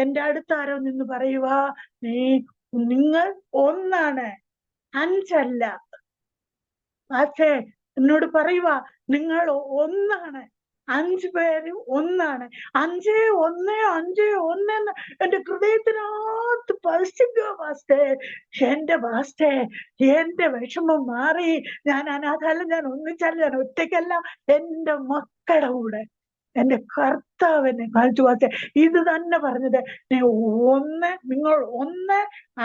എന്റെ അടുത്താരോ നിന്ന് പറയുവാ, നിങ്ങൾ 1 5 പക്ഷേ എന്നോട് പറയുവാ, നിങ്ങൾ 1 5 പേരും ഒന്നാണ്. 5-1 5-1 എന്ന് എന്റെ ഹൃദയത്തിനകത്ത് പതിച്ചിരിക്കുക പാസ്റ്റേ. എന്റെ പാസ്റ്റേ, എന്റെ വിഷമം മാറി. ഞാൻ അനാഥല്ല, ഞാൻ ഒന്നിച്ചല്ല, ഞാൻ ഒറ്റയ്ക്കല്ല, എന്റെ മക്കളുടെ കൂടെ എന്റെ കർത്താവ് എന്നെ കാണിച്ചു പാസ്റ്റേ. ഇത് തന്നെ പറഞ്ഞത്. നിങ്ങൾ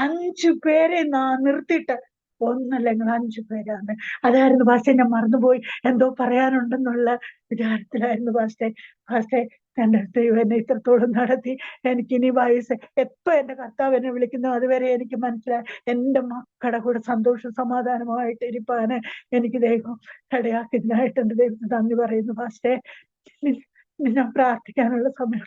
5 പേരെ നിർത്തിയിട്ട് ഒന്നല്ല, നിങ്ങൾ 5 പേരാണ്. അതായിരുന്നു പാസ്റ്റേ. ഞാൻ മറന്നുപോയി, എന്തോ പറയാനുണ്ടെന്നുള്ള വിചാരത്തിലായിരുന്നു പാസ്റ്റേ. പാസ്റ്റേ, എന്റെ ദൈവം എന്നെ ഇത്രത്തോളം നടത്തി. എനിക്കിനി വയസ്സ് എപ്പോ എന്റെ കർത്താവ് എന്നെ വിളിക്കുന്നു അതുവരെ എനിക്ക് മനസ്സിലായി എന്റെ മക്കളുടെ കൂടെ സന്തോഷം സമാധാനമായിട്ട് ഇരിപ്പാന് എനിക്ക് ദൈവം ഇടയാക്കിയതിനായിട്ട് എന്റെ ദൈവത്തിന് നന്ദി പറയുന്നു പാസ്റ്റേ. ഞാൻ പ്രാർത്ഥിക്കാനുള്ള സമയം.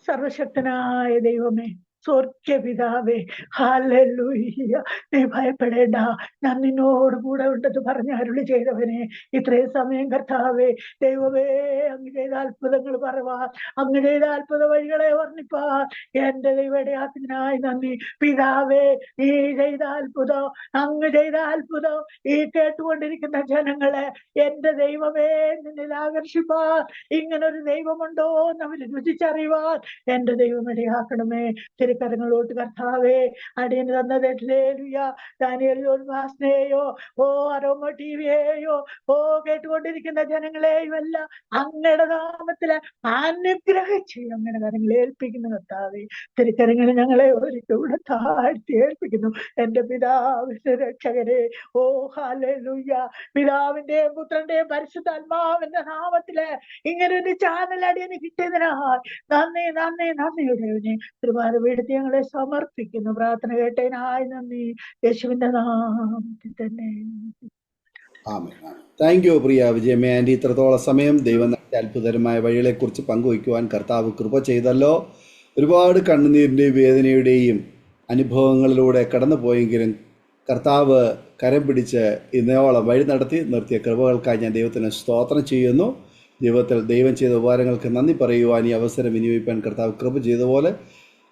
സർവശക്തനായ ദൈവമേ, സ്വർഗ്ഗപിതാവേ, ഹല്ലേലൂയ. നീ ഭയപ്പെടേണ്ട, ഞാൻ നിന്നോട് കൂടെ ഉണ്ടെന്ന് പറഞ്ഞ് അരുളി ചെയ്തവനെ, ഇത്രയും സമയം കർത്താവേ ദൈവമേ, അങ്ങ് ചെയ്ത അത്ഭുതങ്ങൾ പറയുവാൻ, അങ്ങ് ചെയ്ത അത്ഭുത വഴികളെ വർണ്ണിപ്പാൻ എന്റെ ദൈവടയാത്തിനായി നന്ദി. പിതാവേ, ഈ ചെയ്ത അത്ഭുതം, അങ്ങ് ചെയ്ത അത്ഭുതം ഈ കേട്ടുകൊണ്ടിരിക്കുന്ന ജനങ്ങളെ എന്റെ ദൈവമേ നിന്നിൽ ആകർഷിപ്പാൻ, ഇങ്ങനൊരു ദൈവമുണ്ടോ എന്ന് അവര് രുചിച്ചറിയുവാൻ എന്റെ ദൈവം ഇടയാക്കണമേ. തിരുക്കരങ്ങളോട്ട് കർത്താവേ, അടിയന് തന്നതേലുയ ദാനിയേൽ ജോൺ പാസ്റ്ററെയോ, അരോമ ടിവിയെയോ, കേട്ടുകൊണ്ടിരിക്കുന്ന ജനങ്ങളെയും എല്ലാം അങ്ങയുടെ നാമത്തില് അനുഗ്രഹിച്ച് അങ്ങയുടെ കരങ്ങളെ ഏൽപ്പിക്കുന്നു കർത്താവേ. തിരുക്കരങ്ങൾ ഞങ്ങളെ ഒരിക്കലൂടെ താഴ്ത്തി ഏൽപ്പിക്കുന്നു എന്റെ പിതാവിന്റെ രക്ഷകരെ. ഹല്ലേലൂയ. പിതാവിന്റെയും പുത്രന്റെയും പരിശുദ്ധാത്മാവിന്റെ നാമത്തില് ഇങ്ങനെ ഒരു ചാനൽ അടിയന് കിട്ടിയതിനായി നന്ദി നന്ദി നന്ദിയുടെ ഒരുപാട് വീഴ്ത്തി ഞങ്ങളെ സമർപ്പിക്കുന്നു. പ്രാർത്ഥന കേട്ടതിനായി നന്ദി, യേശുവിന്റെ നാമത്തിൽ തന്നെ. താങ്ക് യു പ്രിയ വിജയമേ ആൻറ്റി. ഇത്രത്തോളം സമയം ദൈവം അത്ഭുതകരമായ വഴികളെക്കുറിച്ച് പങ്കുവയ്ക്കുവാൻ കർത്താവ് കൃപ ചെയ്തല്ലോ. ഒരുപാട് കണ്ണുനീരിൻ്റെയും വേദനയുടെയും അനുഭവങ്ങളിലൂടെ കടന്നു പോയെങ്കിലും കർത്താവ് കരം പിടിച്ച് ഇന്നോളം വഴി നടത്തി നിർത്തിയ കൃപകൾക്കായി ഞാൻ ദൈവത്തിന് സ്തോത്രം ചെയ്യുന്നു. ദൈവം ചെയ്ത ഉപകാരങ്ങൾക്ക് നന്ദി പറയുവാൻ ഈ അവസരം വിനിയോഗിക്കാൻ കർത്താവ് കൃപ ചെയ്തതുപോലെ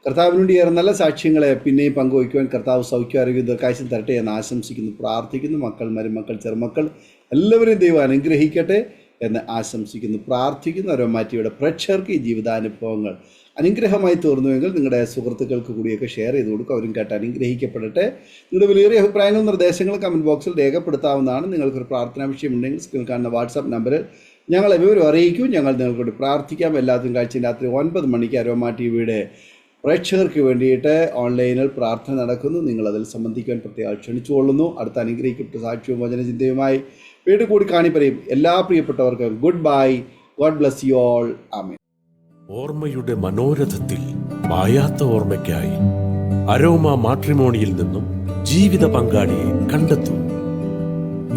കർത്താവിനുവേണ്ടി ഏറെ നല്ല സാക്ഷ്യങ്ങളെ പിന്നെയും പങ്കുവയ്ക്കുവാൻ കർത്താവ് സൗഖ്യ ആരോഗ്യ ദീർഘായുസ്സും തരട്ടെ എന്ന് ആശംസിക്കുന്നു, പ്രാർത്ഥിക്കുന്നു. മക്കൾ, മരുമക്കൾ, ചെറുമക്കൾ എല്ലാവരെയും ദൈവം അനുഗ്രഹിക്കട്ടെ എന്ന് ആശംസിക്കുന്നു, പ്രാർത്ഥിക്കുന്നു. അരോമാറ്റിയുടെ പ്രേക്ഷകർക്ക് ഈ ജീവിതാനുഭവങ്ങൾ അനുഗ്രഹമായി തീർന്നുവെങ്കിൽ നിങ്ങളുടെ സുഹൃത്തുക്കൾക്ക് കൂടിയൊക്കെ ഷെയർ ചെയ്ത് കൊടുക്കും, അവരും കേട്ട് അനുഗ്രഹിക്കപ്പെടട്ടെ. നിങ്ങളുടെ വിലയേറിയ അഭിപ്രായങ്ങളും നിർദ്ദേശങ്ങളും കമൻറ്റ് ബോക്സിൽ രേഖപ്പെടുത്താവുന്നതാണ്. നിങ്ങൾക്കൊരു പ്രാർത്ഥനാ വിഷയമുണ്ടെങ്കിൽ സ്ക്രീനിൽ കാണുന്ന വാട്സാപ്പ് നമ്പറിൽ ഞങ്ങളെ വിവരം അറിയിക്കും. ഞങ്ങൾ നിങ്ങൾക്കൂടി പ്രാർത്ഥിക്കാം. എല്ലാത്തിനും കാഴ്ച രാത്രി 9 മണിക്ക് അരോമ ടിവിയുടെ പ്രേക്ഷകർക്ക് വേണ്ടിയിട്ട് ഓൺലൈനിൽ പ്രാർത്ഥന നടക്കുന്നു. നിങ്ങളതിൽ സംബന്ധിക്കാൻ പ്രത്യേകം ക്ഷണിച്ചുകൊള്ളുന്നു. അടുത്ത അനുഗ്രഹിക്കപ്പെട്ട സാക്ഷ്യവും വചനചിന്തയുമായി വീണ്ടും കൂടി കാണിപ്പറയും. എല്ലാ പ്രിയപ്പെട്ടവർക്കും goodbye. God bless you all. ആമേൻ. ഓർമ്മയുടെ മനോരഥത്തിൽ മായാത്ത ഓർമ്മയ്ക്കായി അരോമ മാട്രിമോണിയിൽ നിന്നും ജീവിത പങ്കാളിയെ കണ്ടെത്തൂ.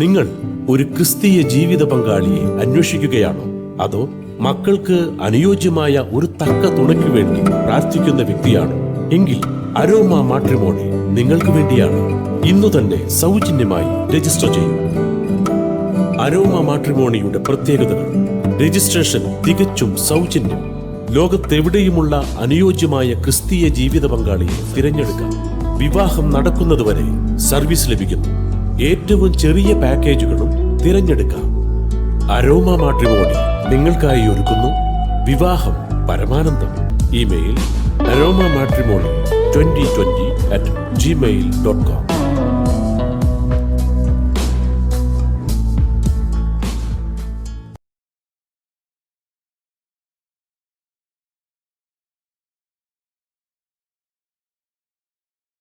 നിങ്ങൾ ഒരു ക്രിസ്തീയ ജീവിത പങ്കാളിയെ അന്വേഷിക്കുകയാണോ? അതോ മക്കൾക്ക് അനുയോജ്യമായ ഒരു തക്ക തുണയ്ക്ക് വേണ്ടി പ്രാർത്ഥിക്കുന്ന വ്യക്തിയാണോ? എങ്കിൽ അരോമ മാട്രിമോണി നിങ്ങൾക്ക് വേണ്ടിയാണ്. ഇന്നു തന്നെ സൗജന്യമായി രജിസ്റ്റർ ചെയ്യൂ. അരോമ മാട്രിമോണിയുടെ പ്രത്യേകതകൾ: രജിസ്ട്രേഷൻ തികച്ചും സൗജന്യം. ലോകത്തെവിടെയുമുള്ള അനുയോജ്യമായ ക്രിസ്തീയ ജീവിത പങ്കാളിയെ തിരഞ്ഞെടുക്കാം. വിവാഹം നടക്കുന്നതുവരെ സർവീസ് ലഭിക്കുന്നു. ഏറ്റവും ചെറിയ പാക്കേജുകളും തിരഞ്ഞെടുക്കാം. അരോമ മാട്രിമോണി നിങ്ങൾക്കായി ഒരുക്കുന്നു വിവാഹം പരമാനന്ദം. Email aroma matrimony2020@gmail.com.